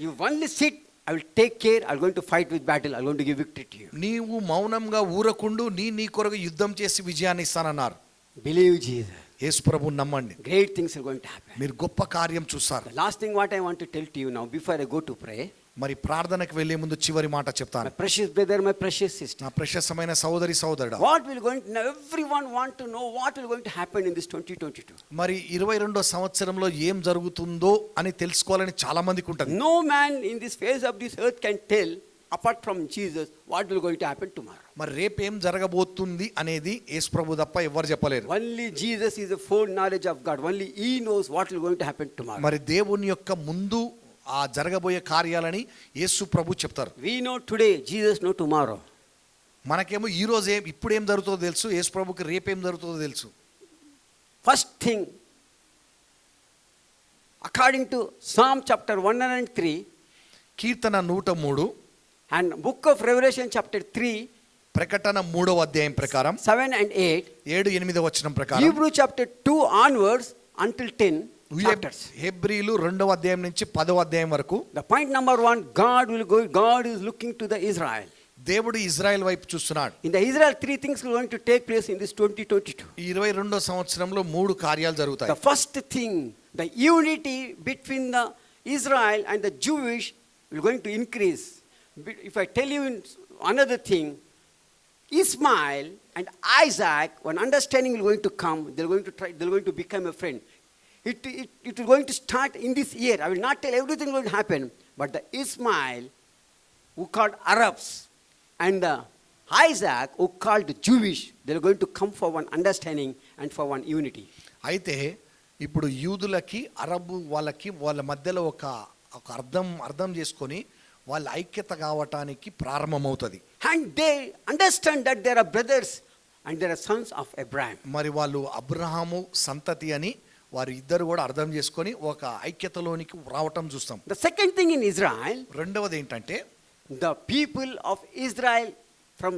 You only sit. I will take care. I'm going to fight with battle. I'm going to give victory to you. నీవు మౌనంగా ఊరకుండు, నీ కొరకు యుద్ధం చేసి విజయాన్ని ఇస్తానన్నారు. Believe Jesus. యేసు ప్రభువుని నమ్మండి. Great things are going to happen. మీరు గొప్ప కార్యం చూస్తారు. The last thing what I want to tell to you now before I go to pray. మరి ప్రార్థనకు వెళ్లే ముందు చివరి మాట My చెప్తాను. precious brother, my precious sister. నా ప్రశస్తమైన సహోదరి సహోదరుడా, What will going to, now everyone want to know what will going to happen in this 2022. మరి 22వ సంవత్సరంలో ఏం జరుగుతుందో అని తెలుసుకోవాలని చాలా మందికి ఉంటుంది. No man in this face of this earth can tell apart from Jesus what will going to happen tomorrow. మరి రేపు ఏం జరగబోతుంది అనేది యేసు ప్రభు తప్ప ఎవరు చెప్పలేరు. Only Jesus is the full knowledge of God. Only he knows what will going to happen tomorrow. మరి దేవుని యొక్క ముందు ఆ జరగబోయే కార్యాలని యేసు ప్రభు చెప్తారు. We know today, Jesus know tomorrow. మనకేమో ఈ రోజు ఇప్పుడు ఏం జరుగుతుందో తెలుసు, యేసు ప్రభుకి రేపు ఏం జరుగుతుందో తెలుసు. First thing, according to Psalm chapter 103 Keerthana 103 and book of Revelation chapter 3 ప్రకటన 3వ అధ్యాయం ప్రకారం 7 and 8, 7-8 వచనం ప్రకారం, Hebrew chapter 2 onwards until 10 chapters. హెబ్రీలు 2వ అధ్యాయం నుంచి 10వ అధ్యాయం వరకు. The point number 1, God is looking to the Israel. దేవుడు ఇజ్రాయెల్ వైపు చూస్తున్నాడు. In the Israel, 3 things are going to take place in this 2022. ఈ 22వ సంవత్సరంలో 3 కార్యాలు జరుగుతాయి. The first thing, the unity between the Israel and the Jewish is going to increase. If I tell you another thing, Ismail and Isaac, when understanding is going to come, they're going to become a friend. It is going to start in this year. I will not tell everything going to happen, but the Ismail, who called Arabs, and the Isaac, who called the Jewish, they're going to come for one understanding and for one unity. అయితే ఇప్పుడు యూదులకి Arab వాళ్ళ మధ్యలో ఒక అర్థం చేసుకొని వాళ్ళ ఐక్యత కావటానికి ప్రారంభమవుతుంది. And they understand that there are brothers and there are sons of Abraham. మరి వాళ్ళు అబ్రహాము సంతతి అని వారు ఇద్దరు కూడా అర్థం చేసుకొని ఒక ఐక్యతలోనికి రావటం చూస్తాం. The second thing in Israel, రెండవది ఏంటంటే, the people of Israel from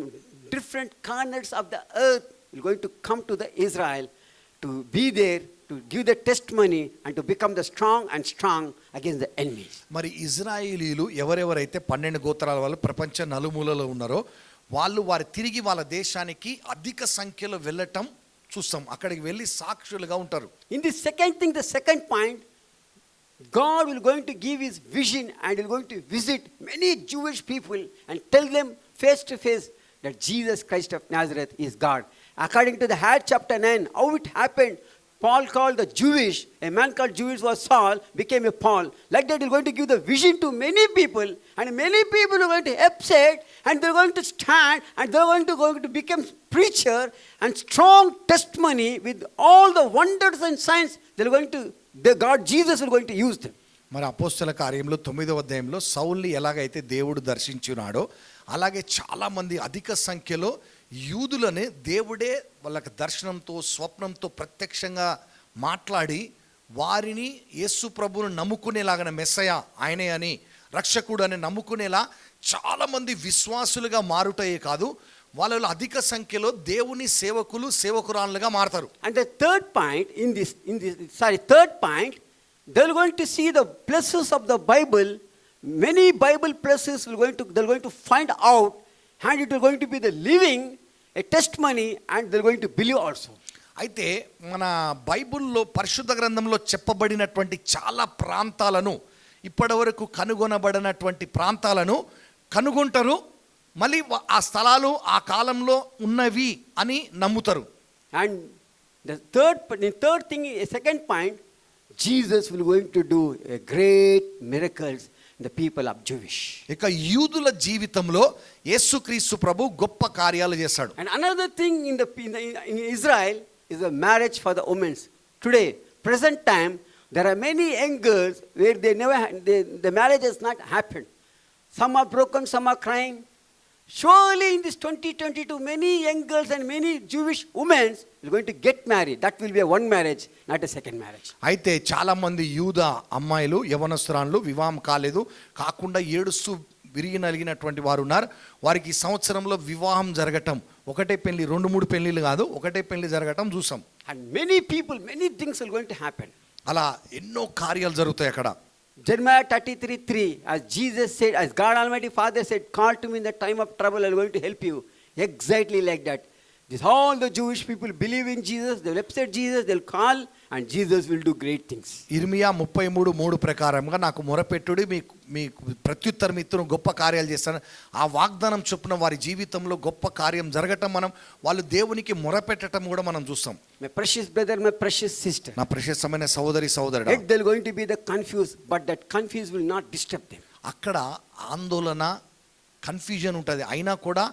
different corners of the earth are going to come to the Israel to be there, to give the testimony and to become the strong against the enemies. మరి ఇజ్రాయేలీలు ఎవరెవరైతే 12 గోత్రాల వాళ్ళు ప్రపంచ నలుమూలలో ఉన్నారో వారు తిరిగి వాళ్ళ దేశానికి అధిక సంఖ్యలో వెళ్ళటం చూస్తాం. అక్కడికి వెళ్ళి సాక్షులుగా ఉంటారు. In the second thing, the second point, God will going to give his vision and will going to visit many Jewish people and tell them face to face that Jesus Christ of Nazareth is God. According to the Acts chapter 9, how it happened, Paul called the Jewish, a man called Jewish was Saul, became a Paul. Like that, he's going to give the vision to many people, and many people are going to accept, and they're going to stand, and they're going to become preacher and strong testimony with all the wonders and signs. They're going to, the God Jesus is going to use them. మరి అపోస్తల కార్యంలో 9వ అధ్యాయంలో సౌల్ని ఎలాగైతే దేవుడు దర్శించున్నాడో అలాగే చాలామంది అధిక సంఖ్యలో యూదులని దేవుడే వాళ్ళకి దర్శనంతో స్వప్నంతో ప్రత్యక్షంగా మాట్లాడి వారిని యేసు ప్రభువును నమ్ముకునేలాగా మెస్సయ ఆయనే అని రక్షకుడు అని నమ్ముకునేలా చాలామంది విశ్వాసులుగా మారుటయే కాదు వాళ్ళలో అధిక సంఖ్యలో దేవుని సేవకులు సేవకురాలుగా మారతారు. And the third point third point, they're going to see the places of the Bible. Many Bible places they're going to find out, and it is going to be the living a testimony, and they're going to believe also. అయితే మన బైబిల్లో పరిశుద్ధ గ్రంథంలో చెప్పబడినటువంటి చాలా ప్రాంతాలను ఇప్పటివరకు కనుగొనబడినటువంటి ప్రాంతాలను కనుగొంటారు, మళ్ళీ ఆ స్థలాలు ఆ కాలంలో ఉన్నవి అని నమ్ముతారు. And the third thing, a second point, Jesus will going to do a great miracles in the people of Jewish. ఇక యూదుల జీవితంలో యేసుక్రీస్తు ప్రభు గొప్ప కార్యాలు చేశాడు. And another thing in Israel is a marriage for the women. Today, present time, there are many young girls where the marriage has not happened. Some are broken, some are crying. Surely in this 2022, many young girls and many Jewish women are going to get married. That will be a one marriage, not a second marriage. అయితే చాలామంది యూద అమ్మాయిలు యవనస్తురాళ్ళు వివాహం కాకుండా ఏడుస్తూ విరిగి నలిగినటువంటి వారు ఉన్నారు. వారికి ఈ సంవత్సరంలో వివాహం జరగటం ఒకటే పెళ్లి 2-3 పెళ్లిళ్ళు కాదు, ఒకటే పెళ్లి జరగటం చూసాం. And many people, many things are going to happen. అలా ఎన్నో కార్యాలు జరుగుతాయి అక్కడ. Jeremiah 33:3, as Jesus said, as God Almighty Father said, call to me in the time of trouble, I am going to help you. Exactly like that. All the Jewish people believe in Jesus, they will accept Jesus, they will call, and Jesus will do great things. ఇర్మియా 33:3 ప్రకారంగా నాకు మొరపెట్టుడి మీ ప్రత్యుత్తరం ఇత్తును గొప్ప కార్యాలు చేస్తాను. ఆ వాగ్దానం చొప్పున వారి జీవితంలో గొప్ప కార్యం జరగటం వాళ్ళు దేవునికి మొరపెట్టడం కూడా మనం చూస్తాం. My precious brother, my precious sister, నా ప్రశస్తమైన సోదరుడా, yet they are going to be the confused, but that confuse will not disturb them. అక్కడ ఆందోళన కన్ఫ్యూజన్ ఉంటుంది, అయినా కూడా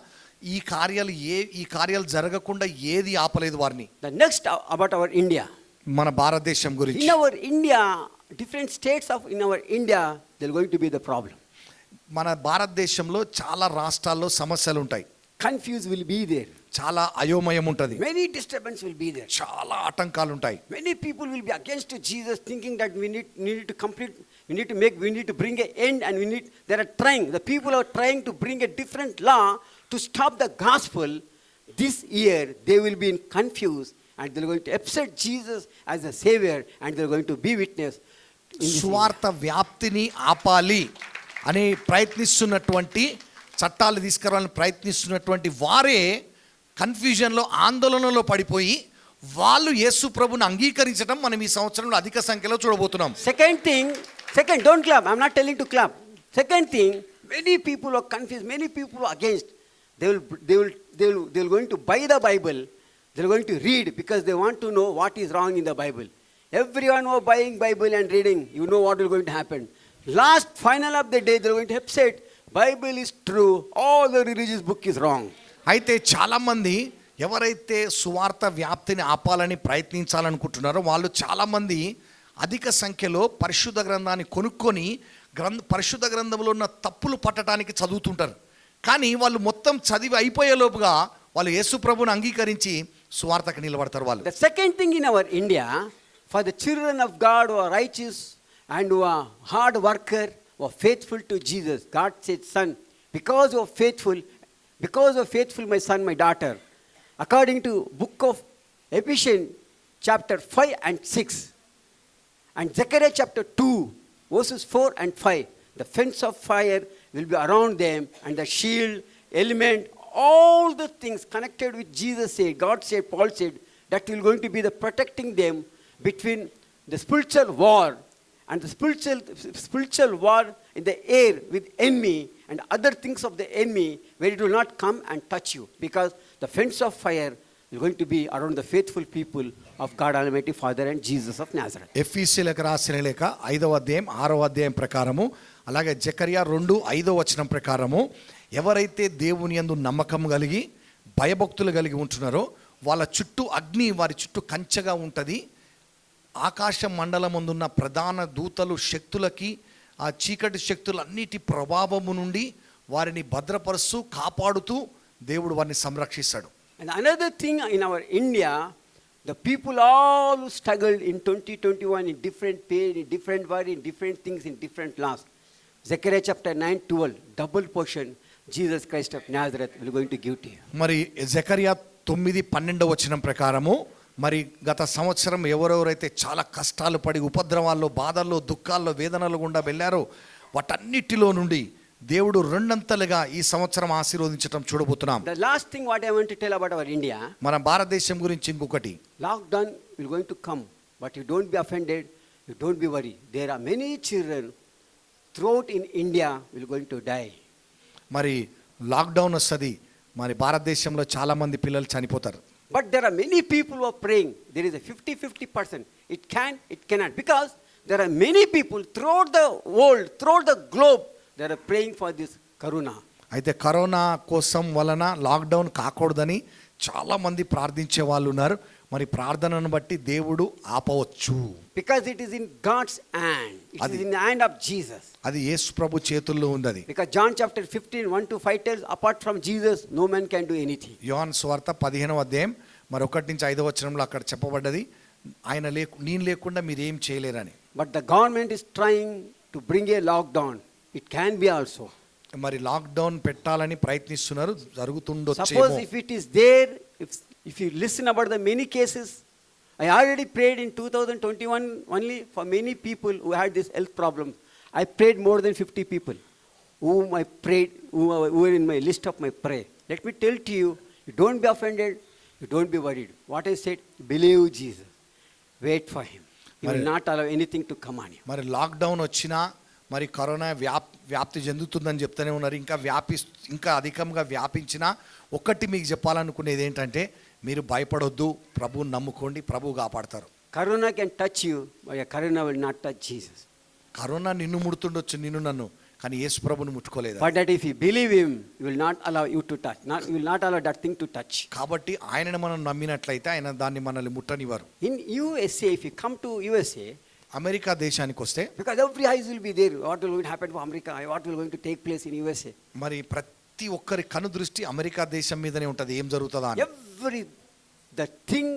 ఈ కార్యాలు జరగకుండా ఏది ఆపలేదు వారిని. The next about our India. మన భారతదేశం గురించి. In our India, different states in our India, they are going to be the problem. మన భారతదేశంలో చాలా రాష్ట్రాల్లో సమస్యలు ఉంటాయి. Confuse will be there. చాలా అయోమయం ఉంటుంది. Many disturbance will be there. చాలా ఆటంకాలు ఉంటాయి. Many people will be against Jesus, thinking that we need to complete, we need to bring an end, and the people are trying to bring a different law to stop the gospel. This year they will be confused, and they are going to accept Jesus as a savior, and they are going to be witness. స్వార్థ వ్యాప్తిని ఆపాలి అని ప్రయత్నిస్తున్నటువంటి చట్టాలు తీసుకురావాలని ప్రయత్నిస్తున్నటువంటి వారే కన్ఫ్యూజన్లో ఆందోళనలో పడిపోయి వాళ్ళు యేసు ప్రభుని అంగీకరించడం మనం ఈ సంవత్సరంలో అధిక సంఖ్యలో చూడబోతున్నాం. Second, don't clap. I'm not telling to clap. Second thing, many people are confused. Many people are against. They're going to buy the Bible. They're going to read because they want to know what is wrong in the Bible. Everyone who are buying Bible and reading, you know what is going to happen. Last final of the day, they're going to upset. Bible is true. All the religious book is wrong. అయితే చాలామంది ఎవరైతే సువార్త వ్యాప్తిని ఆపాలని ప్రయత్నించాలనుకుంటున్నారో వాళ్ళు చాలామంది అధిక సంఖ్యలో పరిశుద్ధ గ్రంథాన్ని కొనుక్కొని పరిశుద్ధ గ్రంథంలో ఉన్న తప్పులు పట్టడానికి చదువుతుంటారు. కానీ వాళ్ళు మొత్తం చదివి అయిపోయేలోపుగా వాళ్ళు యేసు ప్రభువుని అంగీకరించి సువార్తకు నిలబడతారు వాళ్ళు. The second thing in our India, for the children of God who are righteous and who are hard worker, who are faithful to Jesus, God said, son, because you are faithful, my son, my daughter, according to book of Ephesians chapter 5 and 6 and Zechariah chapter 2 verses 4 and 5, the fence of fire will be around them, and the shield, element, all the things connected with Jesus said, God said, Paul said, that will going to be the protecting them between the spiritual war and the spiritual war in the air with enemy and other things of the enemy, where it will not come and touch you, because the fence of fire is going to be around the faithful people of God Almighty Father and Jesus of Nazareth. ఎఫీసీయులకు రాసిన లేఖ 5వ అధ్యాయం 6వ అధ్యాయం ప్రకారము, అలాగే జకర్యా 2:5వ వచనం ప్రకారము, ఎవరైతే దేవుని యందు నమ్మకం కలిగి భయభక్తులు కలిగి ఉంటున్నారో వాళ్ళ చుట్టూ అగ్ని వారి చుట్టూ కంచెగా ఉంటుంది. ఆకాశ మండలమందున్న ప్రధాన దూతలు శక్తులకి ఆ చీకటి శక్తులన్నిటి ప్రభావము నుండి వారిని భద్రపరుస్తూ కాపాడుతూ దేవుడు వారిని సంరక్షిస్తాడు. And another thing in our India, the people all struggled in 2021 in different pain, in different worry, in different things, in different loss. Zechariah chapter 9:12, double portion Jesus Christ of Nazareth will going to give to you. మరి జకరియా 9:12 వచనం ప్రకారము మరి గత సంవత్సరం ఎవరెవరైతే చాలా కష్టాలు పడి ఉపద్రవాల్లో, బాధల్లో, దుఃఖాల్లో, వేదనలు గుండా వెళ్ళారో వాటన్నిటిలో నుండి దేవుడు రెండంతలుగా ఈ సంవత్సరం ఆశీర్వదించడం చూడబోతున్నాం. The last thing what I want to tell about our India, మన భారతదేశం గురించి ఇంకొకటి, lockdown will going to come, but you don't be offended, you don't be worried. There are many children throughout in India will going to die. మరి lockdown వస్తుంది, మరి భారతదేశంలో చాలా మంది పిల్లలు చనిపోతారు. But there are many people who are praying. There is a 50-50%. It can, it cannot. Because there are many people throughout the world, throughout the globe, they are praying for this corona. అయితే corona కోసం వలన lockdown కాకూడదని చాలా మంది ప్రార్థించే వాళ్ళు ఉన్నారు. మరి ప్రార్థనను బట్టి దేవుడు ఆపవచ్చు. Because it is in God's hand. It is in the hand of Jesus. అది యేసు ప్రభు చేతుల్లో ఉంది అది. Because John chapter 15, 1-5 tells, apart from Jesus, no man can do anything. యోహాను సువార్త 15వ అధ్యాయం మరి 1-5 వచనంలో అక్కడ చెప్పబడ్డది, ఆయన నేను లేకుండా మీరు ఏం చేయలేరని. But the government is trying to bring a lockdown. It can be also. మరి లాక్డౌన్ పెట్టాలని ప్రయత్నిస్తున్నారు, జరుగుతుండొచ్చు. Suppose if it is there, if you listen about the many cases, I already prayed in 2021 only for many people who had this health problem. I prayed more than 50 people whom I prayed, who were in my list of my prayer. Let me tell to you, you don't be offended, you don't be worried. What I said, believe Jesus. Wait for him. He will not allow anything to come on you. మరి lockdown వచ్చినా మరి corona వ్యాప్తి చెందుతుందని చెప్తూనే ఉన్నారు. ఇంకా అధికంగా వ్యాపించినా ఒక్కటి మీకు చెప్పాలనుకునేది ఏంటంటే, మీరు భయపడొద్దు, ప్రభువుని నమ్ముకోండి, ప్రభువు కాపాడతారు. Corona can touch you, but corona will not touch Jesus. Corona నిన్ను ముడుతుండొచ్చు, నిన్ను నన్ను, కానీ యేసు ప్రభుని ముట్టుకోలేదు. But that if you believe him, he will not allow you to touch. He will not allow that thing to touch. కాబట్టి ఆయనను మనం నమ్మినట్లయితే ఆయన దాన్ని మనల్ని ముట్టనివ్వరు. In USA, if you come to USA, America దేశానికి వస్తే, because every eyes will be there, what will happen for America, what will going to take place in USA. మరి ప్రతి ఒక్కరి కను దృష్టి అమెరికా దేశం మీదనే ఉంటుంది, ఏం జరుగుతుందా అని. The thing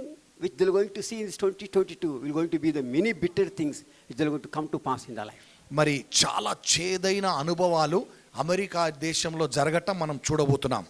which they are going to see in this 2022 will going to be the many bitter things which they are going to come to pass in their life. మరి చాలా చేదైన అనుభవాలు అమెరికా దేశంలో జరగటం మనం చూడబోతున్నాం.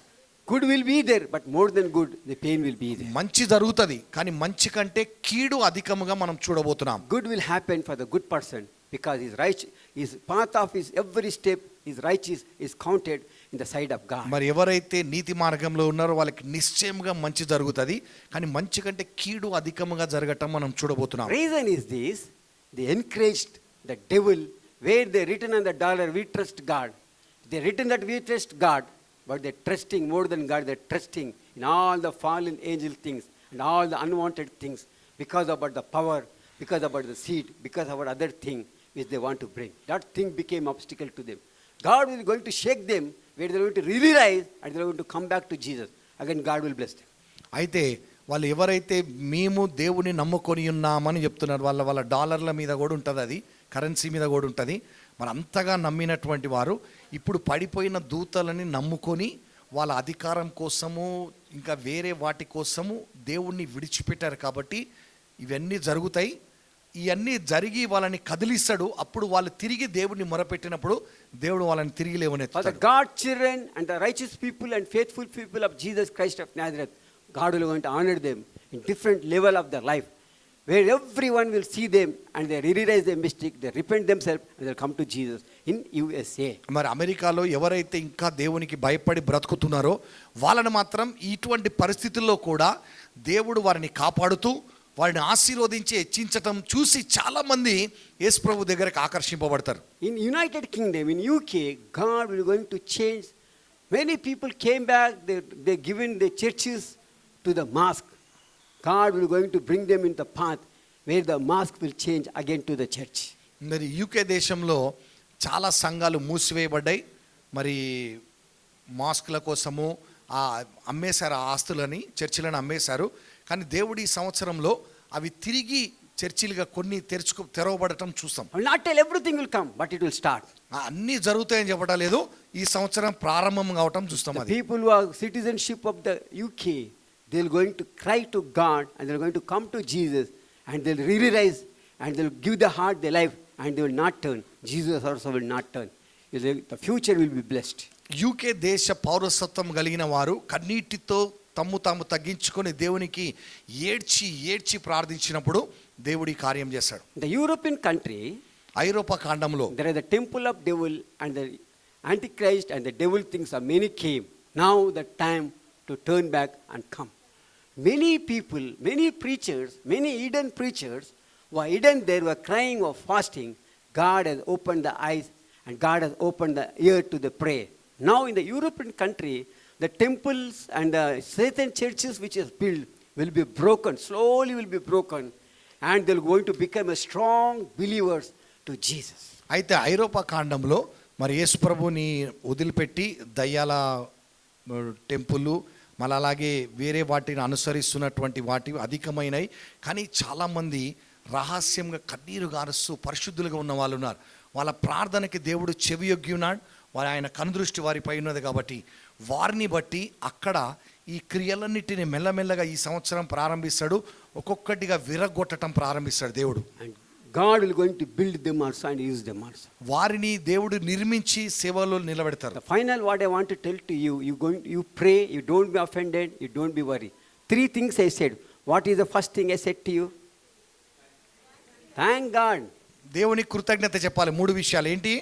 Good will be there, but more than good, the pain will be there. మంచి జరుగుతుంది, కానీ మంచి కంటే కీడు అధికముగా మనం చూడబోతున్నాం. Good will happen for the good person because his right, his path of his every step, his righteous is counted in the sight of God. మరి ఎవరైతే నీతి మార్గంలో ఉన్నారో వాళ్ళకి నిశ్చయంగా మంచి జరుగుతుంది, కానీ మంచి కంటే కీడు అధికముగా జరగటం మనం చూడబోతున్నాం. Reason is this: they encouraged the devil, where they written on the dollar, we trust God. They written that we trust God, but they're trusting more than God. They're trusting in all the fallen angel things and all the unwanted things, because about the power, because about the seed, because about other thing which they want to bring. That thing became obstacle to them. God is going to shake them, where they're going to realize and they're going to come back to Jesus. Again, God will bless them. అయితే వాళ్ళు ఎవరైతే మేము దేవుని నమ్ముకొని ఉన్నామని చెప్తున్నారు, వాళ్ళ డాలర్ల మీద కూడా ఉంటుంది, అది కరెన్సీ మీద కూడా ఉంటుంది. మరి అంతగా నమ్మినటువంటి వారు ఇప్పుడు పడిపోయిన దూతలని నమ్ముకొని వాళ్ళ అధికారం కోసము ఇంకా వేరే వాటి కోసము దేవుణ్ణి విడిచిపెట్టారు. కాబట్టి ఇవన్నీ జరుగుతాయి. ఇవన్నీ జరిగి వాళ్ళని కదిలిస్తాడు. అప్పుడు వాళ్ళు తిరిగి దేవుడిని మొరపెట్టినప్పుడు దేవుడు వాళ్ళని తిరిగి లేవనెత్తుతాడు. For the God children and the righteous people and faithful people of Jesus Christ of Nazareth, God will going to honor them in different level of their life, where everyone will see them and they realize their mistake, they repent themselves and they'll come to Jesus in USA. మరి అమెరికాలో ఎవరైతే ఇంకా దేవునికి భయపడి బ్రతుకుతున్నారో వాళ్ళని మాత్రం ఇటువంటి పరిస్థితుల్లో కూడా దేవుడు వారిని కాపాడుతూ వారిని ఆశీర్వదించి హెచ్చించటం చూసి చాలా మంది యేసు ప్రభు దగ్గరికి ఆకర్షింపబడతారు. In United Kingdom, in UK, God will going to change. Many people came back, they given the churches to the mosque. God will going to bring them in the path where the mosque will change again to the church. మరి UK దేశంలో చాలా సంఘాలు మూసివేయబడ్డాయి. మరి మాస్కుల కోసము అమ్మేశారు, ఆ ఆస్తులని, చర్చిలను అమ్మేశారు. కానీ దేవుడు ఈ సంవత్సరంలో అవి తిరిగి చర్చిలుగా కొన్ని తెరవబడటం చూస్తాం. I will not tell everything will come, but it will start. అన్నీ జరుగుతాయని చెప్పడం లేదు, ఈ సంవత్సరం ప్రారంభం కావటం చూస్తాం. The అది people who are citizenship of the UK, they are going to cry to God and they are going to come to Jesus and they will realize and they will give the heart their life and they will not turn. Jesus also will not turn. The future will be blessed. UK దేశ పౌరసత్వం కలిగిన వారు కన్నీటితో తాము తగ్గించుకొని దేవునికి ఏడ్చి ప్రార్థించినప్పుడు దేవుడి కార్యం చేశాడు. The European country, ఐరోపా ఖండంలో there is the temple of devil and the Antichrist and the devil things are many came. Now the time to turn back and come. Many people, many preachers, many hidden preachers were hidden there, were crying or fasting. God has opened the eyes and God has opened the ear to the prayer. Now in the European country, the temples and the Satan churches which is built will be broken, slowly will be broken, and they're going to become a strong believers to Jesus. అయితే ఐరోపా ఖండంలో మరి యేసు ప్రభుని వదిలిపెట్టి దయ్యాల temple మళ్ళీ అలాగే వేరే వాటిని అనుసరిస్తున్నటువంటి వాటి అధికమైనవి. కానీ చాలామంది రహస్యంగా కన్నీరు గారుస్తూ పరిశుద్ధులుగా ఉన్న వాళ్ళు ఉన్నారు. వాళ్ళ ప్రార్థనకి దేవుడు చెవియొగ్గి ఉన్నాడు, ఆయన కనుదృష్టి వారిపై ఉన్నది. కాబట్టి వారిని బట్టి అక్కడ ఈ క్రియలన్నిటిని మెల్లమెల్లగా ఈ సంవత్సరం ప్రారంభిస్తాడు, ఒక్కొక్కటిగా విరగొట్టడం ప్రారంభిస్తాడు దేవుడు. And God will going to build them also and use them also. వారిని దేవుడు నిర్మించి సేవలో నిలబెడతారు. The final what I want to tell to you, you pray, you don't be offended, you don't be worried. 3 things I said. What is the first thing I said to you? Thank God. దేవునికి కృతజ్ఞత చెప్పాలి. 3 విషయాలు ఏంటి?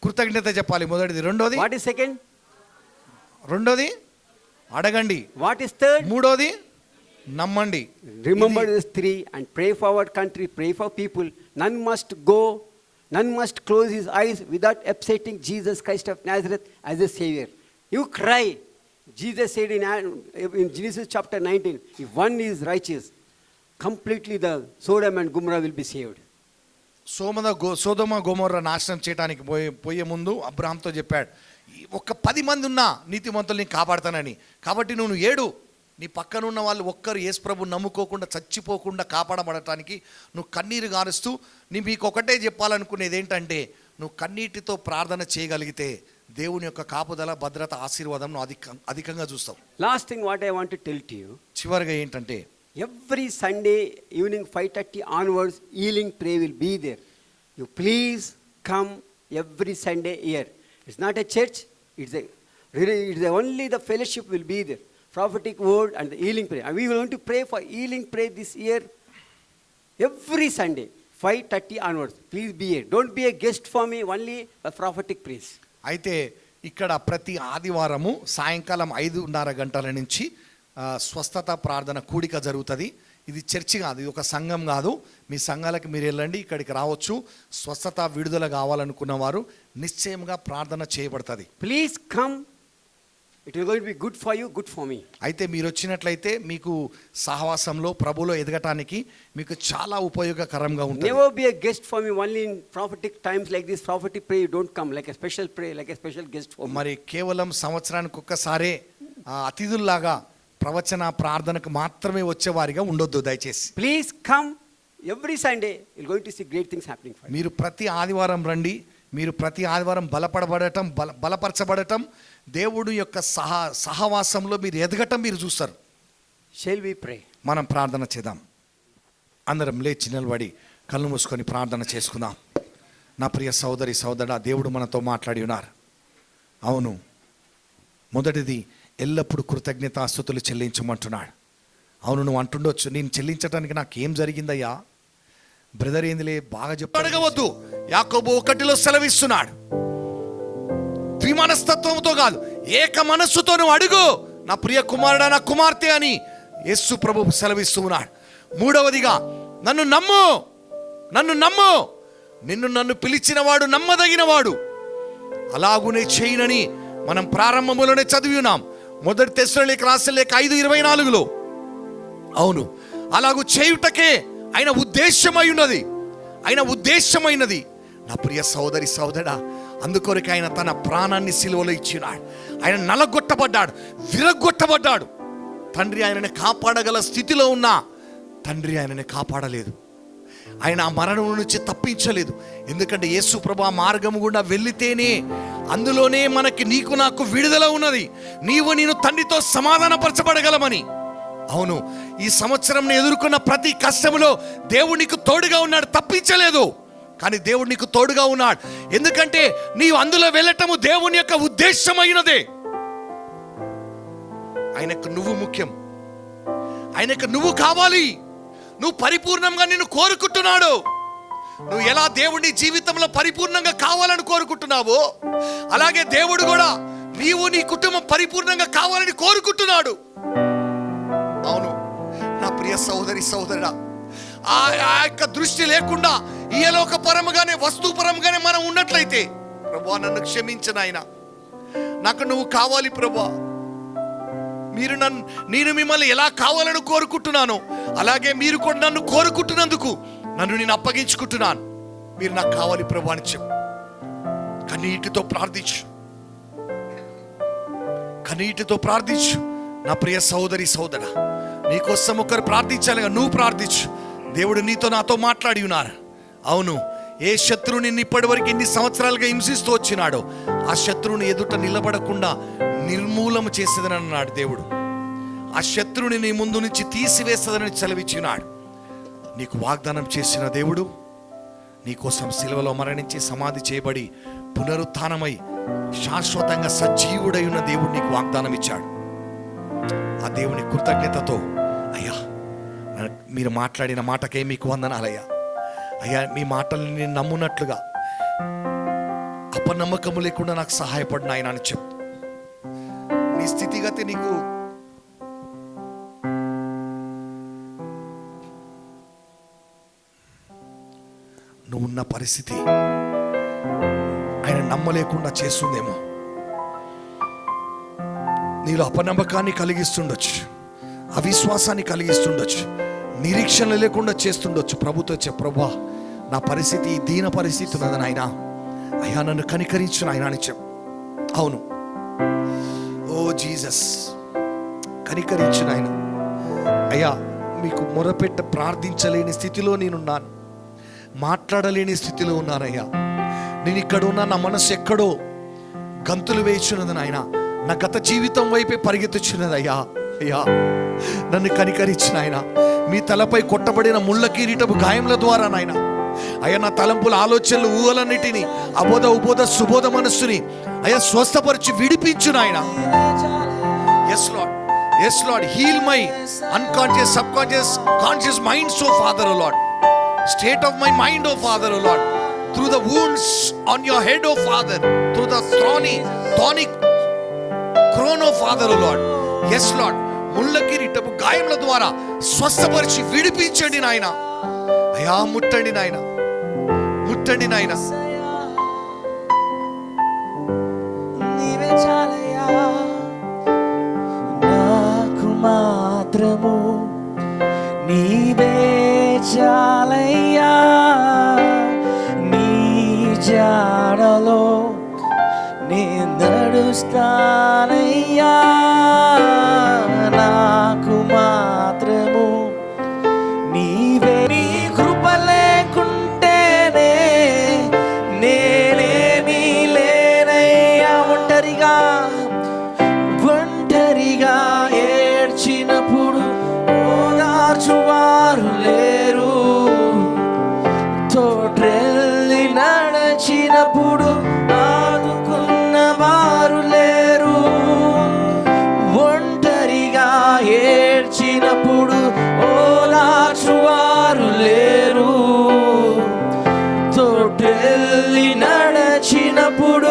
కృతజ్ఞత చెప్పాలి మొదటిది. రెండోది What is second? అడగండి. What is third? మూడోది నమ్మండి. Remember these 3 and pray for our country, pray for people. None must close his eyes without upsetting Jesus Christ of Nazareth as a savior. You cry. Jesus said in Genesis chapter 19, if one is righteous, completely the Sodom and Gomorrah will be saved. Sodom గొమొర్రా నాశనం చేయడానికి పోయే ముందు అబ్రహాంతో చెప్పాడు, ఒక్క 10 మంది ఉన్నా నీతిమంతుల్ని కాపాడతానని. కాబట్టి నువ్వు ఏడు, నీ పక్కన ఉన్న వాళ్ళు ఒక్కరు యేసు ప్రభు నమ్ముకోకుండా చచ్చిపోకుండా కాపాడబడటానికి నువ్వు కన్నీరు గారుస్తూ మీకు ఒకటే చెప్పాలనుకునేది ఏంటంటే, నువ్వు కన్నీటితో ప్రార్థన చేయగలిగితే దేవుని యొక్క కాపుదల, భద్రత, ఆశీర్వాదం నువ్వు అధికంగా చూస్తావు. Last thing what I want to tell to you, చివరిగా ఏంటంటే, every Sunday evening 5:30 onwards healing prayer will be there. You please come every Sunday here. It's not a church, it's only the fellowship will be there. Prophetic word and the healing prayer. And we are going to pray for healing prayer this year every Sunday 5:30 onwards. Please be here. Don't be a guest for me, only a prophetic praise. అయితే ఇక్కడ ప్రతి ఆదివారము సాయంకాలం 5:30 గంటల నుంచి స్వస్థత ప్రార్థన కూడిక జరుగుతుంది. ఇది చర్చి కాదు, ఇది ఒక సంఘం కాదు. మీ సంఘాలకు మీరు వెళ్ళండి, ఇక్కడికి రావచ్చు. స్వస్థత విడుదల కావాలనుకున్న వారు నిశ్చయంగా ప్రార్థన చేయబడుతుంది. Please come, it will going to be good for you, good for me. అయితే మీరు వచ్చినట్లయితే మీకు సహవాసంలో ప్రభులో ఎదగటానికి మీకు చాలా ఉపయోగకరంగా ఉంటుంది. Never be a guest for me only in prophetic times like this. Prophetic pray you don't come like a special pray, like a special guest for. మరి కేవలం సంవత్సరానికి ఒక్కసారే అతిథుల్లాగా ప్రవచన ప్రార్థనకు మాత్రమే వచ్చేవారిగా ఉండొద్దు దయచేసి. Please come every Sunday, you going to see great things happening for you. మీరు ప్రతి ఆదివారం రండి. మీరు ప్రతి ఆదివారం బలపరచబడటం, దేవుడు యొక్క సహవాసంలో మీరు ఎదగటం మీరు చూస్తారు. షల్ వి ప్రే? మనం ప్రార్థన చేద్దాం. అందరం లేచి నిలబడి కళ్ళు మూసుకొని ప్రార్థన చేసుకుందాం. నా ప్రియ సోదరి సోదరుడా, దేవుడు మనతో మాట్లాడి ఉన్నారు. అవును, మొదటిది ఎల్లప్పుడూ కృతజ్ఞతాస్తుతులు చెల్లించమంటున్నాడు. అవును, నువ్వు అంటుండొచ్చు, నేను చెల్లించడానికి నాకేం జరిగిందయ్యా బ్రదర్, ఏందిలే బాగా చెప్పు. అడగవద్దు. యాకోబు 1లో సెలవిస్తున్నాడు, ద్విమనస్తత్వంతో కాదు ఏక మనస్సుతో నువ్వు అడుగు నా ప్రియ కుమారుడా, నా కుమార్తె అని యేసు ప్రభు సెలవిస్తూ ఉన్నాడు. మూడవదిగా నన్ను నమ్ము, నన్ను పిలిచిన వాడు నమ్మదగినవాడు, అలాగునే చేయనని మనం ప్రారంభంలోనే చదివి ఉన్నాం. 1 తెస్సలోనికీయులకు రాసిన లేఖ 5:24లో. అవును, అలాగూ చేయుటకే ఆయన ఉద్దేశమైనది. నా ప్రియ సోదరి సోదరుడా, అందుకొరకు ఆయన తన ప్రాణాన్ని సిలువలో ఇచ్చినాడు. ఆయన నలగొట్టబడ్డాడు, విరగొట్టబడ్డాడు. తండ్రి ఆయనని కాపాడగల స్థితిలో ఉన్నా తండ్రి ఆయనని కాపాడలేదు. ఆయన ఆ మరణం నుంచి తప్పించలేదు. ఎందుకంటే యేసు ప్రభు ఆ మార్గం గుండా వెళితేనే అందులోనే మనకి నీకు నాకు విడుదల ఉన్నది. నేను తండ్రితో సమాధానపరచబడగలమని. అవును, ఈ సంవత్సరం ఎదుర్కొన్న ప్రతి కష్టంలో దేవుడు నీకు తోడుగా ఉన్నాడు, తప్పించలేదు. కానీ దేవుడు నీకు తోడుగా ఉన్నాడు. ఎందుకంటే నీవు అందులో వెళ్ళటము దేవుని యొక్క ఉద్దేశమైనదే. ఆయనకు నువ్వు ముఖ్యం, ఆయనకు నువ్వు కావాలి. నువ్వు పరిపూర్ణంగా నిన్ను కోరుకుంటున్నాడు. నువ్వు ఎలా దేవుడి జీవితంలో పరిపూర్ణంగా కావాలని కోరుకుంటున్నావో అలాగే దేవుడు కూడా నీవు నీ కుటుంబం పరిపూర్ణంగా కావాలని కోరుకుంటున్నాడు. అవును నా ప్రియ సహోదరి సహోదరుడా, ఆ యొక్క దృష్టి లేకుండా ఈలోక పరముగానే వస్తుపరంగానే మనం ఉన్నట్లయితే, ప్రభువా నన్ను క్షమించు నాయనా, నాకు నువ్వు కావాలి ప్రభువా, నేను మిమ్మల్ని ఎలా కావాలని కోరుకుంటున్నాను అలాగే మీరు కూడా నన్ను కోరుకుంటున్నందుకు నన్ను నేను అప్పగించుకుంటున్నాను. మీరు నాకు కావాలి ప్రభువా అని చెప్పు. కన్నీటితో ప్రార్థించు, కన్నీటితో ప్రార్థించు. నా ప్రియ సహోదరి సహోదరా, నీకోసం ఒకరు ప్రార్థించాలిగా, నువ్వు ప్రార్థించు. దేవుడు నీతో నాతో మాట్లాడి ఉన్నారు. అవును, ఏ శత్రువుని ఇప్పటి వరకు ఎన్ని సంవత్సరాలుగా హింసిస్తూ వచ్చినాడో ఆ శత్రువుని ఎదుట నిలబడకుండా నిర్మూలన చేసేదని అన్నాడు దేవుడు. ఆ శత్రువుని నీ ముందు నుంచి తీసివేసేదని సెలవిచ్చినాడు. నీకు వాగ్దానం చేసిన దేవుడు నీకోసం సిలువలో మరణించి సమాధి చేయబడి పునరుత్థానమై శాశ్వతంగా సజీవుడై ఉన్న దేవుడు నీకు వాగ్దానం ఇచ్చాడు. ఆ దేవుని కృతజ్ఞతతో, అయ్యా మీరు మాట్లాడిన మాటకే మీకు వందనాలయ్యా, అయ్యా మీ మాటల్ని నేను నమ్మునట్లుగా అపనమ్మకము లేకుండా నాకు సహాయపడిన ఆయన అని చెప్పు. నీ స్థితిగతి నీకు నువ్వున్న పరిస్థితి ఆయన నమ్మలేకుండా చేస్తుందేమో, నీలో అపనమ్మకాన్ని కలిగిస్తుండొచ్చు, అవిశ్వాసాన్ని కలిగిస్తుండొచ్చు, నిరీక్షణ లేకుండా చేస్తుండొచ్చు. ప్రభుతో ప్రభువా నా పరిస్థితి దీన పరిస్థితి ఉన్నది నాయనా, అయ్యా నన్ను కనికరించు నాయనా అని చెప్పు. అవును, ఓ జీసస్ కనికరించు నాయన. అయ్యా మీకు మొరపెట్ట ప్రార్థించలేని స్థితిలో నేనున్నాను, మాట్లాడలేని స్థితిలో ఉన్నానయ్యా. నేను ఇక్కడ ఉన్నా, నా మనసు ఎక్కడో గంతులు వేయుచున్నది నాయన, నా గత జీవితం వైపే పరిగెత్తుచున్నది అయ్యా. అయ్యా నన్ను కనికరించిన ఆయన, మీ తలపై కొట్టబడిన ముళ్ళ కిరీటపు గాయముల ద్వారా నాయన, అయ్యా నా తలంపుల ఆలోచనలు ఊహలన్నిటినీ అబోధ ఉబోధ సుబోధ మనస్సుని అయ్యా స్వస్థపరిచి విడిపించు నాయన. Yes lord, yes lord, heal my unconscious subconscious conscious mind so father O lord, state of my mind O father O lord, through the wounds on your head O father, through the thorny crown O father O lord. Yes lord, ముళ్ళ కిరీటపు గాయముల ద్వారా స్వస్థపరిచి విడిపించండి నాయన. అయ్యా ముట్టండి నాయన, ముట్టండి నాయన. నీవే చాలయ్యా, నాకు మాత్రము నీవే చాలయ్యా, నీ జాడలో నే నడుస్తానయ్యా, నాకు మాత్రము నీవే. నీ కృప లేకుంటేనే నేనేమీ లేనయ్యా. ఒంటరిగా ఏడ్చినప్పుడు ఓదార్చువారు లేరు, తోడ్రెల్లి నడచినప్పుడు ఆదుకున్న వారు లేరు. ఒంటరిగా ఏడ్చినప్పుడు ఓదార్చువారు లేరు, తోడ్రెల్లి నడచినప్పుడు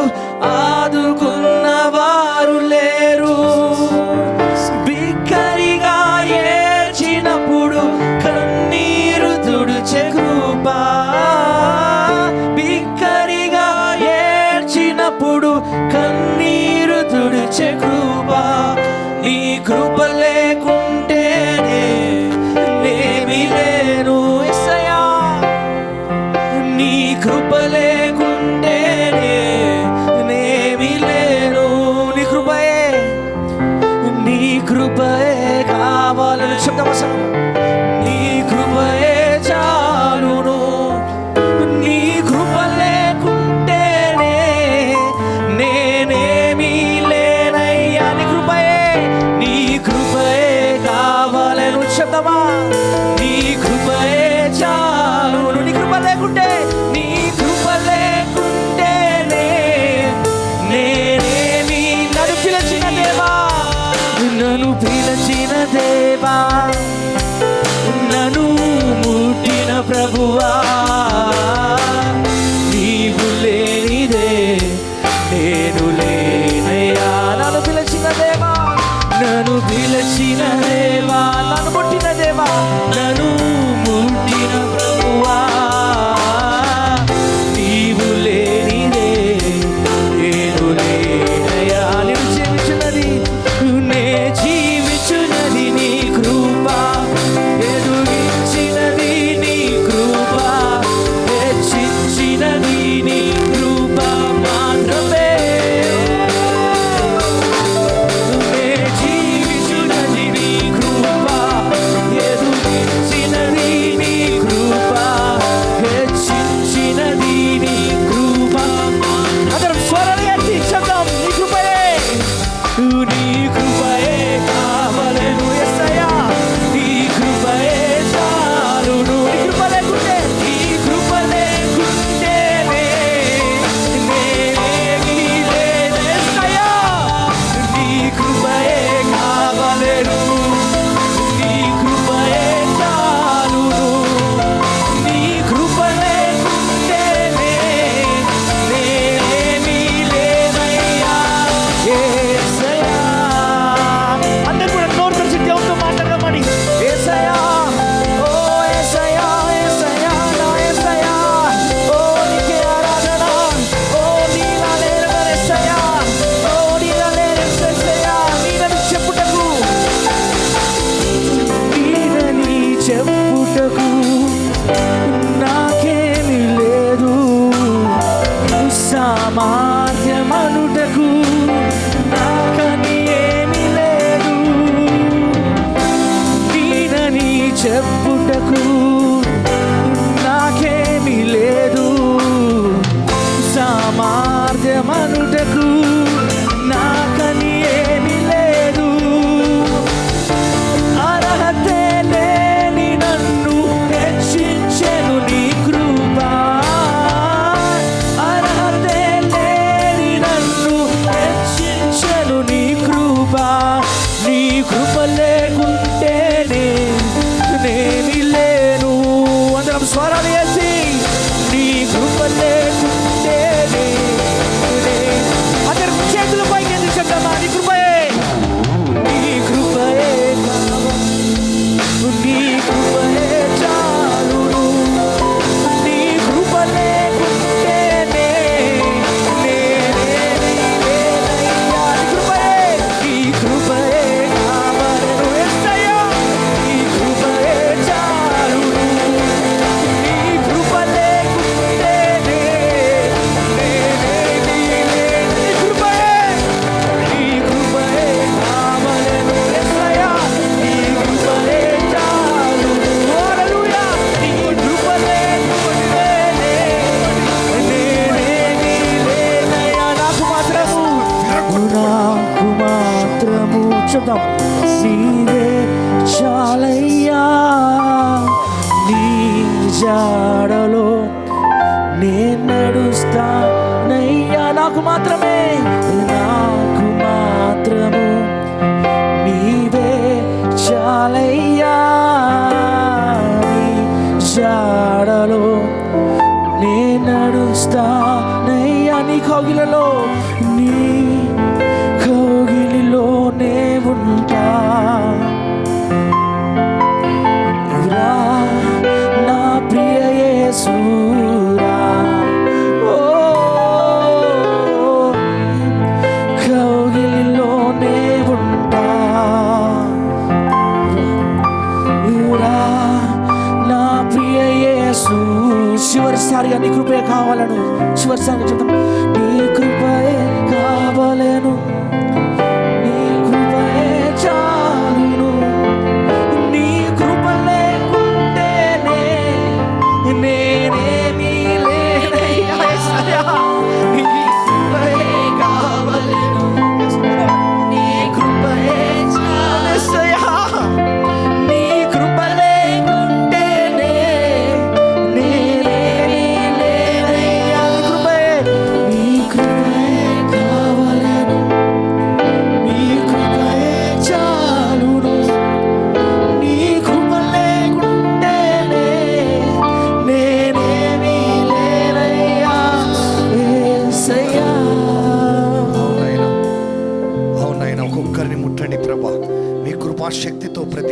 ఆదుకున్న వారు లేరు. బిక్కరిగా ఏడ్చినప్పుడు కన్నీరు తుడిచే కృపా, బిక్కరిగా ఏడ్చినప్పుడు కన్నీరు తుడిచే కృపా. నీ కృప లేకుంటేనే నేమి లేను యేసయ్యా, నీ కృప లేకుంటేనే నేమి లేను. నీ కృపయే, నీ కృపయే కావాలని చెప్తామా? నీ కృపయే చాలును, నన్ను ముట్టిన ప్రభువా, నీవు లేనిదే నేను లేనయ్యా. నన్ను పిలిచిన దేవా, నన్ను పిలిచిన దేవా, నన్ను ముట్టిన దేవా, నన్ను ముట్టిన ప్రభువా, నీవు లేనిదే నేను లేనయ్యా. నేను జీవించున్నది, నే జీవించున్నది నీ కృప, ఎదుగించినది నీ కృప, హెచ్చించినది నీ కృప మాత్రమే. నే జీవించున్నది నీ కృప, ఎదుగించినది నీ కృప, హెచ్చించినది నీ కృప. అందరం స్వరాలు ఎత్తి శబ్దం, నీ కృపయే, నీ కృపయే కావలెను యేసయ్యా, నీ కృపయే చాలును. నీ కృప లేకుంటే, నీ కృప లేకుంటేనే నేనేమీ లేను యేసయ్యా, నీ కృపయే కావలెను, నీ కృపయే చాలును. నీ కృప లేకుంటేనే నేనేమీ లేనయ్యా యేసయ్యా. అందరూ కూడా నోరు తెరిచి దేవునితో మాట్లాడమని. యేసయ్యా, ఓ యేసయ్యా, యేసయ్యా, నా యేసయ్యా, ఓ నీకే ఆరాధన, ఓ నీలా లేరు యేసయ్యా, ఓ నీలా లేరు యేసయ్యా. నీదని చెప్పుటకు, నీదని చెప్పుటకు నాకేమీ లేదు, సామర్థ్యమనుటకు నాకని ఏమీ లేదు. నీదని చెప్పుటకు నాకేమీ లేదు, సామర్థ్యమనుటకు నాకని ఏమీ లేదు. అర్హతే లేని నన్ను హెచ్చించెను నీ కృప, అర్హతే లేని నన్ను హెచ్చించెను నీ కృప. నీ కృప లేకుంటేనే నేనేమీ లేను. అందరం స్వరాలు వేసి, నీ కృప లేకుంటేనే అందరం చేతుల పైకి ఎందుకు చెప్తామా? నీ కృపయే, నీ కృపయే కావాలి, నీ కృపయే చాలును. నీ కృప లేకుంటేనే నేనేమీ లేనయ్యా. నీ కృపయే, నీ కృపయే కావలెను యేసయ్యా, నీ కృపయే చాలును. నీ కృప లేకుంటేనే నేనేమీ లేను. నీ కృపయే, నీ కృపయే కావలెను యేసయ్యా, నీ కృపయే చాలును. హల్లెలూయా. నీ కృప లేకుంటేనే నేనేమీ లేనయ్యా. నాకు మాత్రము, నాకు మాత్రము చెప్దాం, నీవే చాలయ్యా, నీ జాడలో నే నడుస్తానయ్యా. నాకు మాత్రమే, నాకు మాత్రము నీవే చాలయ్యా, నీ జాడలో నే నడుస్తానయ్యా. నీ కౌగిలలో, నీ కౌగిలిలోనే ఉంటా. రా నా ప్రియ యేసూరా, ఓ కౌగిలిలోనే ఉంటా. రా నా ప్రియ యేసు. చివరిసారిగా నీ కృపే కావాలను, చివరిసారిగా చెప్తాం, నీ కృపయే కావాలను, నీ కృపయే చాలును. నీ కృప లేకుంటేనే నేనే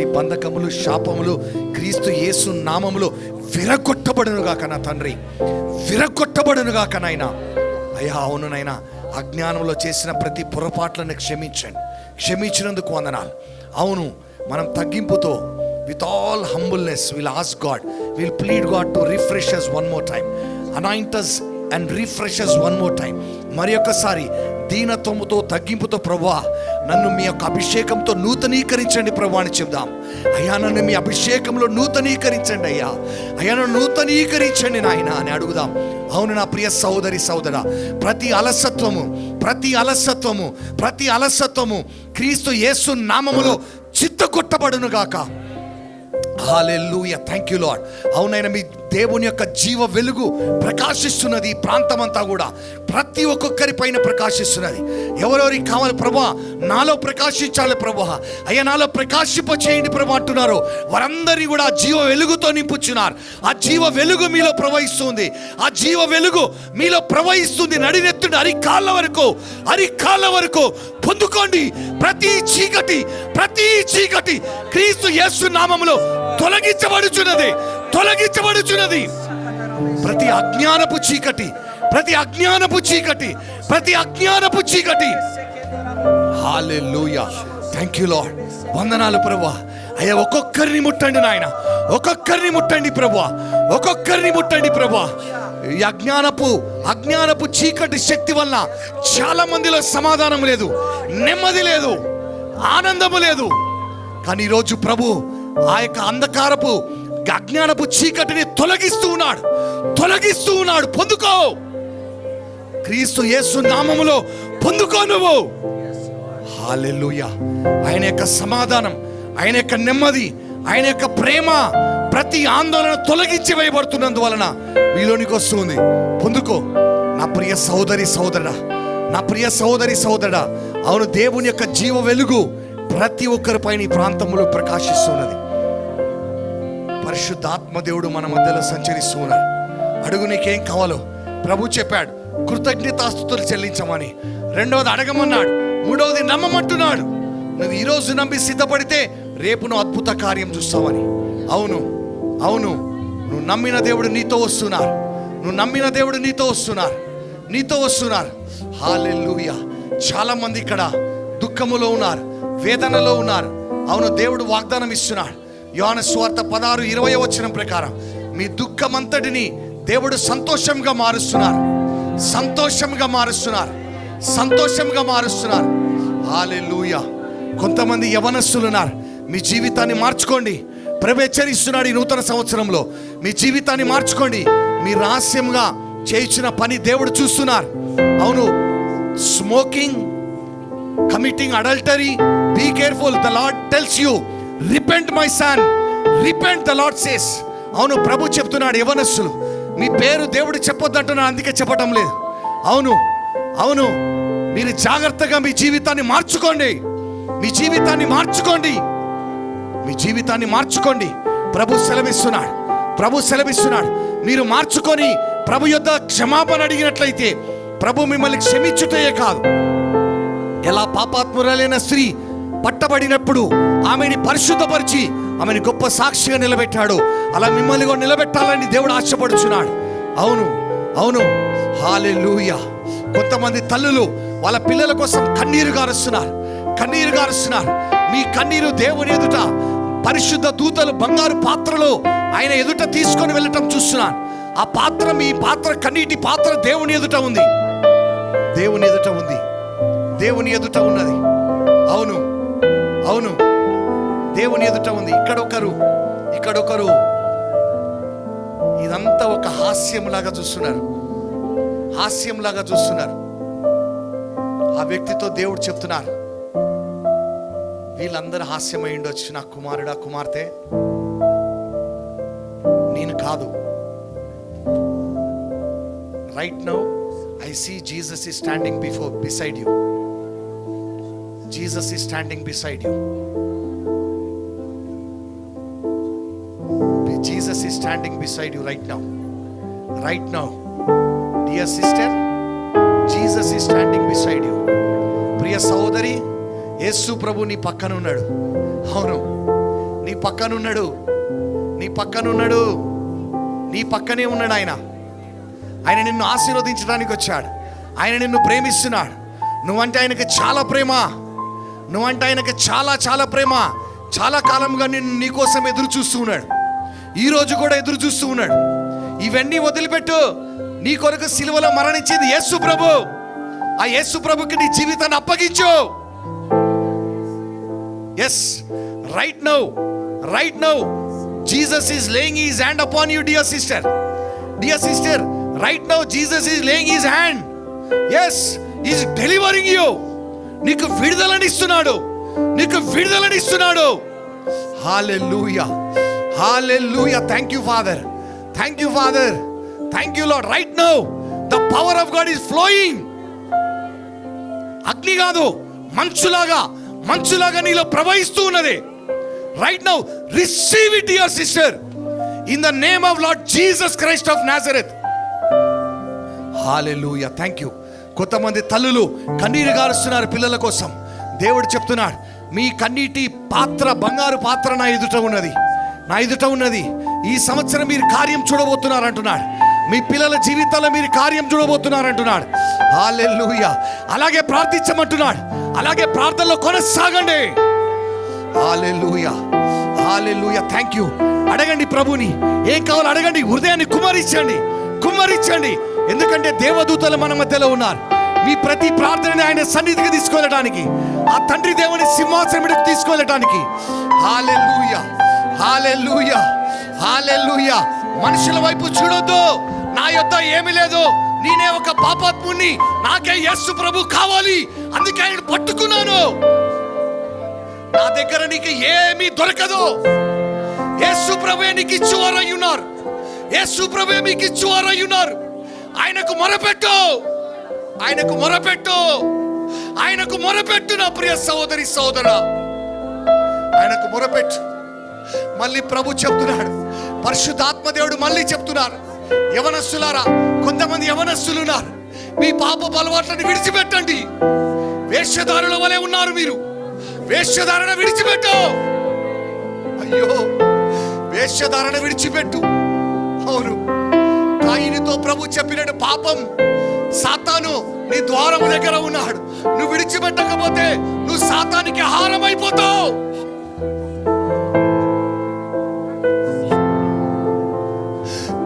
ప్రతి బంధకములు శాపములు క్రీస్తు యేసు నామములో విరగొట్టబడునుగాక నా తండ్రి, విరగొట్టబడునుగాక నాయనా. అయ్యా అవును నాయనా, అజ్ఞానంలో చేసిన ప్రతి పొరపాట్లను క్షమించండి. క్షమించినందుకు వందనాలు. అవును, మనం తగ్గింపుతో with all humbleness we'll ask God, we'll plead God to refresh us one more time, anoint us and refresh us one more time. మరి ఒక్కసారి దీనత్వముతో తగ్గింపుతో ప్రభువా నన్ను మీ యొక్క అభిషేకంతో నూతనీకరించండి ప్రభువా అని చెప్దాం. అయ్యా నన్ను మీ అభిషేకంలో నూతనీకరించండి అయ్యా, అయ్యా నన్ను నూతనీకరించండి నాయన అని అడుగుదాం. అవును నా ప్రియ సహోదరి సహోదరా, ప్రతి అలసత్వము క్రీస్తు యేసు నామములో చిత్తగొట్టబడును గాక. హల్లెలూయా, థ్యాంక్ యూ లార్డ్. అవునైనా మీ దేవుని యొక్క జీవ వెలుగు ప్రకాశిస్తున్నది ఈ ప్రాంతమంతా కూడా, ప్రతి ఒక్కొక్కరి పైన ప్రకాశిస్తున్నది. ఎవరెవరికి కావాలి ప్రభువా, నాలో ప్రకాశించాలి ప్రభువా, అయ్యా నాలో ప్రకాశింపచేయండి ప్రభు అంటున్నారు. వారందరినీ కూడా ఆ జీవ వెలుగుతో నింపుచున్నారు. ఆ జీవ వెలుగు మీలో ప్రవహిస్తుంది, ఆ జీవ వెలుగు మీలో ప్రవహిస్తుంది. నడినెత్తుడి అరికాళ్ళ వరకు పొందుకోండి. ప్రతి చీకటి క్రీస్తు యేసు నామములో తొలగించబడుచున్నది. ప్రతి అజ్ఞానపు చీకటి హల్లెలూయా, థ్యాంక్ యూ లార్డ్. వందనాలు ప్రభువా. అయ్యా ఒక్కొక్కరిని ముట్టండి నాయన, ఒక్కొక్కరిని ముట్టండి ప్రభువా. ఈ అజ్ఞానపు చీకటి శక్తి వల్ల చాలా మందిలో సమాధానం లేదు, నెమ్మది లేదు, ఆనందము లేదు. కానీ ఈరోజు ప్రభు ఆ యొక్క అంధకారపు అజ్ఞానపు చీకటిని తొలగిస్తూ ఉన్నాడు. పొందుకో, క్రీస్తు యేసు నామములో పొందుకో నువ్వు. హల్లెలూయా. ఆయన యొక్క సమాధానం, ఆయన యొక్క నెమ్మది, ఆయన యొక్క ప్రేమ ప్రతి ఆందోళన తొలగించి వేయబడుతున్నందువలన మీలోనికి వస్తుంది. పొందుకో నా ప్రియ సహోదరి సహోదరా. అవును, దేవుని యొక్క జీవ వెలుగు ప్రతి ఒక్కరిపైన ఈ ప్రాంతంలో ప్రకాశిస్తున్నది. పరిశుద్ధాత్మ దేవుడు మన మధ్యలో సంచరిస్తూ ఉన్నాడు. అడుగు నీకేం కావాలో ప్రభు చెప్పాడు. కృతజ్ఞతాస్తుతులు చెల్లించమని. రెండవది అడగమన్నాడు. మూడవది నమ్మమంటున్నాడు. నువ్వు ఈరోజు నమ్మి సిద్ధపడితే రేపు నువ్వు అద్భుత కార్యం చూస్తావని. అవును, నువ్వు నమ్మిన దేవుడు నీతో వస్తున్నారు. హల్లెలూయా. చాలా మంది ఇక్కడ దుఃఖములో ఉన్నారు, వేదనలో ఉన్నారు. అవును, దేవుడు వాగ్దానం ఇస్తున్నాడు. యోహాను సువార్త 16:20 ప్రకారం మీ దుఃఖమంతటిని దేవుడు సంతోషంగా మారుస్తున్నారు. హల్లెలూయా. కొంతమంది యవనస్తులు ఉన్నారు. మీ జీవితాన్ని మార్చుకోండి. ప్రభు హెచ్చరిస్తున్నాడు ఈ నూతన సంవత్సరంలో. మీ జీవితాన్ని మార్చుకోండి. మీ రహస్యంగా చేయించిన పని దేవుడు చూస్తున్నారు. అవును, smoking, committing adultery, be careful. The lord tells you, repent my son, repent, the lord says. అవును, ప్రభు చెప్తున్నాడు యవనస్తులు మీ పేరు దేవుడు చెప్పొద్దంటున్నాడు, అందుకే చెప్పటం లేదు. అవును, మీరు జాగ్రత్తగా మీ జీవితాన్ని మార్చుకోండి. ప్రభు సెలవిస్తున్నాడు. మీరు మార్చుకొని ప్రభు యొద్ద క్షమాపణ అడిగినట్లయితే ప్రభు మిమ్మల్ని క్షమించుటే కాదు, ఎలా పాపాత్మురాలైన స్త్రీ పట్టబడినప్పుడు ఆమెని పరిశుద్ధపరిచి ఆమెని గొప్ప సాక్షిగా నిలబెట్టాడు, అలా మిమ్మల్ని కూడా నిలబెట్టాలని దేవుడు ఆశపడుచున్నాడు. అవును, హల్లెలూయా. కొంతమంది తల్లులు వాళ్ళ పిల్లల కోసం కన్నీరు గారుస్తున్నారు. మీ కన్నీరు దేవుని ఎదుట పరిశుద్ధ దూతలు బంగారు పాత్రలో ఆయన ఎదుట తీసుకొని వెళ్ళటం చూస్తున్నాను. ఆ పాత్ర, మీ పాత్ర, కన్నీటి పాత్ర దేవుని ఎదుట ఉన్నది. అవును, దేవుని ఎదుట ఉంది. ఇక్కడొకరు ఇదంతా ఒక హాస్యంలాగా చూస్తున్నారు. ఆ వ్యక్తితో దేవుడు చెప్తున్నారు, వీళ్ళందరూ హాస్యమై ఉండొచ్చు, నా కుమారుడా కుమార్తె, నేను కాదు. Right now I see Jesus is standing beside you. Jesus is standing beside you. Jesus is standing beside you right now. Dear sister, Jesus is standing beside you. ప్రియ సహోదరి, యేసు ప్రభు నీ పక్కన ఉన్నాడు. అవును, నీ పక్కనున్నాడు, నీ పక్కనున్నాడు, నీ పక్కనే ఉన్నాడు ఆయన. ఆయన నిన్ను ఆశీర్వదించడానికి వచ్చాడు. ఆయన నిన్ను ప్రేమిస్తున్నాడు. నువ్వంటే ఆయనకి చాలా ప్రేమ, నువ్వంటే ఆయనకి చాలా చాలా ప్రేమ. చాలా కాలంగా నీకోసం ఎదురు చూస్తూ ఉన్నాడు. ఈరోజు కూడా ఎదురు చూస్తూ ఉన్నాడు. ఇవన్నీ వదిలిపెట్టు. నీ కొరకు సిలువలో మరణించింది యేసు ప్రభు. ఆ యేసు ప్రభుకి నీ జీవితాన్ని అప్పగించు. Yes, right now Jesus is laying his hand upon you, dear sister. Right now Jesus is laying his hand. Yes, he is delivering you. నీకు విడుదలనిస్తున్నాడు. Hallelujah. Thank you Father. Thank you Lord. Right now the power of God is flowing. అగ్ని కాదు, మంచులాగా నీలో ప్రవహిస్తూ ఉన్నది. Right now receive it, dear sister, in the name of Lord Jesus Christ of Nazareth. Hallelujah. Thank you. కొంతమంది తల్లులు కన్నీరు గారుస్తున్నారు పిల్లల కోసం. దేవుడు చెప్తున్నాడు, మీ కన్నీటి పాత్ర బంగారు పాత్ర నా ఎదుట ఉన్నది. ఈ సంవత్సరం మీరు కార్యం చూడబోతున్నారు అంటున్నాడు. మీ పిల్లల జీవితాల్లో మీరు కార్యం చూడబోతున్నారు అంటున్నాడు. హల్లెలూయా. అలాగే ప్రార్థించమంటున్నాడు. అలాగే ప్రార్థనలో కొనసాగండి. హల్లెలూయా. Thank you. అడగండి ప్రభుని, ఏం కావాలో అడగండి. హృదయాన్ని కుమ్మరించండి. ఎందుకంటే దేవదూతలు మన మధ్యలో ఉన్నారు. మీ ప్రతి ప్రార్థనని ఆయన సన్నిధికి తీసుకెళ్ళడానికి, ఆ తండ్రి దేవుని సింహాసనం మీదకి తీసుకెళ్ళడానికి. హల్లెలూయా. మనుషుల వైపు చూడొద్దు. నా యొద్ద ఏమీ లేదు, నేనే ఒక పాపాత్ముని, నాకే యేసు ప్రభు కావాలి, అందుకే ఆయన పట్టుకున్నాను. నా దగ్గర నీకు ఏమీ దొరకదు. యేసు ప్రభువే నీకు ఇచ్చువారై ఉన్నారు. ఆయనకు మొరపెట్టు నా ప్రియ సహోదరి సహోదరా, ఆయనకు మొరపెట్టు. మళ్ళీ ప్రభు చెప్తున్నాడు, పరిశుద్ధాత్మ దేవుడు మళ్ళీ చెప్తున్నారు, యవనస్తులారా, కొంతమంది యవనస్తులు ఉన్నారు, మీ పాపపు అలవాట్లను విడిచిపెట్టండి. వేశ్యదారుల వలె ఉన్నారు మీరు. వేశ్యధారణ విడిచిపెట్టు. అయ్యో, వేశ్యధారణ విడిచిపెట్టు. అవును, కాయినుతో ప్రభు చెప్పినట్టు పాపం, సాతాను నీ ద్వారము దగ్గర ఉన్నాడు. నువ్వు విడిచిపెట్టకపోతే నువ్వు సాతానికి ఆహారం అయిపోతావు.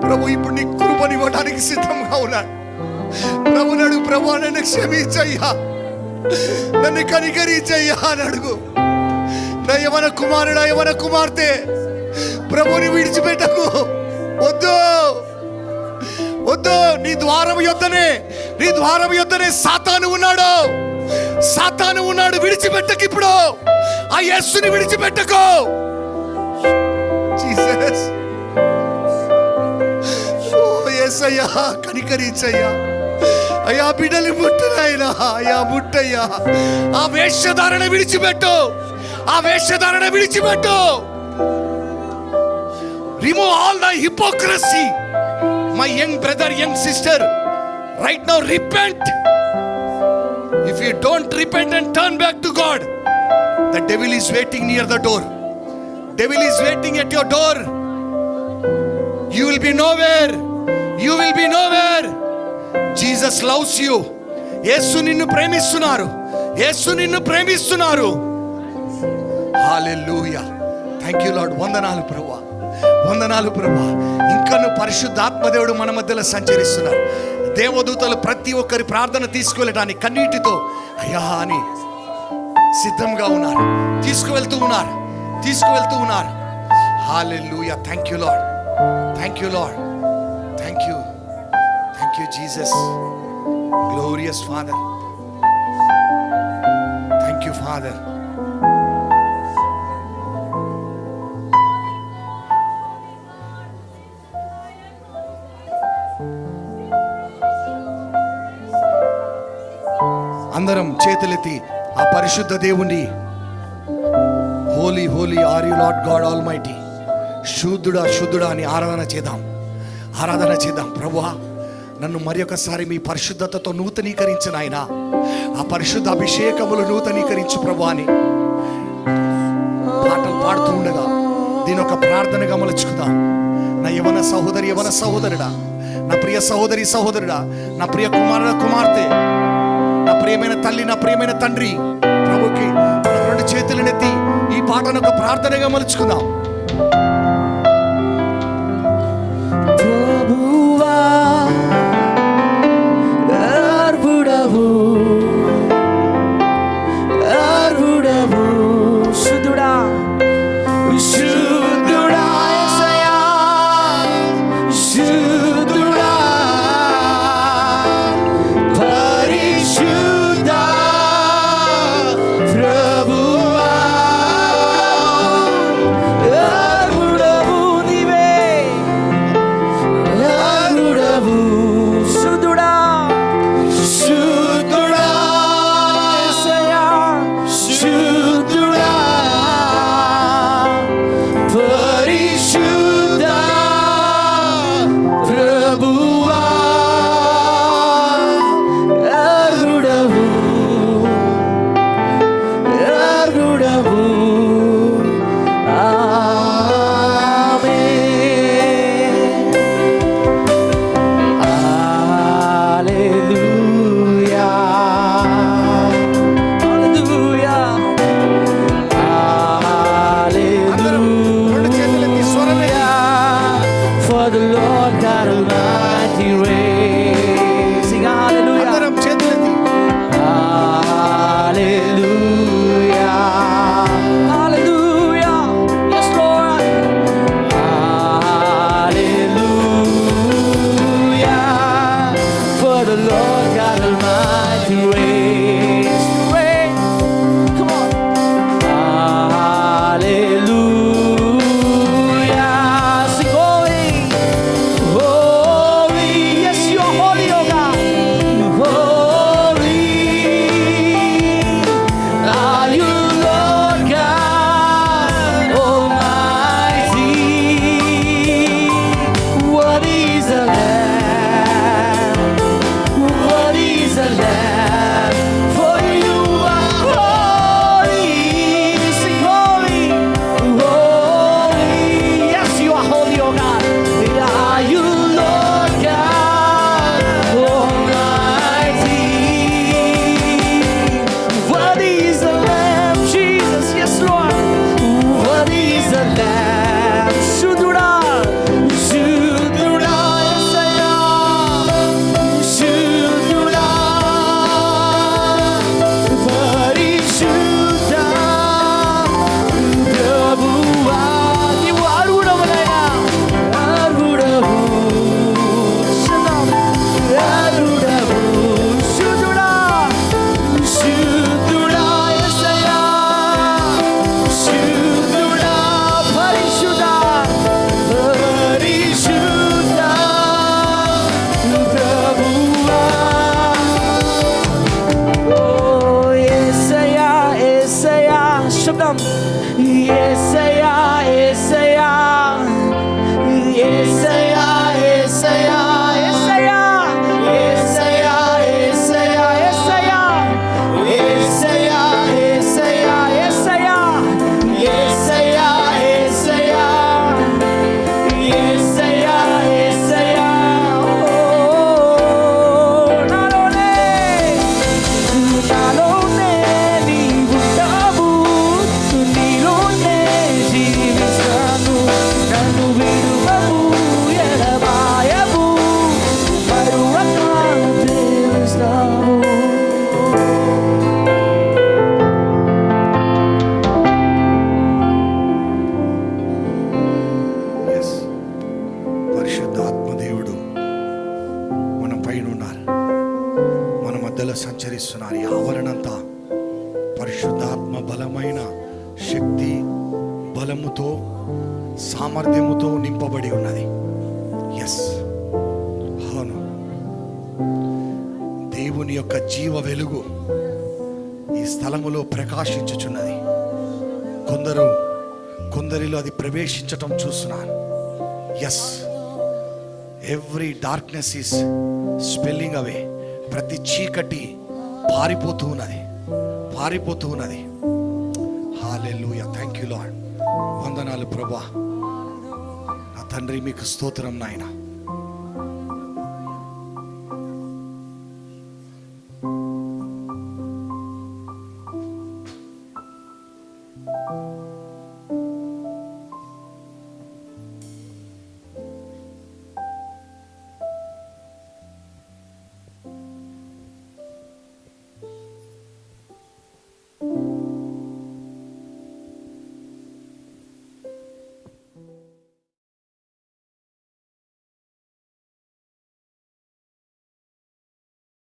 ప్రభు ఇప్పుడు నీ కృపనివ్వడానికి సిద్ధంగా ఉన్నాడు. ప్రభు నన్ను క్షమించయ్యా, నన్ను కనికరించయ్యా అని అడుగు. నా యవన కుమారుడా, యవన కుమార్తె, ప్రభుని విడిచిపెట్టకు. వద్దు. నీ ద్వారం యొద్దనే సాతాను ఉన్నాడు. విడిచిపెట్టకు. ఇప్పుడు ఆ యేసుని విడిచిపెట్టకు. జీసస్, ఓ యేసయ్యా, కనికరించయ్యా. అయ్యా, బిడ్డలు ముట్టనైనా, అయ్యా ముట్టయ్యా. ఆ వేషధారణ విడిచిపెట్టు. Remove all the hypocrisy. My young brother, young sister, right now repent. If you don't repent and turn back to God, the devil is waiting near the door. Devil is waiting at your door. You will be nowhere. Jesus loves you. యేసు నిన్ను ప్రేమిస్తున్నారు. హల్లెలూయా. Thank you Lord. వందనాలు ప్రభువా. ఇంకా పరిశుద్ధాత్మ దేవుడు మన మధ్యలో సంచరిస్తున్నారు. దేవదూతలు ప్రతి ఒక్కరి ప్రార్థన తీసుకువెళ్ళడానికి కన్నీటితో అయ్యా అని సిద్ధంగా ఉన్నారు. తీసుకువెళ్తూ ఉన్నారు. హల్లెలూయా. Thank you Lord. Thank you Jesus. Glorious Father. Thank you Father. అందరం చేతులెత్తి ఆ పరిశుద్ధ దేవుని holy are you Lord God almighty, శుద్ధుడా అని ఆరాధన చేద్దాం. ప్రభువా, నన్ను మరి ఒకసారి మీ పరిశుద్ధతతో నూతనీకరించిన ఆయన, ఆ పరిశుద్ధ అభిషేకములు నూతనీకరించు ప్రభు అని పాటలు పాడుతూ ఉండగా దీని ఒక ప్రార్థనగా మలుచుకుందాం. నా యవన సహోదరి, యవన సహోదరుడా, నా ప్రియ సహోదరి, సహోదరుడా, నా ప్రియ కుమారుడ, కుమార్తె, నా ప్రియమైన తల్లి, నా ప్రియమైన తండ్రి, ప్రభుకి రెండు చేతులనెత్తి ఈ పాటను ఒక ప్రార్థనగా మలుచుకుందాం. ప్రభువా అర్పుడవు, అర్పుడవు, శుద్ధుడా, శుద్ధుడా యేసయ్యా, శుద్ధుడా, పరిశుద్ధ ప్రభువా, అర్పుడవు నీవే, అర్పుడవు, శుద్ధుడా, శుద్ధుడా యేసయ్యా, శుద్ధుడా, పరిశుద్ధ ప్రభువా, అర్పుడవు, అర్పుడవు, ఆమేన్. హల్లెలూయా, హల్లెలూయా, అందరూ రెండు చేతులెత్తి స్వరమే. for the Lord God Almighty reigns. Sing hallelujah. అందరం చేతులెత్తి Hallelujah. Hallelujah. Yes, Lord. Hallelujah. For the Lord God Almighty reigns. Reign. Come on. Hallelujah. Sing holy. Holy. Yes, you are holy, oh God. Holy are you, Lord God Almighty. What is the Lamb? What is the Lamb? For you are holy. Sing holy, holy. Yes, you are holy, oh God. Are you, Lord God Almighty? What is the Lamb, Jesus? Yes, Lord. What is the Lamb? Shudura, Shudura, Yesaya, Shudura, Parishuddha, Prabhuva, నీవు అర్హుడవునయ్యా, అర్హుడవు, శుద్ధం, అర్హుడవు, శుద్ధుడా, శుద్ధుడా యేసయ్యా, శుద్ధుడా, పరిశుద్ధ, పరిశుద్ధ ప్రభువా. ఓ యేసయ్యా, యేసయ్యా, శబ్దం, యేసయ్యా, యేసయ్యా, యేసయ్యా, యేసయ్యా, యేసయ్యా, యేసయ్యా, యేసయ్యా, యేసయ్యా, యేసయ్యా, యేసయ్యా, యేసయ్యా, యేసయ్యా, యేసయ్యా, యేసయ్యా, యేసయ్యా. ఓ నాలోనే నీవుంటావు, నీలోనే జీవిస్తాను, నన్ను విడువవు, ఎడబాయవు, మరువక ప్రేమిస్తావు. Yes. పరిశుద్ధాత్మ దేవుడు మన పైన ఉన్నారు, మన మధ్యలో సంచరిస్తున్నారు. ఈ ఆవరణంతా పరిశుద్ధాత్మ బలమైన శక్తి, బలముతో, సామర్థ్యముతో నింపబడి ఉన్నది. ఎస్, అవును. దేవుని యొక్క జీవ వెలుగు ఈ స్థలములో ప్రకాశించుచున్నది. కొందరిలో అది ప్రవేశించటం చూస్తున్నాను. Yes, every darkness is spelling away. ప్రతి చీకటి పారిపోతూ ఉన్నది. హల్లెలూయా, థ్యాంక్ యూ లార్డ్. వందనాలు ప్రభా. నా తండ్రి మీకు స్తోత్రం నాయన.